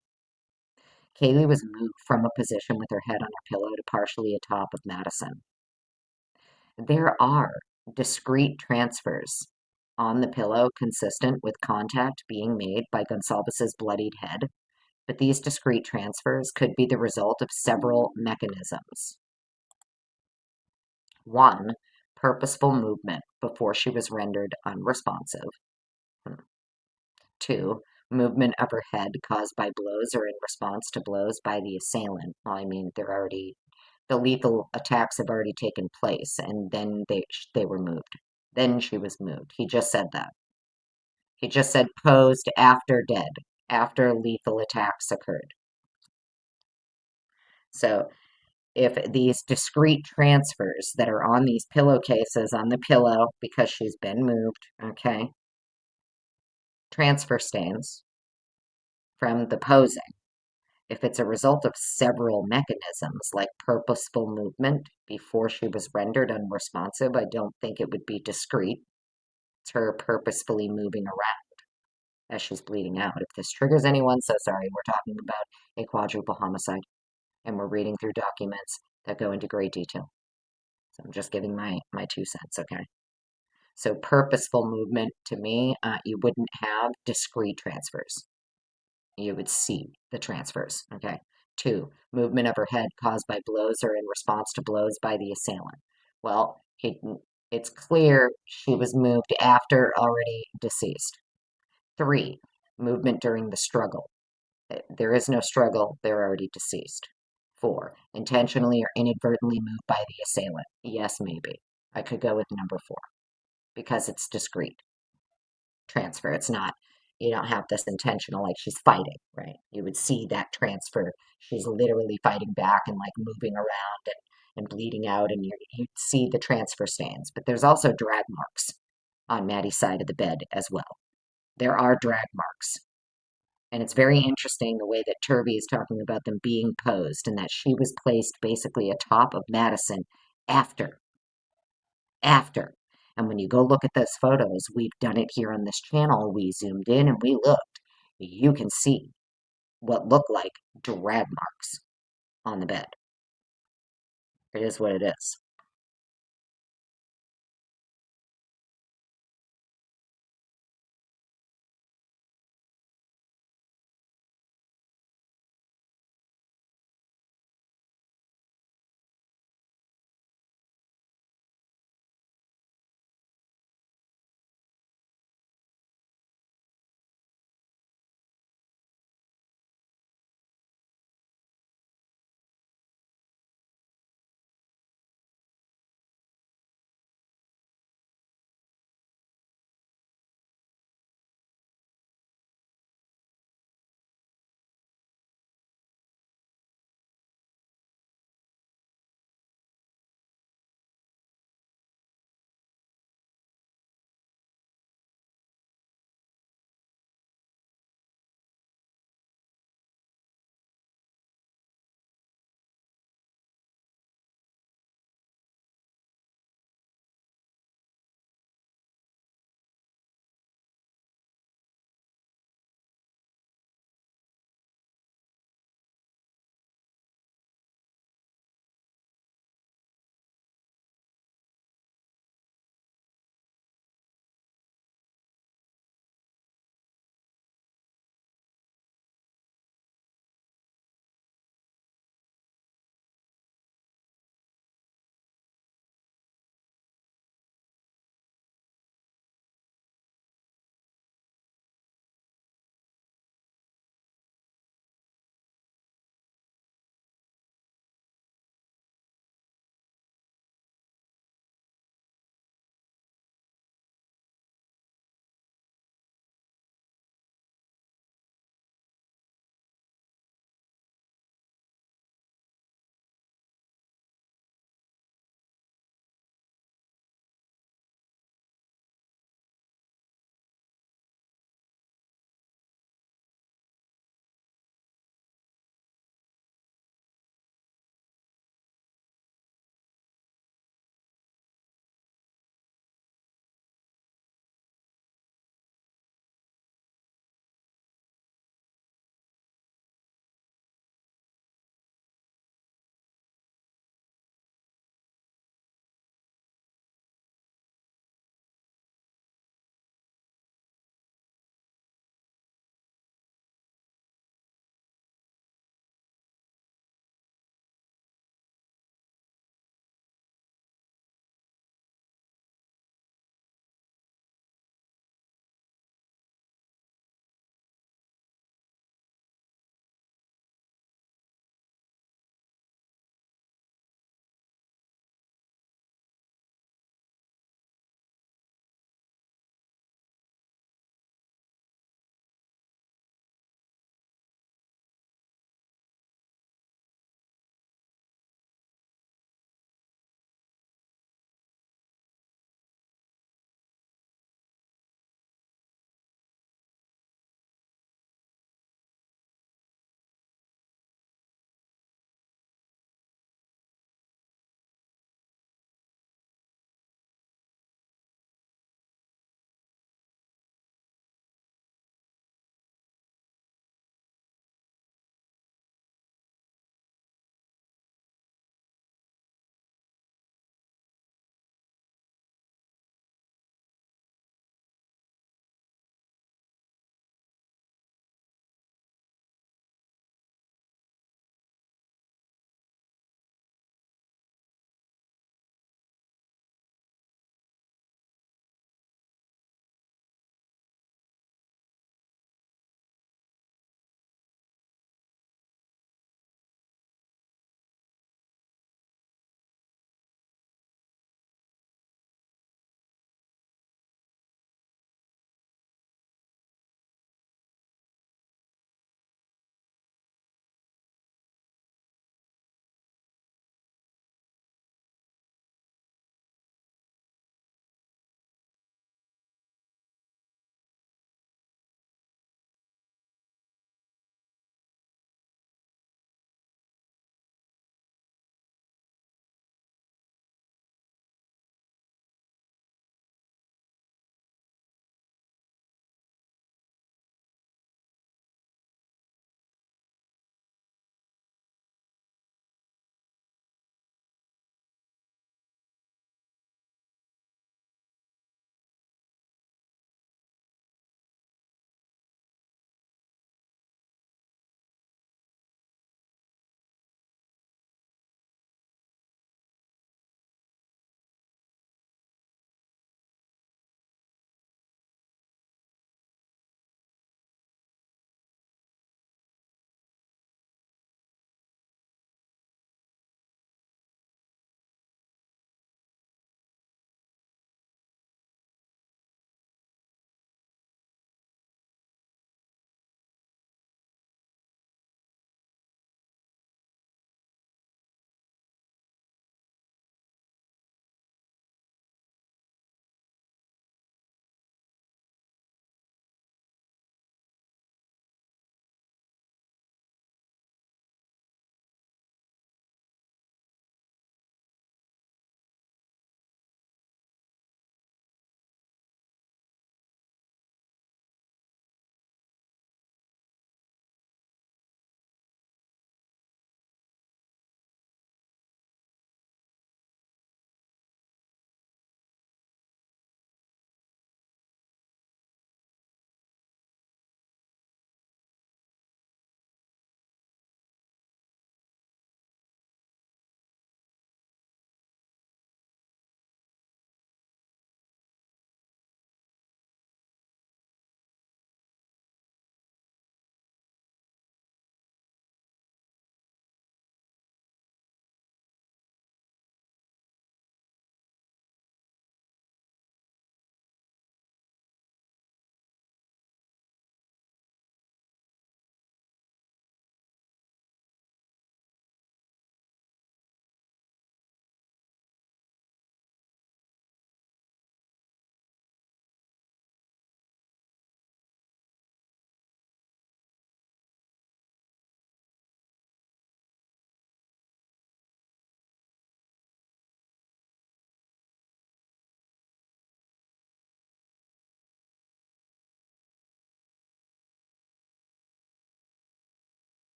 Kaylee was moved from a position with her head on her pillow to partially atop of Madison. There are discrete transfers on the pillow consistent with contact being made by Gonsalves' bloodied head, but these discrete transfers could be the result of several mechanisms. 1. Purposeful movement before she was rendered unresponsive. 2. Movement of her head caused by blows or in response to blows by the assailant. Well, I mean, the lethal attacks have already taken place, and then they were moved. Then she was moved. He just said that. He just said posed after dead, after lethal attacks occurred. So if these discrete transfers that are on these pillowcases on the pillow because she's been moved, okay, transfer stains from the posing, if it's a result of several mechanisms like purposeful movement before she was rendered unresponsive, I don't think it would be discrete. It's her purposefully moving around as she's bleeding out. If this triggers anyone, so sorry, we're talking about a quadruple homicide, and we're reading through documents that go into great detail. So I'm just giving my 2 cents, okay? So purposeful movement, to me, you wouldn't have discrete transfers. You would see the transfers, okay? 2, movement of her head caused by blows or in response to blows by the assailant. Well, it's clear she was moved after already deceased. 3, movement during the struggle. There is no struggle, they're already deceased. 4, intentionally or inadvertently moved by the assailant. Yes, maybe. I could go with number 4 because it's discrete transfer. It's not, you don't have this intentional, like she's fighting, right? You would see that transfer. She's literally fighting back and like moving around and bleeding out, and you'd see the transfer stains. But there's also drag marks on Maddie's side of the bed as well. There are drag marks. And it's very interesting the way that Turvey is talking about them being posed and that she was placed basically atop of Madison after after. And when you go look at those photos, we've done it here on this channel. We zoomed in and we looked. You can see what look like drag marks on the bed. It is what it is.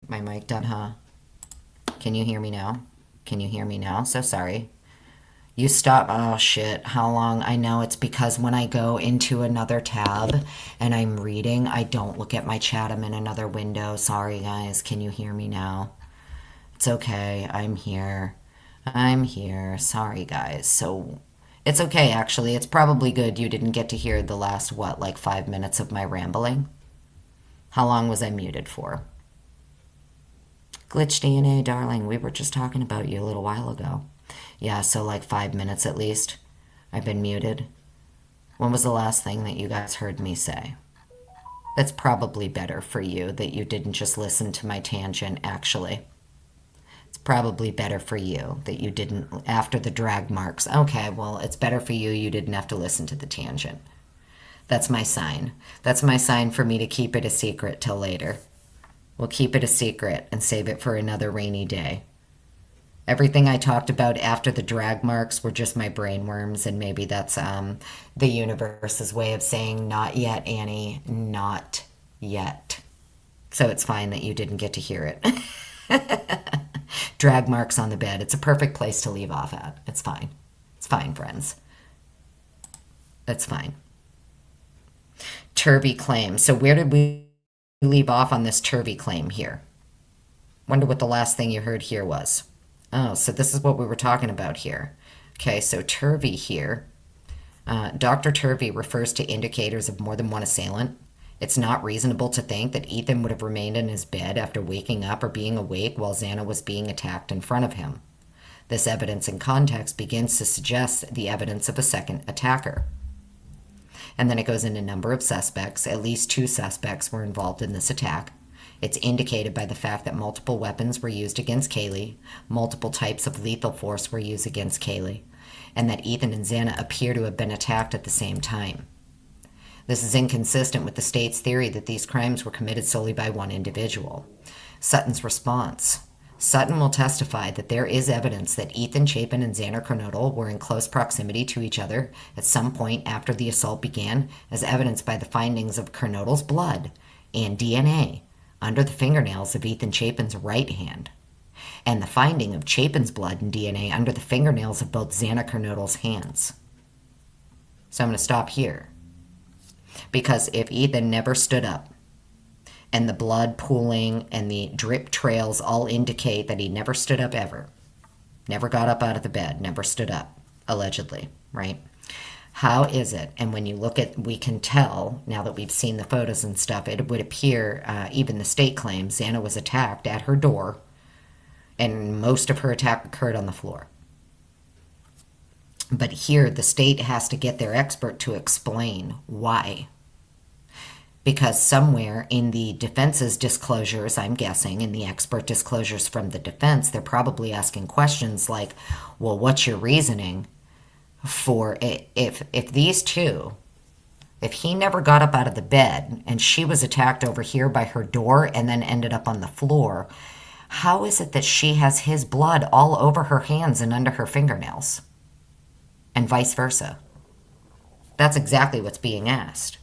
My mic done, huh? Can you hear me now? Can you hear me now? So sorry. You stop. Oh shit. How long? I know it's because when I go into another tab and I'm reading, I don't look at my chat. I'm in another window. Sorry, guys. Can you hear me now? It's okay. I'm here. I'm here. Sorry, guys. So it's okay, actually. It's probably good you didn't get to hear the last, what, like 5 minutes of my rambling? How long was I muted for? Glitch DNA, darling. We were just talking about you a little while ago. Yeah, so like 5 minutes at least. I've been muted. When was the last thing that you guys heard me say? That's probably better for you that you didn't just listen to my tangent, actually. It's probably better for you that you didn't, after the drag marks. Okay, well, it's better for you you didn't have to listen to the tangent. That's my sign. That's my sign for me to keep it a secret till later. We'll keep it a secret and save it for another rainy day. Everything I talked about after the drag marks were just my brainworms, and maybe that's the universe's way of saying, not yet, Annie, not yet. So it's fine that you didn't get to hear it. Drag marks on the bed. It's a perfect place to leave off at. It's fine. It's fine, friends. It's fine. Turvy claim. So where did we leave off on this Turvy claim here? Wonder what the last thing you heard here was. Oh, so this is what we were talking about here. Okay, so Turvy here. Dr. Turvy refers to indicators of more than one assailant. It's not reasonable to think that Ethan would have remained in his bed after waking up or being awake while Xana was being attacked in front of him. This evidence in context begins to suggest the evidence of a second attacker. And then it goes into number of suspects. At least 2 suspects were involved in this attack. It's indicated by the fact that multiple weapons were used against Kaylee, multiple types of lethal force were used against Kaylee, and that Ethan and Xana appear to have been attacked at the same time. This is inconsistent with the state's theory that these crimes were committed solely by one individual. Sutton's response. Sutton will testify that there is evidence that Ethan Chapin and Xander Kernodle were in close proximity to each other at some point after the assault began, as evidenced by the findings of Kernodle's blood and DNA under the fingernails of Ethan Chapin's right hand, and the finding of Chapin's blood and DNA under the fingernails of both Xana Kernodle's hands. So I'm going to stop here. Because if Ethan never stood up, and the blood pooling and the drip trails all indicate that he never stood up ever, never got up out of the bed, never stood up, allegedly, right? How is it? And when you look at, we can tell, now that we've seen the photos and stuff, it would appear, even the state claims, Xana was attacked at her door, and most of her attack occurred on the floor. But here, the state has to get their expert to explain why. Because somewhere in the defense's disclosures, I'm guessing, in the expert disclosures from the defense, they're probably asking questions like, well, what's your reasoning for it? If these two, if he never got up out of the bed and she was attacked over here by her door and then ended up on the floor, how is it that she has his blood all over her hands and under her fingernails? And vice versa. That's exactly what's being asked.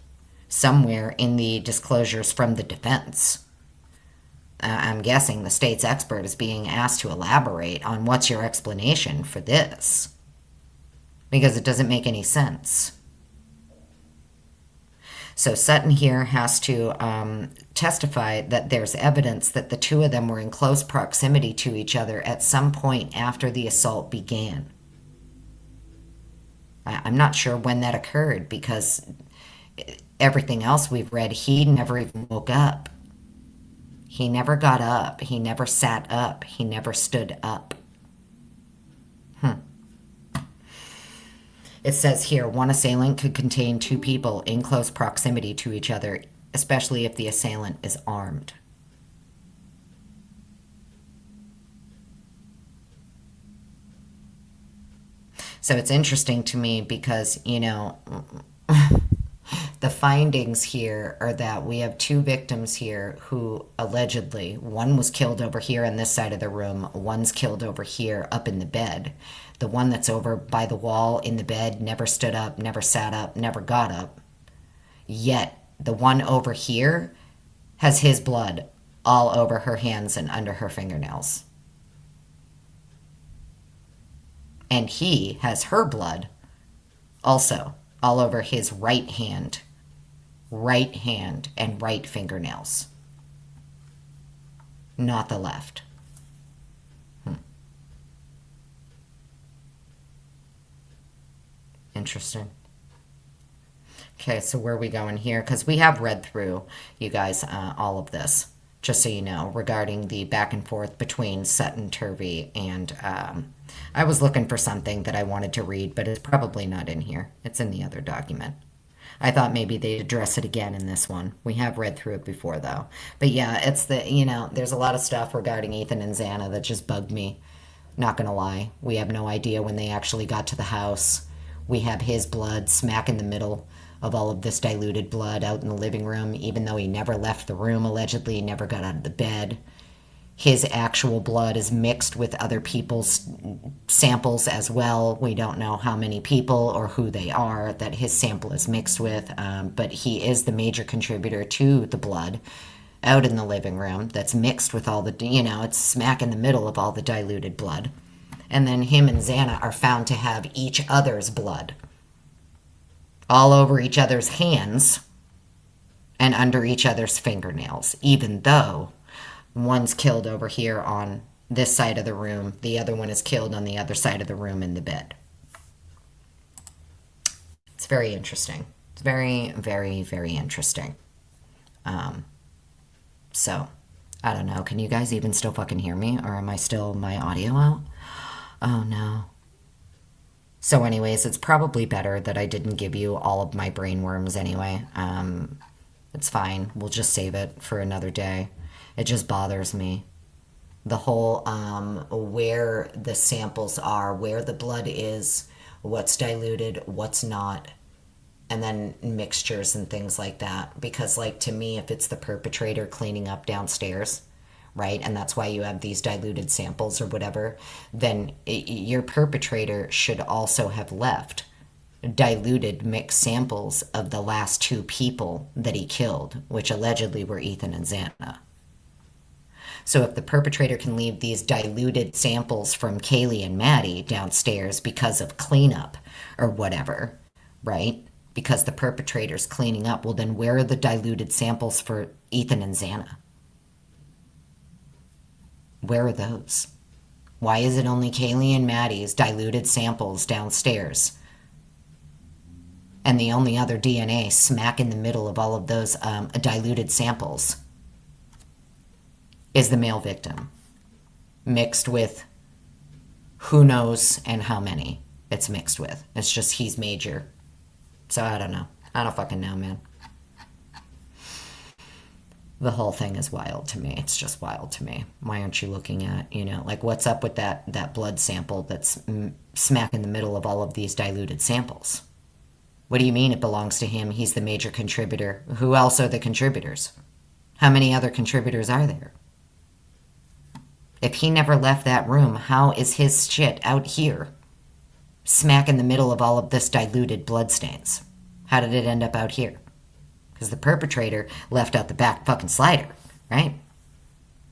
Somewhere in the disclosures from the defense. I'm guessing the state's expert is being asked to elaborate on what's your explanation for this. Because it doesn't make any sense. So Sutton here has to testify that there's evidence that the two of them were in close proximity to each other at some point after the assault began. I'm not sure when that occurred because everything else we've read, he never even woke up. He never got up. He never sat up. He never stood up. It says here, one assailant could contain 2 people in close proximity to each other, especially if the assailant is armed. So it's interesting to me because, you know, the findings here are that we have 2 victims here who allegedly, one was killed over here on this side of the room, one's killed over here up in the bed. The one that's over by the wall in the bed never stood up, never sat up, never got up. Yet the one over here has his blood all over her hands and under her fingernails. And he has her blood also all over his right hand and right fingernails, not the left. Interesting. Okay, so where are we going here? Because we have read through, you guys, all of this, just so you know, regarding the back and forth between Sutton Turvey and I was looking for something that I wanted to read, but it's probably not in here. It's in the other document. I thought maybe they'd address it again in this one. We have read through it before, though. But yeah, it's there's a lot of stuff regarding Ethan and Xana that just bugged me. Not gonna lie. We have no idea when they actually got to the house. We have his blood smack in the middle of all of this diluted blood out in the living room, even though he never left the room, allegedly, never got out of the bed. His actual blood is mixed with other people's samples as well. We don't know how many people or who they are that his sample is mixed with, but he is the major contributor to the blood out in the living room that's mixed with all the, it's smack in the middle of all the diluted blood. And then him and Xana are found to have each other's blood all over each other's hands and under each other's fingernails, even though one's killed over here on this side of the room, the other one is killed on the other side of the room in the bed. It's very interesting. It's very, very, very interesting. So, I don't know. Can you guys even still fucking hear me? Or am I still my audio out? Oh no. So anyways, it's probably better that I didn't give you all of my brain worms anyway. It's fine. We'll just save it for another day. It just bothers me. The whole where the samples are, where the blood is, what's diluted, what's not, and then mixtures and things like that. Because, like, to me, if it's the perpetrator cleaning up downstairs, right, and that's why you have these diluted samples or whatever, then your perpetrator should also have left diluted mixed samples of the last two people that he killed, which allegedly were Ethan and Xana. So if the perpetrator can leave these diluted samples from Kaylee and Maddie downstairs because of cleanup or whatever, right? Because the perpetrator's cleaning up, well, then where are the diluted samples for Ethan and Xana? Where are those? Why is it only Kaylee and Maddie's diluted samples downstairs? And the only other DNA smack in the middle of all of those diluted samples is the male victim, mixed with who knows and how many it's mixed with. It's just he's major. So I don't know. I don't fucking know, man. The whole thing is wild to me. It's just wild to me. Why aren't you looking at, like, what's up with that blood sample that's smack in the middle of all of these diluted samples? What do you mean it belongs to him? He's the major contributor. Who else are the contributors? How many other contributors are there? If he never left that room, how is his shit out here, smack in the middle of all of this diluted bloodstains? How did it end up out here? Because the perpetrator left out the back fucking slider, right?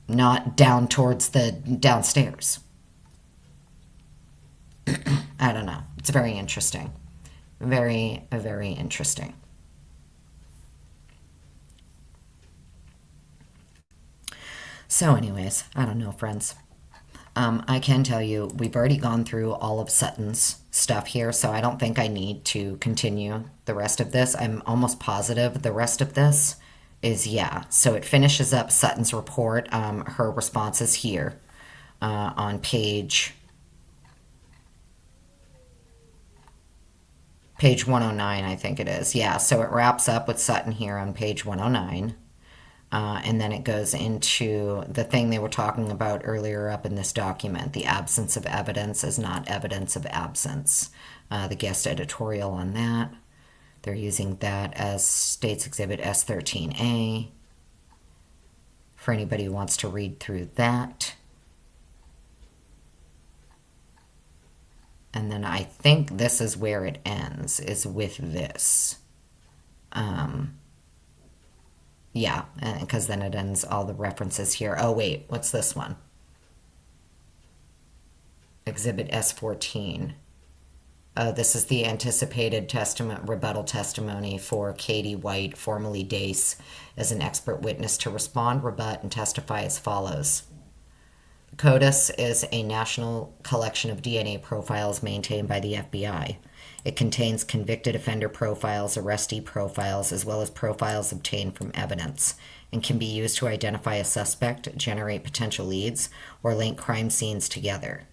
Not down towards the downstairs. I don't know. It's very interesting. Very, very interesting. So anyways, I don't know, friends. I can tell you, we've already gone through all of Sutton's stuff here, so I don't think I need to continue the rest of this. I'm almost positive the rest of this is, yeah. So it finishes up Sutton's report. Her response is here on page 109, I think it is. Yeah, so it wraps up with Sutton here on page 109. And then it goes into the thing they were talking about earlier up in this document. The absence of evidence is not evidence of absence. The guest editorial on that. They're using that as States Exhibit S13A. For anybody who wants to read through that. And then I think this is where it ends, is with this. Yeah, because then it ends all the references here. Oh, wait, what's this one? Exhibit S14. This is the anticipated rebuttal testimony for Katie White, formerly Dace, as an expert witness to respond, rebut, and testify as follows. CODIS is a national collection of DNA profiles maintained by the FBI. It contains convicted offender profiles, arrestee profiles, as well as profiles obtained from evidence, and can be used to identify a suspect, generate potential leads, or link crime scenes together.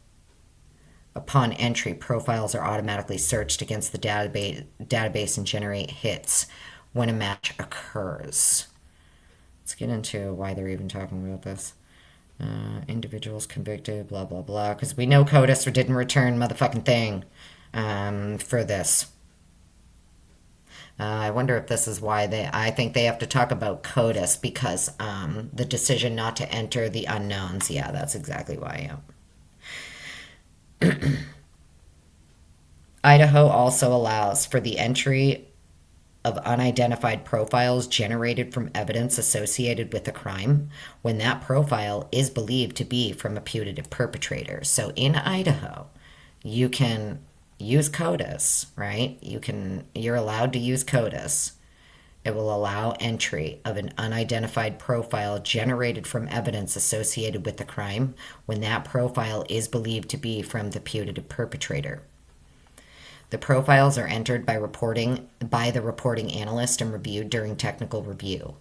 Upon entry, profiles are automatically searched against the database and generate hits when a match occurs. Let's get into why they're even talking about this. Individuals convicted, blah, blah, blah. Because we know CODIS didn't return motherfucking thing for this. I wonder if this is why I think they have to talk about CODIS because the decision not to enter the unknowns. Yeah, that's exactly why, yeah. Idaho also allows for the entry of unidentified profiles generated from evidence associated with a crime when that profile is believed to be from a putative perpetrator. So in Idaho, you can use CODIS, right? You're allowed to use CODIS. It will allow entry of an unidentified profile generated from evidence associated with the crime when that profile is believed to be from the putative perpetrator. The profiles are entered by the reporting analyst and reviewed during technical review.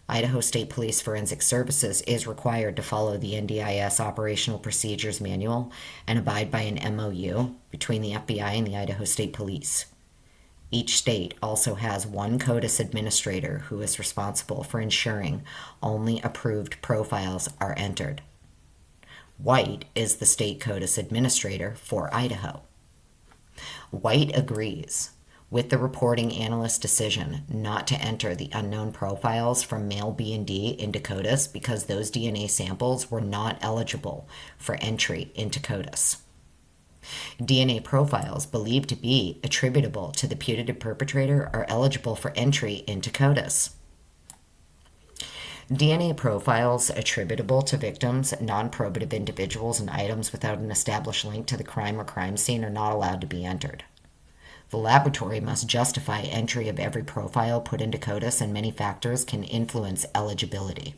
Idaho State Police Forensic Services is required to follow the NDIS Operational Procedures Manual and abide by an MOU between the FBI and the Idaho State Police. Each state also has one CODIS administrator who is responsible for ensuring only approved profiles are entered. White is the state CODIS administrator for Idaho. White agrees with the reporting analyst's decision not to enter the unknown profiles from male B and D into CODIS because those DNA samples were not eligible for entry into CODIS. DNA profiles believed to be attributable to the putative perpetrator are eligible for entry into CODIS. DNA profiles attributable to victims, non-probative individuals, and items without an established link to the crime or crime scene are not allowed to be entered. The laboratory must justify entry of every profile put into CODIS, and many factors can influence eligibility.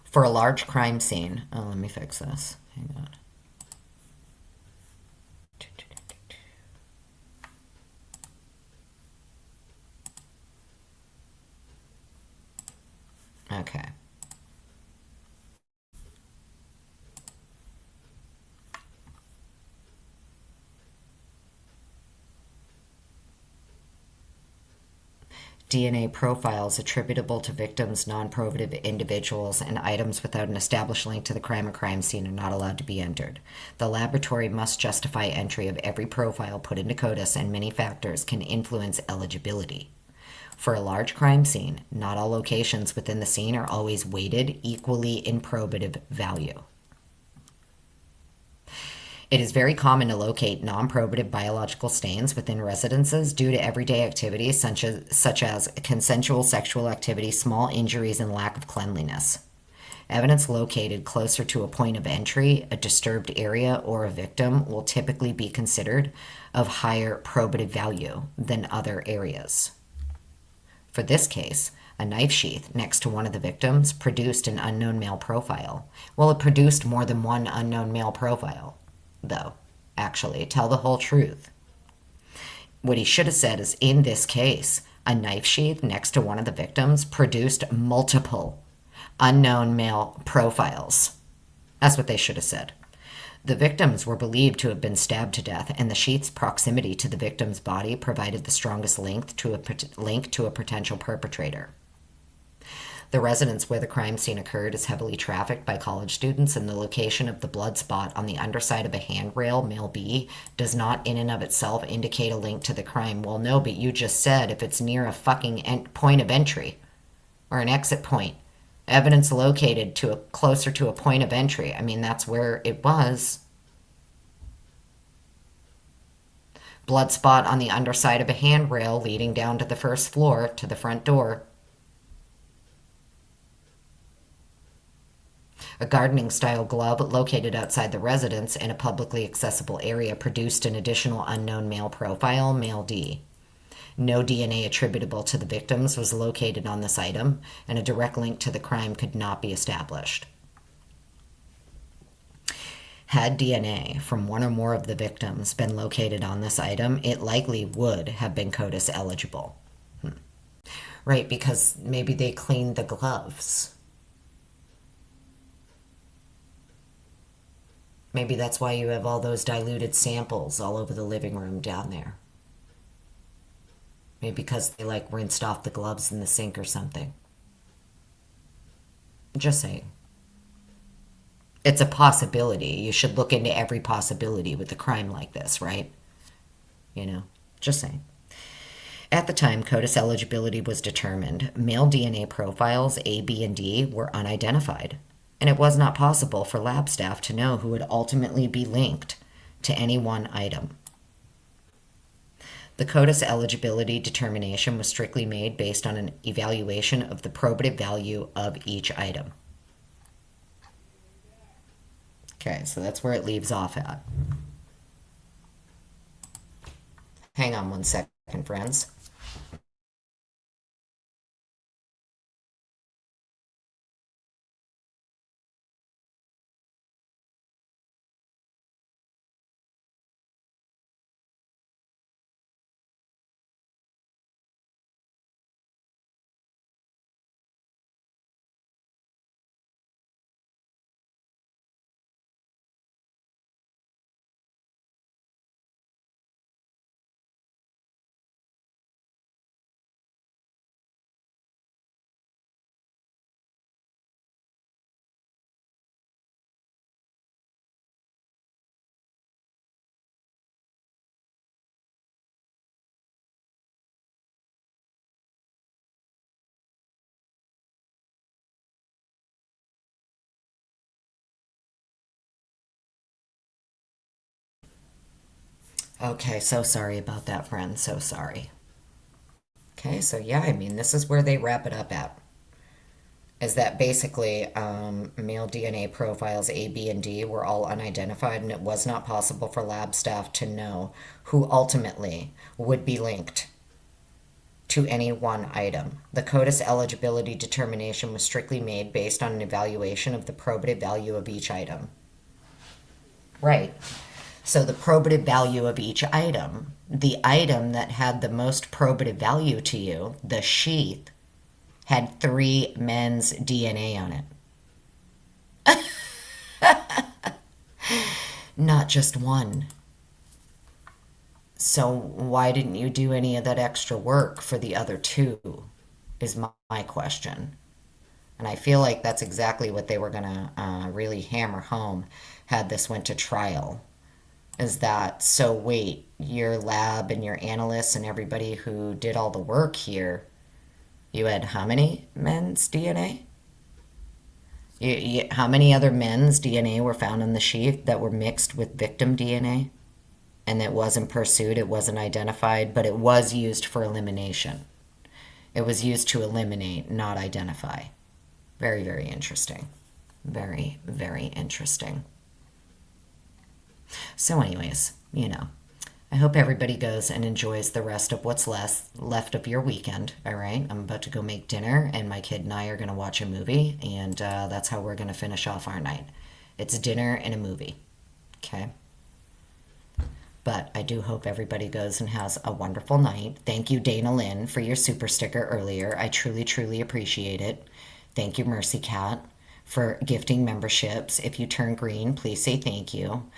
For a large crime scene, let me fix this. Hang on. Okay. DNA profiles attributable to victims, non-probative individuals, and items without an established link to the crime or crime scene are not allowed to be entered. The laboratory must justify entry of every profile put into CODIS, and many factors can influence eligibility. For a large crime scene, not all locations within the scene are always weighted equally in probative value. It is very common to locate non-probative biological stains within residences due to everyday activities such as consensual sexual activity, small injuries, and lack of cleanliness. Evidence located closer to a point of entry, a disturbed area, or a victim will typically be considered of higher probative value than other areas. For this case, a knife sheath next to one of the victims produced an unknown male profile. Well, it produced more than one unknown male profile, though. Actually, tell the whole truth. What he should have said is, in this case, a knife sheath next to one of the victims produced multiple unknown male profiles. That's what they should have said. The victims were believed to have been stabbed to death, and the sheath's proximity to the victim's body provided the strongest link to a potential perpetrator. The residence where the crime scene occurred is heavily trafficked by college students, and the location of the blood spot on the underside of a handrail, male B, does not in and of itself indicate a link to the crime. Well, no, but you just said if it's near a fucking point of entry or an exit point, evidence located closer to a point of entry. I mean, that's where it was. Blood spot on the underside of a handrail leading down to the first floor to the front door. A gardening-style glove located outside the residence in a publicly accessible area produced an additional unknown male profile, male D. No DNA attributable to the victims was located on this item, and a direct link to the crime could not be established. Had DNA from one or more of the victims been located on this item, it likely would have been CODIS eligible. Right, because maybe they cleaned the gloves. Maybe that's why you have all those diluted samples all over the living room down there. Maybe because they like rinsed off the gloves in the sink or something. Just saying. It's a possibility. You should look into every possibility with a crime like this, right? You know, just saying. At the time CODIS eligibility was determined, male DNA profiles A, B, and D were unidentified, and it was not possible for lab staff to know who would ultimately be linked to any one item. The CODIS eligibility determination was strictly made based on an evaluation of the probative value of each item. Okay, so that's where it leaves off at. Hang on one second, friends. Okay, so sorry about that, friend. So sorry. Okay, so yeah, I mean, this is where they wrap it up at. Is that basically male DNA profiles A, B, and D were all unidentified, and it was not possible for lab staff to know who ultimately would be linked to any one item. The CODIS eligibility determination was strictly made based on an evaluation of the probative value of each item. Right. So the probative value of each item, the item that had the most probative value to you, the sheath, had 3 men's DNA on it. Not just one. So why didn't you do any of that extra work for the other 2 is my question. And I feel like that's exactly what they were going to really hammer home had this went to trial. Is that, so wait, your lab and your analysts and everybody who did all the work here, you had how many men's DNA? How many other men's DNA were found in the sheath that were mixed with victim DNA? And it wasn't pursued, it wasn't identified, but it was used for elimination. It was used to eliminate, not identify. Very, very interesting. Very, very interesting. So anyways, I hope everybody goes and enjoys the rest of what's left of your weekend, all right? I'm about to go make dinner, and my kid and I are going to watch a movie, and that's how we're going to finish off our night. It's dinner and a movie, okay? But I do hope everybody goes and has a wonderful night. Thank you, Dana Lynn, for your super sticker earlier. I truly, truly appreciate it. Thank you, Mercy Cat, for gifting memberships. If you turn green, please say thank you.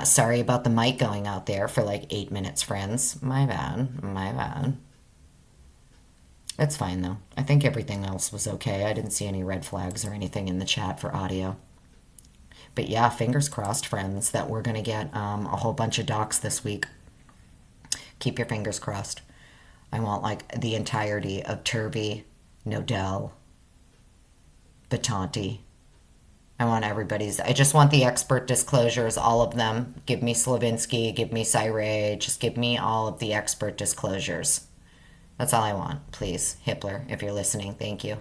Sorry about the mic going out there for like 8 minutes, friends. My bad. My bad. It's fine, though. I think everything else was okay. I didn't see any red flags or anything in the chat for audio. But yeah, fingers crossed, friends, that we're going to get a whole bunch of docs this week. Keep your fingers crossed. I want like the entirety of Turvey, Nodell, Batanti, I want everybody's. I just want the expert disclosures, all of them. Give me Slavinsky, give me Cyre, just give me all of the expert disclosures. That's all I want, please. Hippler, if you're listening, thank you.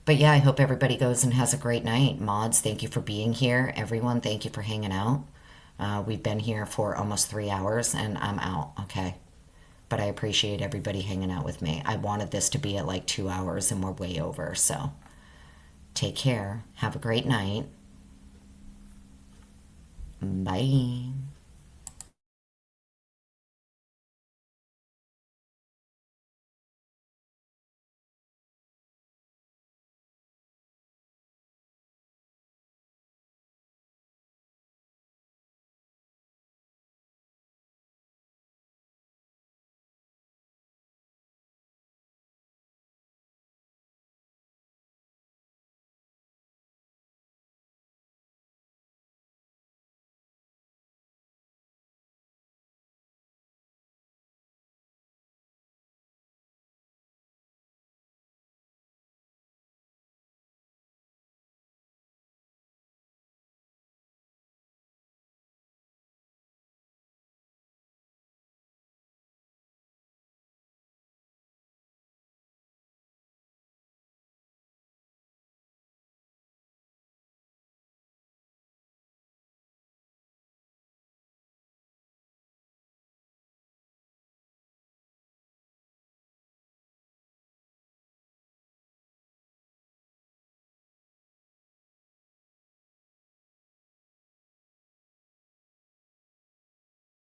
But yeah, I hope everybody goes and has a great night. Mods, thank you for being here. Everyone, thank you for hanging out. We've been here for almost 3 hours and I'm out, okay? But I appreciate everybody hanging out with me. I wanted this to be at like 2 hours and we're way over, so take care. Have a great night. Bye.